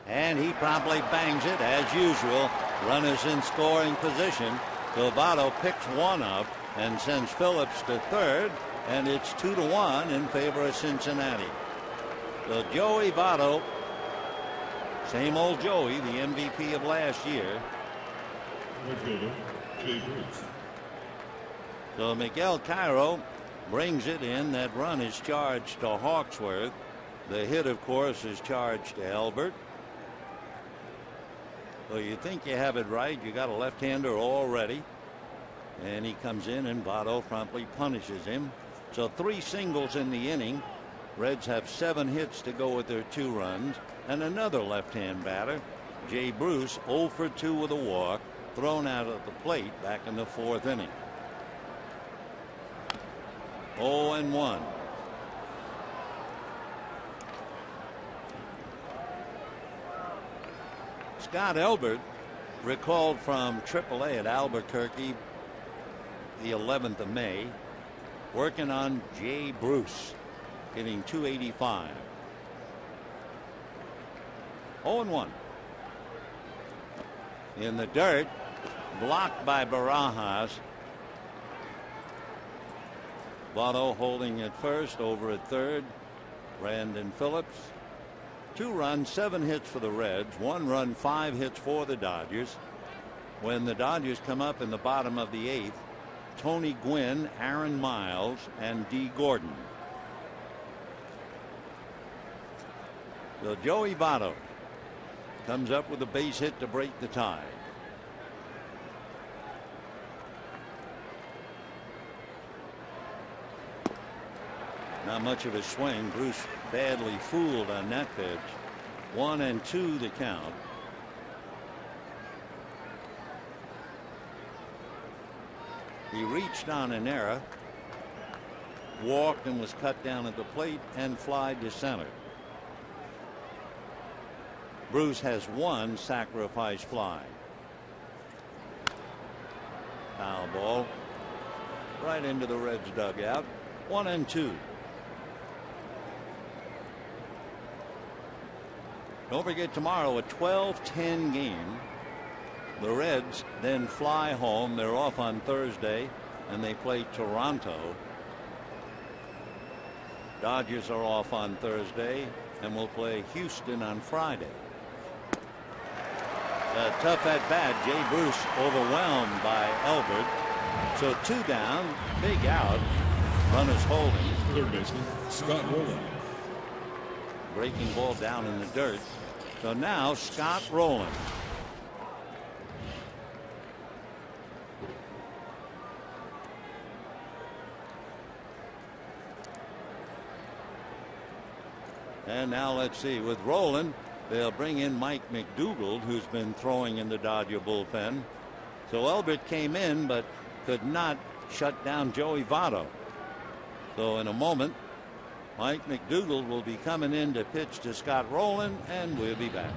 And he promptly bangs it as usual. Runners in scoring position. Votto picks 1 up and sends Phillips to third, and it's 2-1 in favor of Cincinnati. So Joey Votto, same old Joey, the MVP of last year. So Miguel Cairo brings it in. That run is charged to Hawksworth. The hit, of course, is charged to Elbert. So you think you have it right. You got a left-hander already. And he comes in, and Votto promptly punishes him. So 3 singles in the inning. Reds have 7 hits to go with their 2 runs. And another left-hand batter, Jay Bruce, 0 for 2 with a walk, thrown out at the plate back in the 4th inning. 0-1. Scott Elbert, recalled from AAA at Albuquerque the 11th of May, working on Jay Bruce, hitting .285. 0-1. In the dirt, blocked by Barajas. Votto holding at first, over at third. Brandon Phillips. 2 runs, 7 hits for the Reds. 1 run, 5 hits for the Dodgers. When the Dodgers come up in the bottom of the 8th, Tony Gwynn, Aaron Miles, and D. Gordon. So Joey Votto comes up with a base hit to break the tie. Not much of a swing. Bruce badly fooled on that pitch. 1-2 the count. He reached on an error, walked and was cut down at the plate and flied to center. Bruce has 1 sacrifice fly. Foul ball right into the Reds dugout. 1-2. Don't forget, tomorrow a 12-10 game. The Reds then fly home. They're off on Thursday and they play Toronto. Dodgers are off on Thursday and will play Houston on Friday. A tough at bat. Jay Bruce overwhelmed by Elbert. So 2 down, big out. Runners holding. Third baseman Scott Rowland. Breaking ball down in the dirt. So now Scott Rowland. And now let's see, with Rowland, they'll bring in Mike McDougald, who's been throwing in the Dodger bullpen. So Elbert came in but could not shut down Joey Votto. So in a moment, Mike McDougald will be coming in to pitch to Scott Rowland, and we'll be back.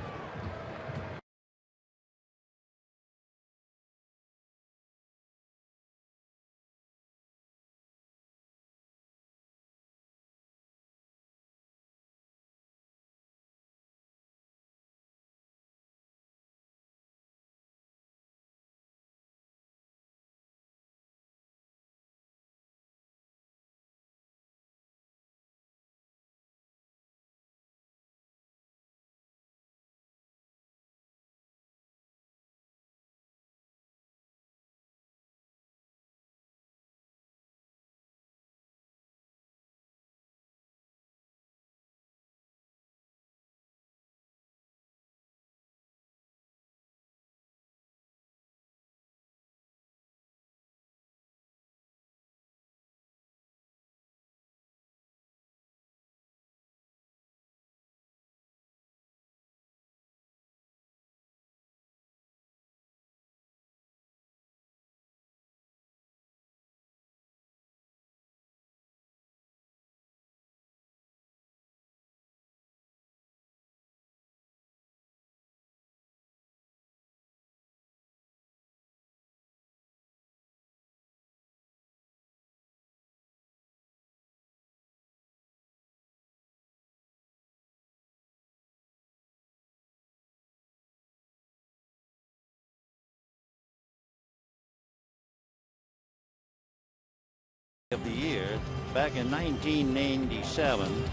Of the year back in 1997,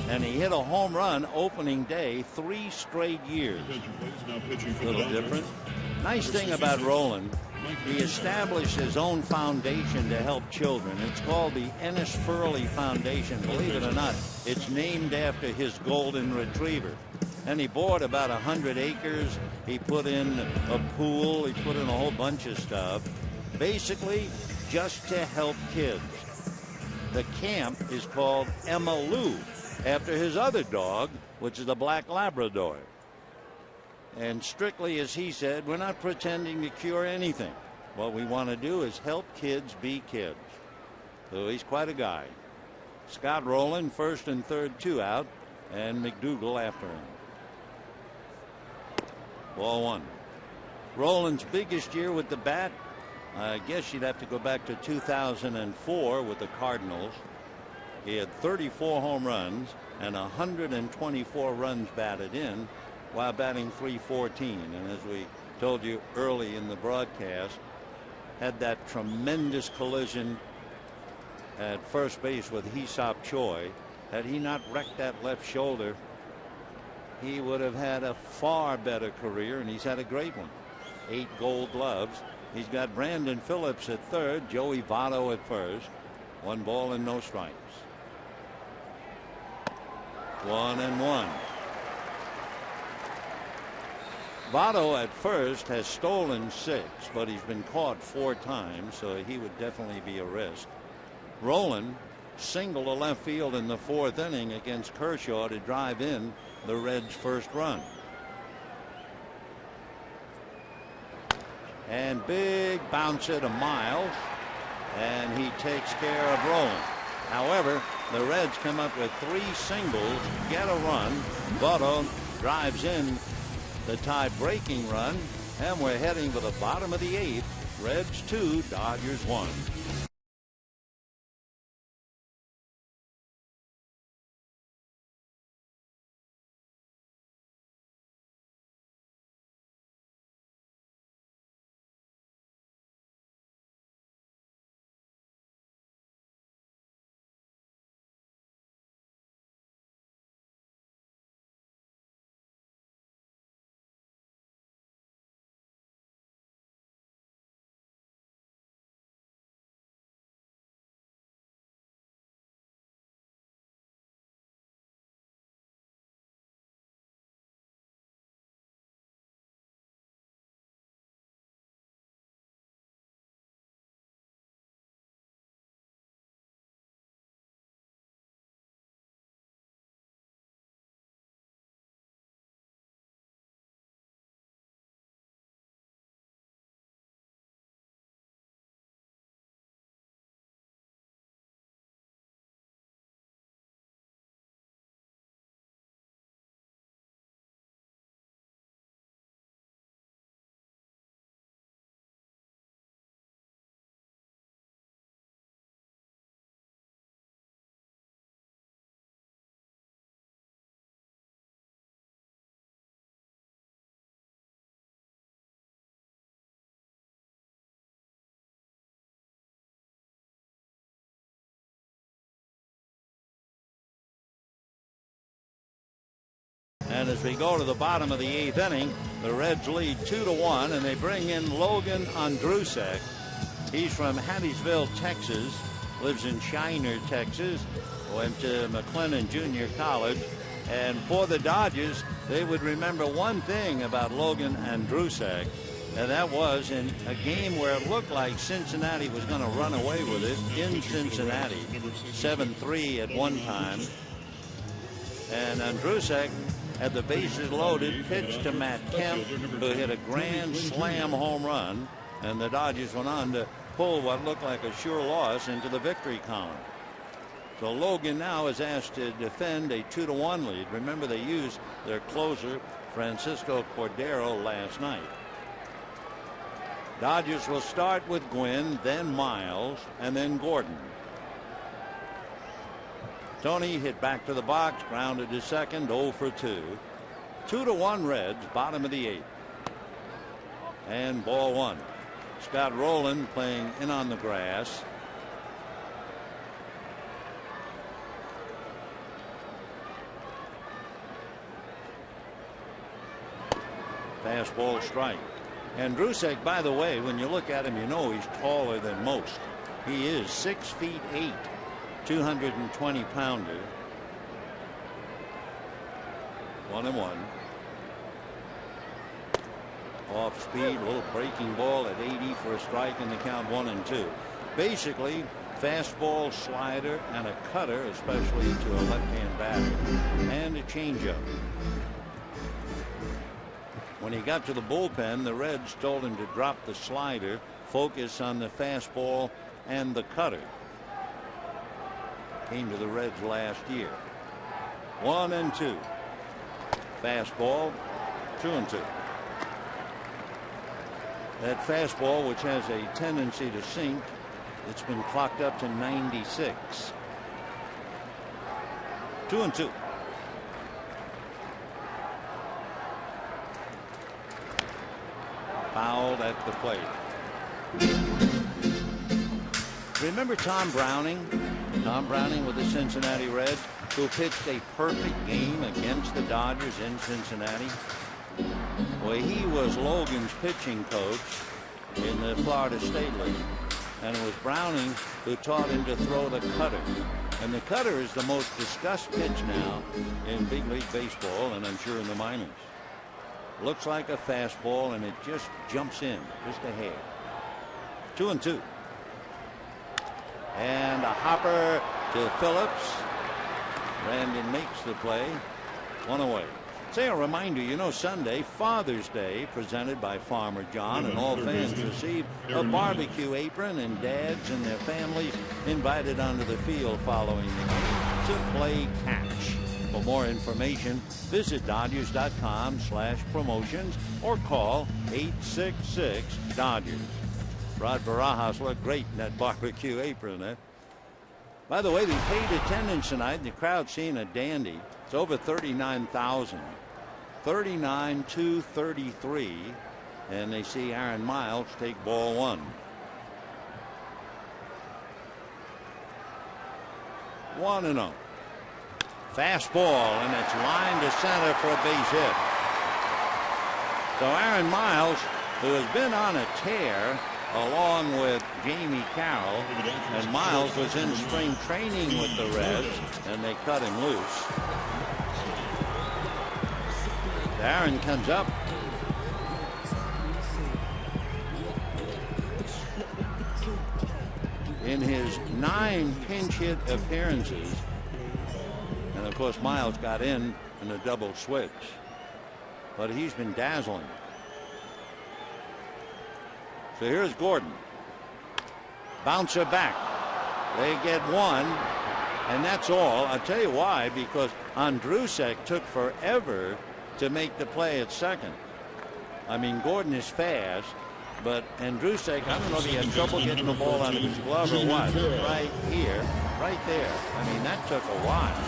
and he hit a home run opening day 3 straight years. A little different. Nice thing about Rowland, he established his own foundation to help children. It's called the Ennis Furley Foundation. Believe it or not, it's named after his golden retriever. And he bought about 100 acres. He put in a pool. He put in a whole bunch of stuff, basically just to help kids. The camp is called Emma Lou, after his other dog, which is a black Labrador. And strictly, as he said, we're not pretending to cure anything. What we want to do is help kids be kids. So he's quite a guy. Scott Rowland, first and third, 2 out, and McDougald after him. Ball 1. Rowland's biggest year with the bat, I guess you'd have to go back to 2004 with the Cardinals. He had 34 home runs and 124 runs batted in while batting .314. And as we told you early in the broadcast, had that tremendous collision at first base with Hee-Sop Choi. Had he not wrecked that left shoulder, he would have had a far better career, and he's had a great one. 8 Gold Gloves. He's got Brandon Phillips at third, Joey Votto at first. 1 ball and no strikes. 1-1. Votto at first has stolen 6, but he's been caught 4 times, so he would definitely be a risk. Rowland singled to left field in the 4th inning against Kershaw to drive in the Reds' first run. And big bouncer to Miles, and he takes care of Rowland. However, the Reds come up with 3 singles, get a run. Votto drives in the tie-breaking run, and we're heading for the bottom of the 8th. Reds 2, Dodgers 1. And as we go to the bottom of the 8th inning, the Reds lead 2-1, and they bring in Logan Andrusek. He's from Hattiesville, Texas, lives in Shiner, Texas, went to McLennan Junior College. And for the Dodgers, they would remember one thing about Logan Andrusek, and that was in a game where it looked like Cincinnati was going to run away with it in Cincinnati, 7-3 at one time. And Andrusek had the bases loaded, pitched to Matt Kemp, who hit a grand slam home run, and the Dodgers went on to pull what looked like a sure loss into the victory column. So Logan now is asked to defend a 2-1 lead. Remember, they used their closer Francisco Cordero last night. Dodgers will start with Gwynn, then Miles, and then Gordon. Tony hit back to the box, grounded to second, 0 for 2. 2-1 Reds, bottom of the 8th. And ball 1. Scott Rowland playing in on the grass. Fastball strike. And Andrusek, by the way, when you look at him, you know he's taller than most. He is 6'8", 220-pounder. 1-1. Off speed, a little breaking ball at 80 for a strike, and the count 1-2. Basically, fastball, slider, and a cutter, especially to a left-hand batter, and a changeup. When he got to the bullpen, the Reds told him to drop the slider, focus on the fastball and the cutter. Came to the Reds last year. 1-2. Fastball, 2-2. That fastball, which has a tendency to sink, it's been clocked up to 96. 2-2. Fouled at the plate. Remember Tom Browning? Tom Browning with the Cincinnati Reds, who pitched a perfect game against the Dodgers in Cincinnati. Well, he was Logan's pitching coach in the Florida State League, and it was Browning who taught him to throw the cutter. And the cutter is the most discussed pitch now in big league baseball, and I'm sure in the minors. Looks like a fastball, and it just jumps in just a hair. 2-2. And a hopper to Phillips. Brandon makes the play. 1 away. Say, a reminder, you know, Sunday, Father's Day, presented by Farmer John, and all fans receive a barbecue apron, and dads and their families invited onto the field following the game to play catch. For more information, visit Dodgers.com/promotions or call 866-DODGERS. Rod Barajas looked great in that barbecue apron. By the way, the paid attendance tonight, the crowd seeing a dandy. It's over 39,000. 39-233. And they see Aaron Miles take ball 1. 1-0. Fastball, and it's lined to center for a base hit. So Aaron Miles, who has been on a tear along with Jamie Carroll, and Miles was in spring training with the Reds, and they cut him loose. Aaron comes up. In his 9 pinch hit appearances, and of course Miles got in a double switch, but he's been dazzling. So here's Gordon. Bouncer back. They get 1, and that's all. I'll tell you why, because Andrusek took forever to make the play at second. I mean, Gordon is fast, but Andrusek, I don't know if he had trouble getting the ball out of his glove or what. Right here, right there. I mean, that took a while.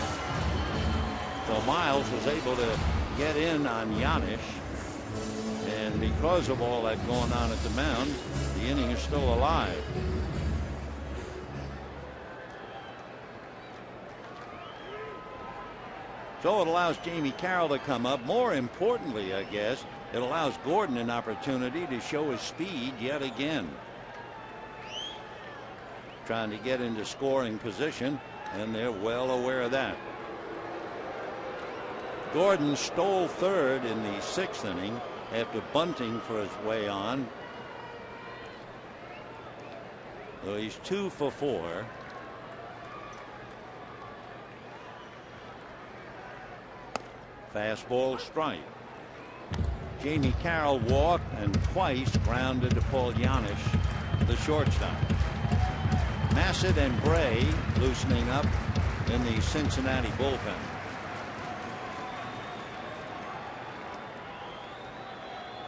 So Miles was able to get in on Giannis, and because of all that going on at the mound, the inning is still alive. So it allows Jamie Carroll to come up. More importantly, I guess, it allows Gordon an opportunity to show his speed yet again. Trying to get into scoring position, and they're well aware of that. Gordon stole third in the 6th inning after bunting for his way on. So he's 2 for 4. Fastball strike. Jamie Carroll walked and twice grounded to Paul Giannis, the shortstop. Massett and Bray loosening up in the Cincinnati bullpen.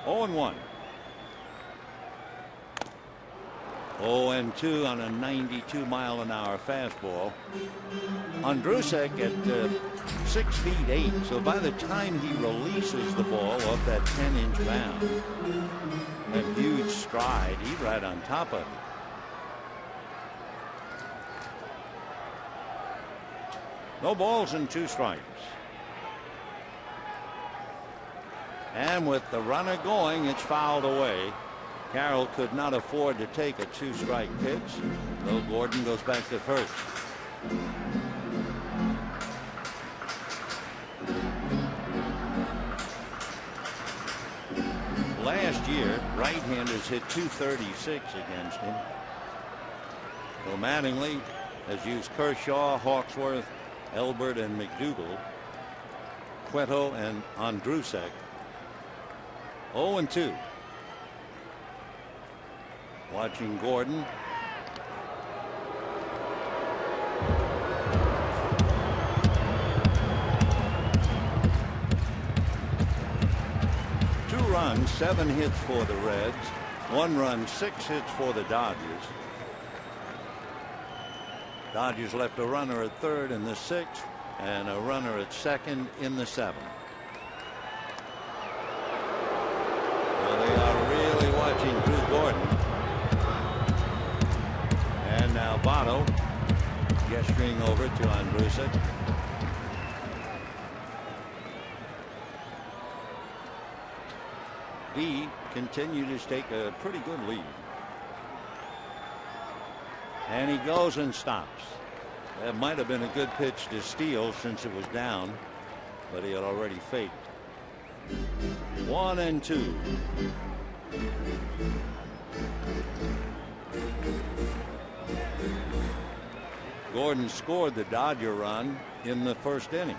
Oh and 1. 0-2 on a 92-mile-an-hour fastball. Andrusek at 6'8", so by the time he releases the ball off that 10-inch mound, that huge stride, he's right on top of it. No balls and 2 strikes. And with the runner going, it's fouled away. Carroll could not afford to take a 2-strike pitch. So Gordon goes back to first. Last year, right-handers hit .236 against him. So Mattingly has used Kershaw, Hawksworth, Elbert, and McDougal. Cueto and Andrusek. 0-2. Watching Gordon. Two runs, 7 hits for the Reds. 1 run, 6 hits for the Dodgers. Dodgers left a runner at third in the 6th and a runner at second in the 7th. Well, they are really watching Drew Gordon. And now Votto Gesturing over to Andrusic. B continued to take a pretty good lead. And he goes and stops. That might have been a good pitch to steal since it was down, but he had already faked. 1-2. Gordon scored the Dodger run in the first inning.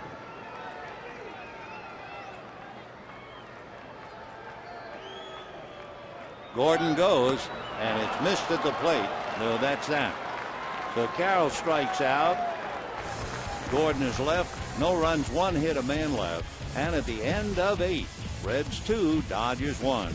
Gordon goes, and it's missed at the plate. No, that's that. So Carroll strikes out. Gordon is left. No runs, 1 hit, a man left. And at the end of 8, Reds 2, Dodgers 1.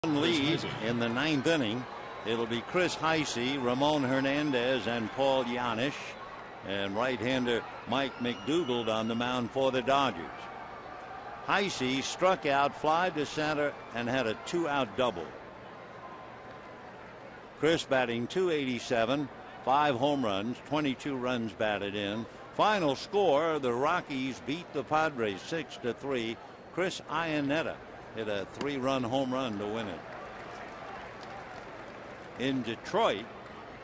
Lead in the 9th inning. It'll be Chris Heisey, Ramon Hernandez, and Paul Janisch, and right-hander Mike McDougald on the mound for the Dodgers. Heisey struck out, fly to center, and had a 2-out double. Chris batting .287, 5 home runs, 22 runs batted in. Final score: the Rockies beat the Padres 6-3. Chris Iannetta hit a 3-run home run to win it. In Detroit,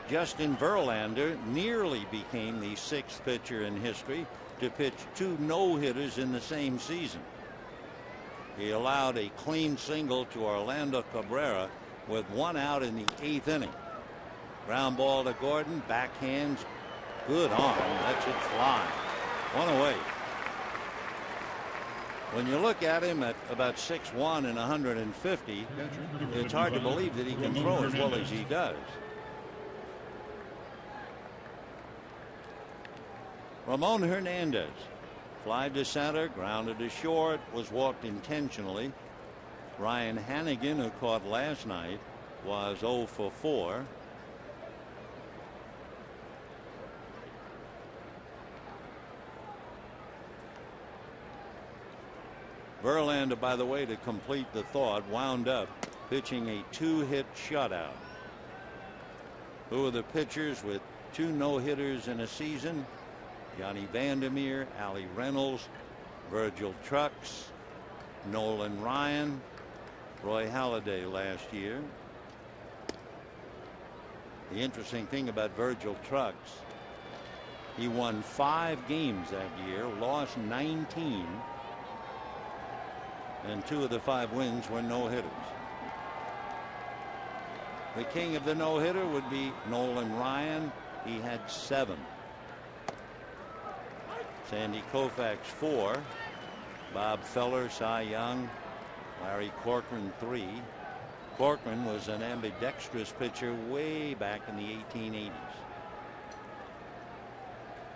Justin Verlander nearly became the 6th pitcher in history to pitch 2 no-hitters in the same season. He allowed a clean single to Orlando Cabrera with 1 out in the 8th inning. Ground ball to Gordon, backhands, good arm, lets it fly. 1 away. When you look at him at about 6'1" and 150, it's hard to believe that he can throw as well as he does. Ramon Hernandez, fly to center, grounded to short, was walked intentionally. Ryan Hannigan, who caught last night, was 0 for 4. Verlander, by the way, to complete the thought, wound up pitching a 2-hit shutout. Who are the pitchers with 2 no-hitters in a season? Johnny Vandermeer, Allie Reynolds, Virgil Trucks, Nolan Ryan, Roy Halladay last year. The interesting thing about Virgil Trucks, he won 5 games that year, lost 19. And 2 of the 5 wins were no-hitters. The king of the no-hitter would be Nolan Ryan. He had 7. Sandy Koufax 4. Bob Feller, Cy Young, Larry Corcoran 3. Corcoran was an ambidextrous pitcher way back in the 1880s.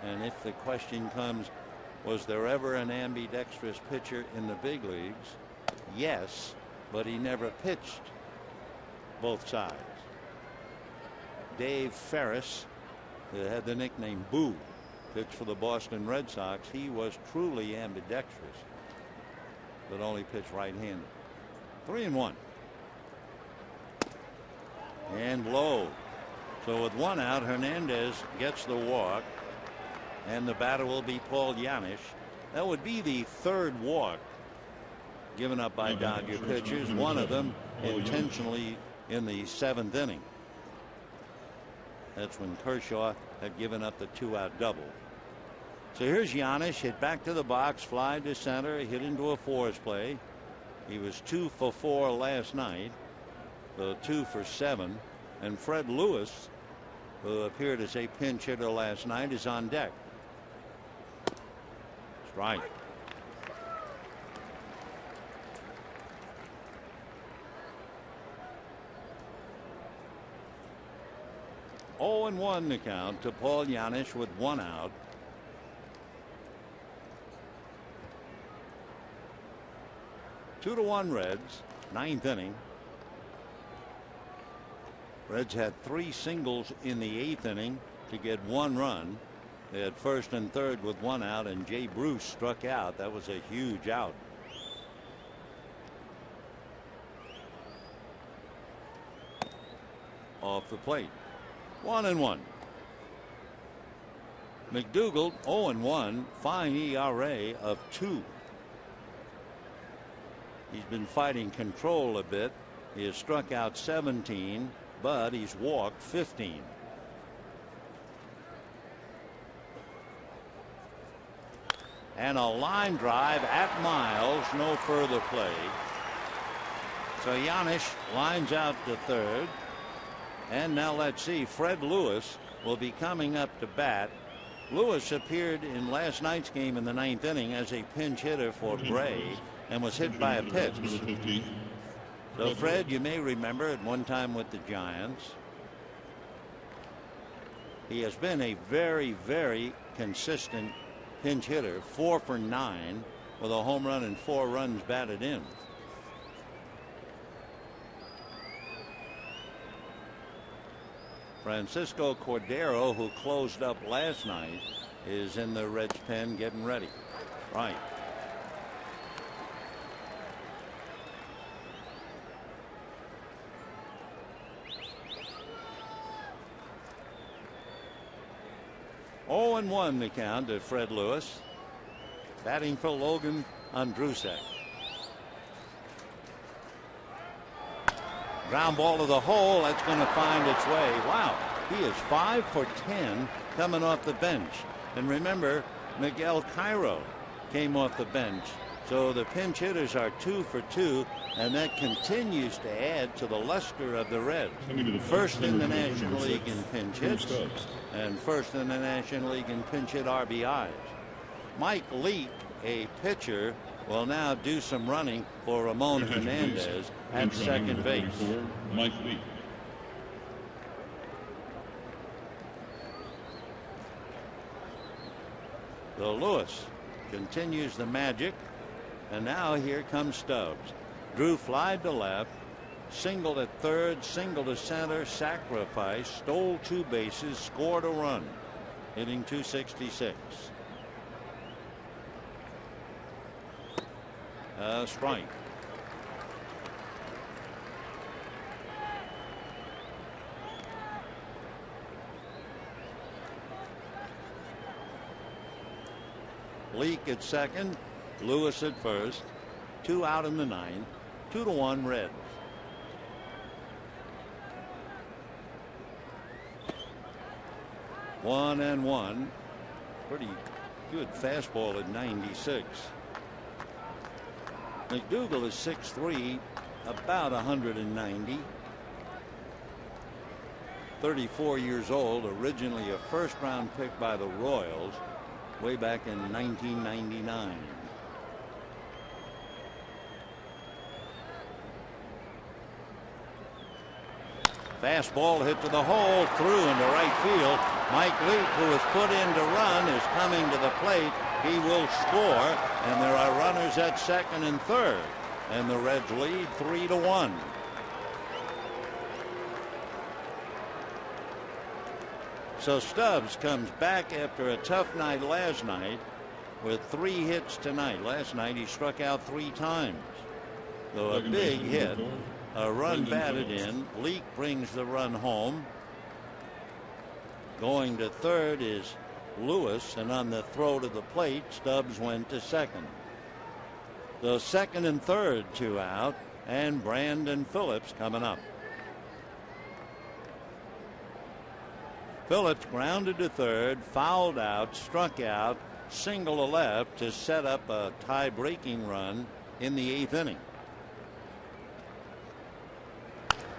And if the question comes, was there ever an ambidextrous pitcher in the big leagues? Yes, but he never pitched both sides. Dave Ferris, who had the nickname Boo, pitched for the Boston Red Sox. He was truly ambidextrous, but only pitched right-handed. 3-1. And low. So with one out, Hernandez gets the walk, and the batter will be Paul Janisch. That would be the third walk given up by Dodger pitchers, one of them intentionally in the 7th inning. That's when Kershaw had given up the 2-out double. So here's Janisch, hit back to the box, fly to center, hit into a force play. He was 2 for 4 last night, 2 for 7. And Fred Lewis, who appeared as a pinch hitter last night, is on deck. Strike. Oh, and 1 to count to Paul Janisch with 1 out. Two to 1 Reds, 9th inning. Reds had 3 singles in the 8th inning to get 1 run. They had first and third with 1 out, and Jay Bruce struck out. That was a huge out. Off the plate. 1-1. McDougald 0-1, fine ERA of 2. He's been fighting control a bit. He has struck out 17, but he's walked 15. And a line drive at Miles, no further play. So Janisch lines out to third. And now let's see, Fred Lewis will be coming up to bat. Lewis appeared in last night's game in the 9th inning as a pinch hitter for Bray and was hit by a pitch. So Fred, you may remember at one time with the Giants. He has been a very, very consistent pinch hitter, 4 for 9 with a home run and 4 runs batted in. Francisco Cordero, who closed up last night, is in the Reds pen getting ready. Right. Oh, and 1 the count to Fred Lewis. Batting for Logan Andrusek. Ground ball to the hole. That's going to find its way. Wow. He is 5 for 10 coming off the bench. And remember, Miguel Cairo came off the bench. So the pinch hitters are 2 for 2, and that continues to add to the luster of the Reds. First in the National League in pinch hits and first in the National League in pinch hit RBIs. Mike Leake, a pitcher, will now do some running for Ramon Hernandez at second base. Mike Leake. So Lewis continues the magic, and now here comes Stubbs. Drew fly to left, singled at third, single to center, sacrifice, stole 2 bases, scored a run, hitting .266. Strike. Leake at second, Lewis at first. 2 out in the 9th. 2-1 Reds. One and 1. Pretty good fastball at 96. McDougald is 6'3", about 190. 34 years old, originally a first-round pick by the Royals way back in 1999. Fastball hit to the hole, through into right field. Mike Leake, who was put in to run, is coming to the plate. He will score, and there are runners at second and third. and the Reds lead 3-1. So Stubbs comes back after a tough night last night with 3 hits tonight. Last night he struck out 3 times. So a big hit, a run batted in. Leake brings the run home. Going to third is Lewis, and on the throw to the plate, Stubbs went to second. So second and third 2 out, and Brandon Phillips coming up. Phillips grounded to third, fouled out, struck out, single to left to set up a tie-breaking run in the 8th inning.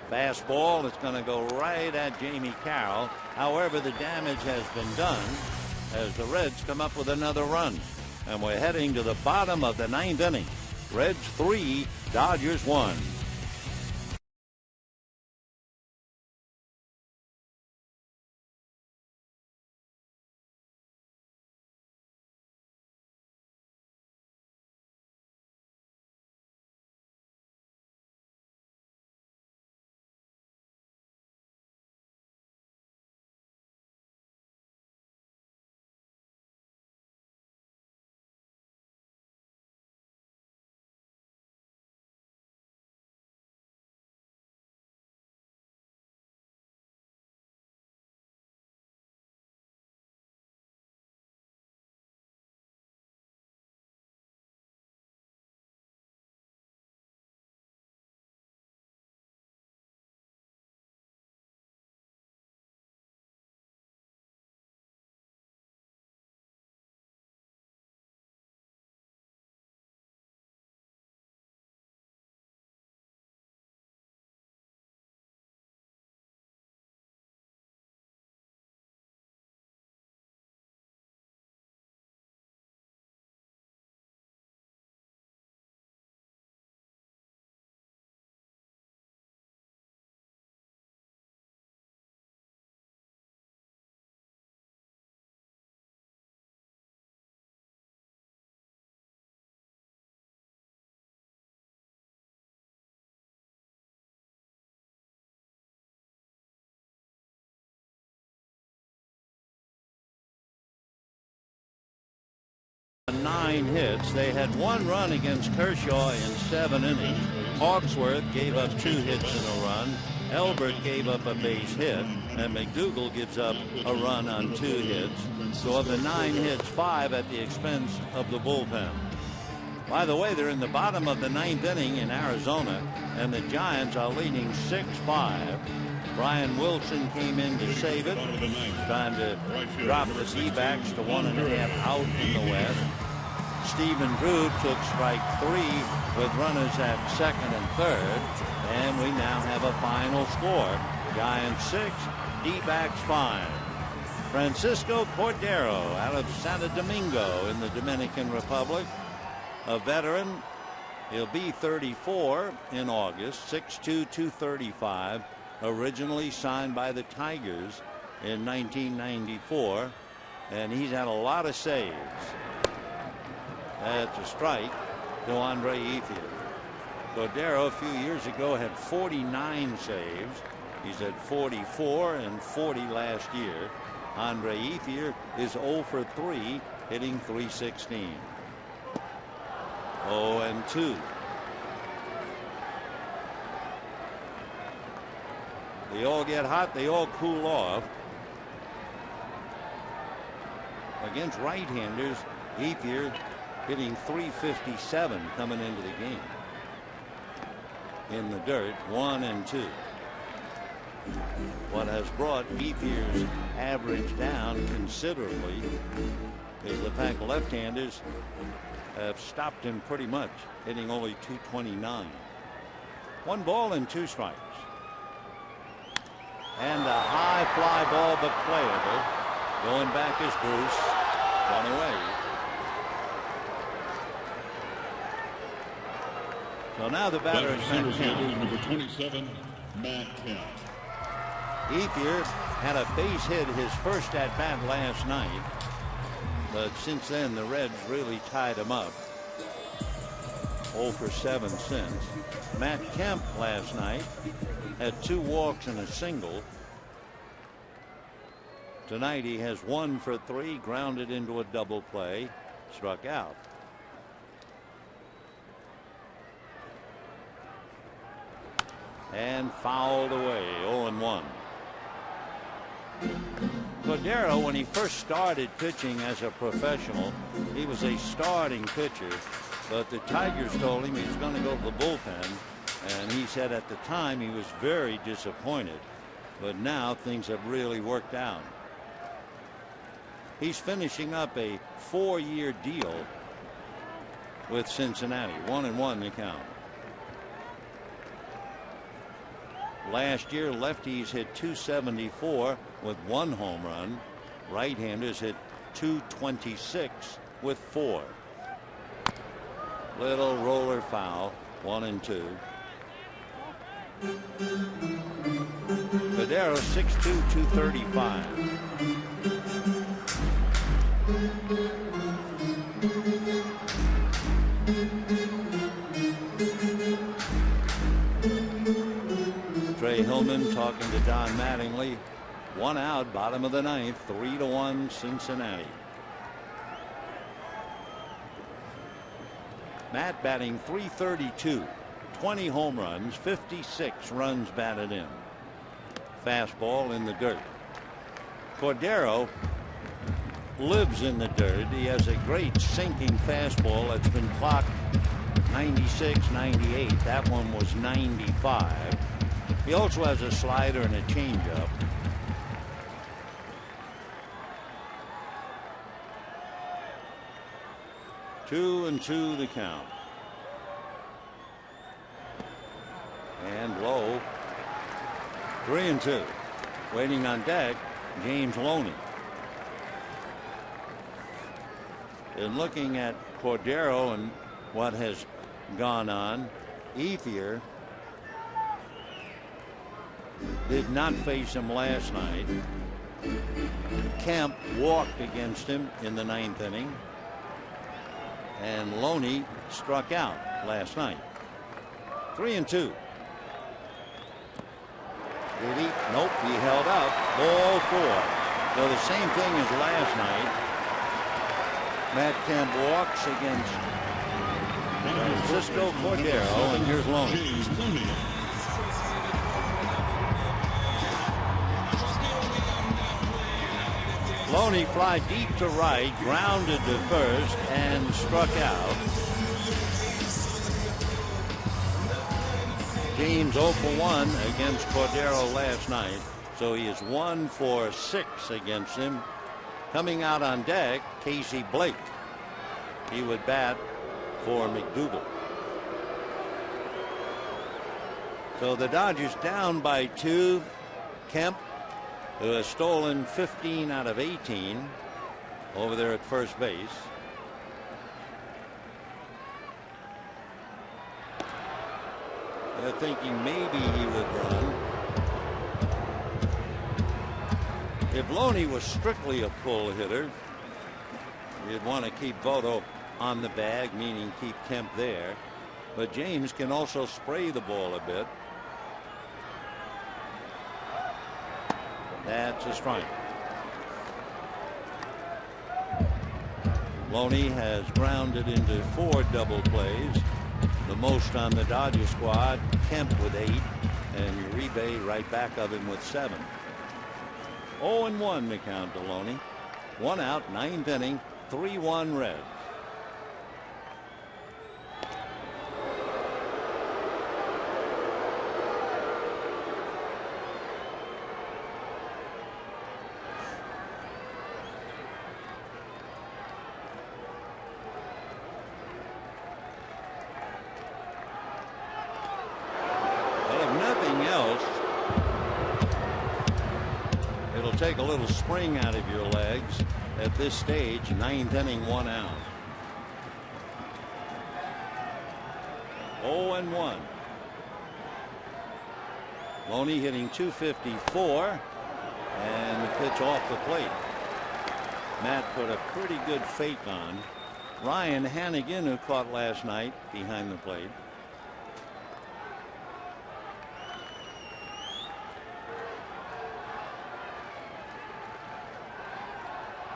Fastball, it's going to go right at Jamie Carroll. However, the damage has been done as the Reds come up with another run. And we're heading to the bottom of the 9th inning. Reds 3, Dodgers 1. Nine hits. They had 1 run against Kershaw in 7 innings. Hawksworth gave up 2 hits in a run. Elbert gave up a base hit, and McDougal gives up a run on 2 hits. So of the 9 hits, 5 at the expense of the bullpen. By the way, they're in the bottom of the 9th inning in Arizona, and the Giants are leading 6-5. Brian Wilson came in to save it, trying to drop the D-backs to 1.5 out in the West. Stephen Drew took strike 3 with runners at second and third, and we now have a final score. Giants 6, D-backs 5. Francisco Cordero out of Santo Domingo in the Dominican Republic, a veteran. He'll be 34 in August, 6'2", 235. Originally signed by the Tigers in 1994, and he's had a lot of saves. That's a strike to Andre Ethier. Cordero a few years ago had 49 saves. He's at 44 and 40 last year. Andre Ethier is 0 for 3, hitting .316. 0-2. They all get hot, they all cool off. Against right-handers, Ethier hitting .357 coming into the game. In the dirt, 1-2. What has brought Ethier's average down considerably is the fact left-handers have stopped him pretty much, hitting only .229. 1 ball and 2 strikes. And a high fly ball, but playable. Going back is Bruce. 1 away. So now the batter is Matt Kemp. Number 27, Matt Kemp. Ethier had a base hit his first at bat last night, but since then the Reds really tied him up. 0 for 7 since. Matt Kemp last night had 2 walks and a single. Tonight he has 1 for 3, grounded into a double play, struck out. And fouled away, 0-1. Cordero, when he first started pitching as a professional, he was a starting pitcher, but the Tigers told him he was going to go to the bullpen, and he said at the time he was very disappointed, but now things have really worked out. He's finishing up a 4-year deal with Cincinnati. 1-1 the count. Last year, lefties hit .274 with 1 home run. Right-handers hit .226 with 4. Little roller foul, 1-2. Cordero 6'2", 235. Trey Hillman talking to Don Mattingly. 1 out, bottom of the 9th, 3-1 Cincinnati. Matt batting .332, 20 home runs, 56 runs batted in. Fastball in the dirt. Cordero lives in the dirt. He has a great sinking fastball that's been clocked 96, 98. That one was 95. He also has a slider and a changeup. Two and 2 the count. And low. 3-2. Waiting on deck, James Loney. And looking at Cordero and what has gone on, Ethier did not face him last night. Kemp walked against him in the 9th inning. And Loney struck out last night. 3-2. Did he? Nope, he held up. Ball 4. So the same thing as last night. Matt Kemp walks against Francisco Cordero, and here's Loney. Loney fly deep to right, grounded to first, and struck out. James 0 for 1 against Cordero last night, so he is 1 for 6 against him. Coming out on deck, Casey Blake. He would bat for McDougal. So the Dodgers down by 2. Kemp, who has stolen 15 out of 18 over there at first base. They're thinking maybe he would run. If Loney was strictly a pull hitter, you'd want to keep Votto on the bag, meaning keep Kemp there. But James can also spray the ball a bit. That's a strike. Loney has grounded into 4 double plays, the most on the Dodger squad. Kemp with 8, and Uribe right back of him with 7. 0-1 the count to Loney. 1 out, 9th inning, 3-1 Reds. Take a little spring out of your legs at this stage. 9th inning, 1 out. 0-1. Loney hitting .254, and the pitch off the plate. Matt put a pretty good fake on Ryan Hannigan, who caught last night behind the plate.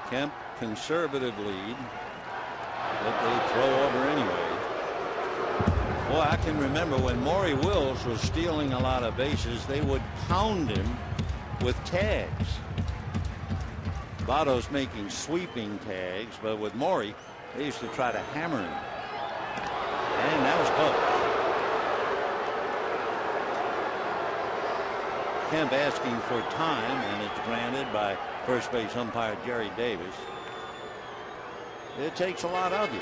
Kemp, conservative lead, but they throw over anyway. Boy, I can remember when Maury Wills was stealing a lot of bases, they would pound him with tags. Votto's making sweeping tags, but with Maury, they used to try to hammer him. And that was close. Kemp asking for time, and it's granted by first base umpire Jerry Davis. It takes a lot of you.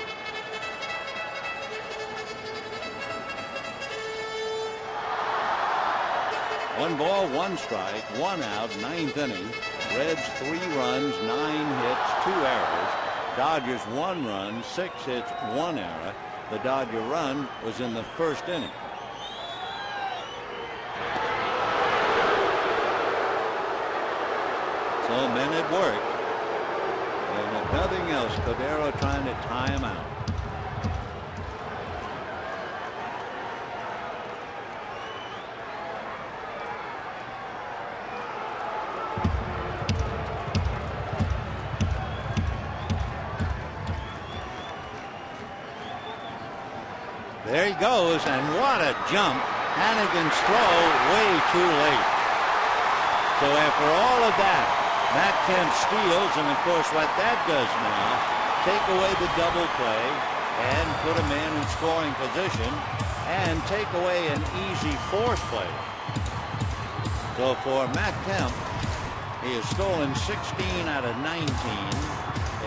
One ball, one strike, one out, ninth inning. Reds 3 runs, 9 hits, 2 errors. Dodgers 1 run, 6 hits, 1 error. The Dodger run was in the first inning. So men at work. And if nothing else, Cordero trying to tie him out. There he goes, and what a jump. Hannigan's throw way too late. So after all of that, Matt Kemp steals, and of course what that does now, take away the double play and put a man in scoring position and take away an easy force play. So for Matt Kemp, he has stolen 16 out of 19.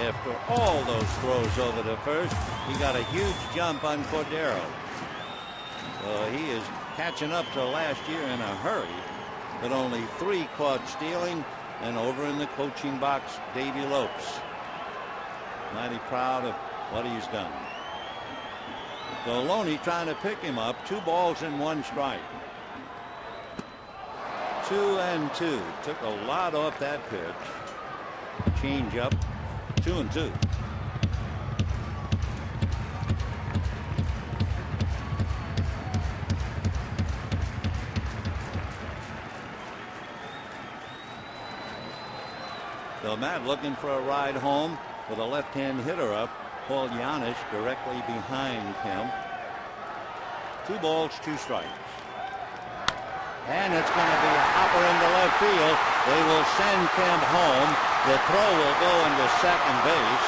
After all those throws over to first, he got a huge jump on Cordero. So he is catching up to last year in a hurry, but only 3 caught stealing. And over in the coaching box, Davey Lopes. Mighty proud of what he's done. So Loney trying to pick him up. 2 balls and 1 strike. 2-2. Took a lot off that pitch. Change up. 2-2. So Matt looking for a ride home with a left-hand hitter up. Paul Janisch directly behind Kemp. 2 balls, 2 strikes. And it's going to be a hopper into left field. They will send Kemp home. The throw will go into second base.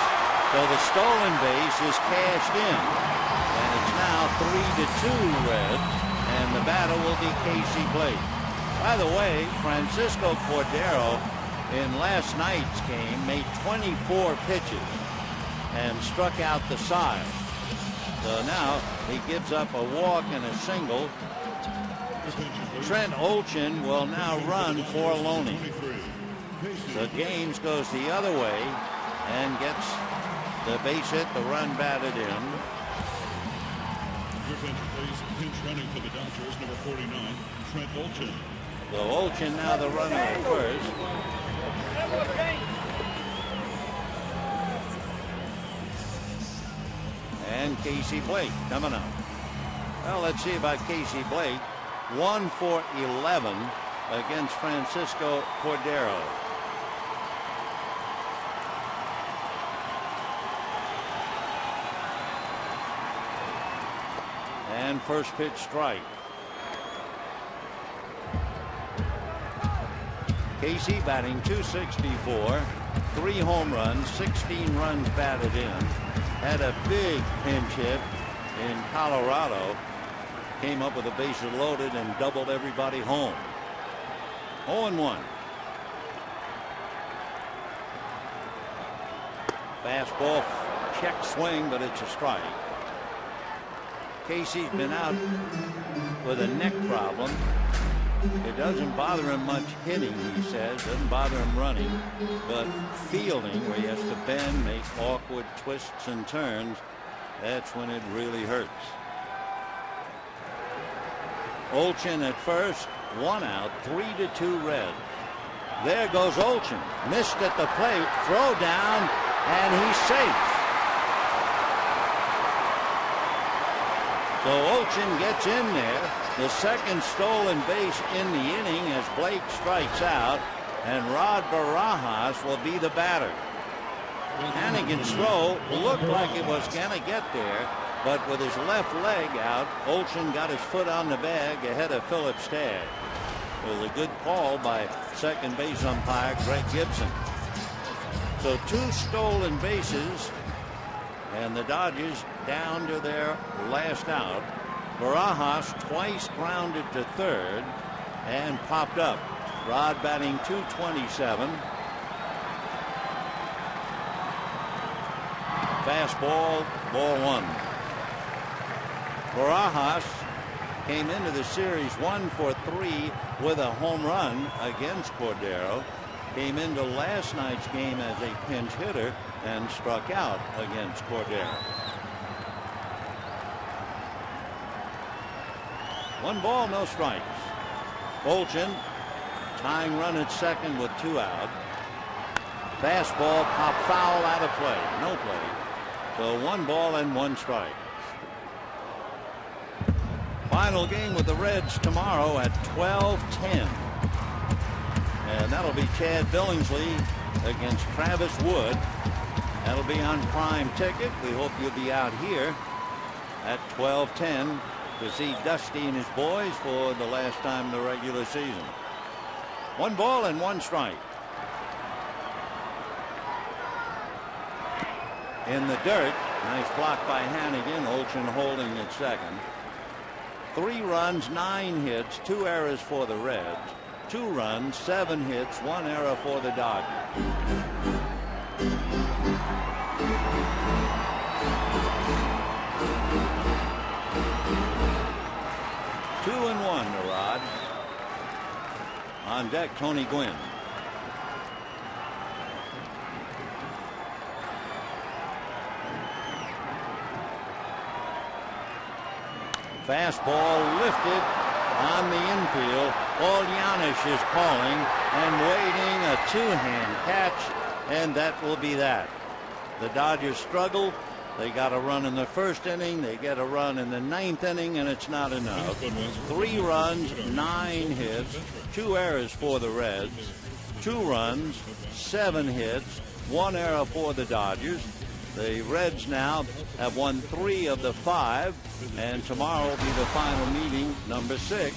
So the stolen base is cashed in. And it's now 3-2 Reds. And the batter will be Casey Blake. By the way, Francisco Cordero in last night's game made 24 pitches and struck out the side. So now he gives up a walk and a single. Trent Olchin will now run for Loney. The Gaines goes the other way and gets the base hit, the run batted in. Your pitcher, please. Pinch running for the Dodgers, number 49, Trent Olchin. So Olchin now the runner at first. And Casey Blake coming up. Well, let's see about Casey Blake. 1 for 11 against Francisco Cordero. And first pitch strike. Casey batting .264, 3 home runs, 16 runs batted in. Had a big pinch hit in Colorado. Came up with the bases loaded and doubled everybody home. 0-1. Fastball, check swing, but it's a strike. Casey's been out with a neck problem. It doesn't bother him much hitting, he says. Doesn't bother him running. But fielding, where he has to bend, make awkward twists and turns, that's when it really hurts. Olchin at first, 1 out, 3-2 Red. There goes Olchin. Missed at the plate, throw down, and he's safe. So Olsen gets in there. The second stolen base in the inning as Blake strikes out, and Rod Barajas will be the batter. Hannigan's throw looked like it was going to get there, but with his left leg out, Olsen got his foot on the bag ahead of Phillips' tag. It was a good call by second base umpire Greg Gibson. So 2 stolen bases, and the Dodgers down to their last out. Barajas twice grounded to third and popped up. Rod batting .227. Fastball, ball 1. Barajas came into the series 1 for 3 with a home run against Cordero. Came into last night's game as a pinch hitter and struck out against Cordero. 1 ball, no strikes. Olsen tying run at second with 2 out. Fastball pop foul out of play. No play. So 1 ball and 1 strike. Final game with the Reds tomorrow at 12:10. And that'll be Chad Billingsley against Travis Wood. That'll be on Prime Ticket. We hope you'll be out here at 12:10 to see Dusty and his boys for the last time in the regular season. 1 ball and 1 strike. In the dirt. Nice block by Hannigan. Olsen holding at second. 3 runs, 9 hits, 2 errors for the Reds. 2 runs, 7 hits, 1 error for the Dodgers. Two and 1 to Rod. On deck, Tony Gwynn. Fastball lifted on the infield. Oljanish is calling and waiting, a 2-hand catch, and that will be that. The Dodgers struggle. They got a run in the first inning. They get a run in the 9th inning, and it's not enough. 3 runs, 9 hits, 2 errors for the Reds. 2 runs, 7 hits, 1 error for the Dodgers. The Reds now have won 3 of the 5, and tomorrow will be the final meeting, number 6.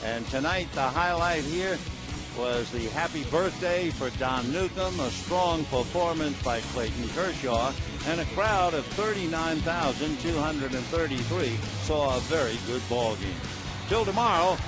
And tonight, the highlight here was the happy birthday for Don Newcomb, a strong performance by Clayton Kershaw, and a crowd of 39,233 saw a very good ball game. Till tomorrow,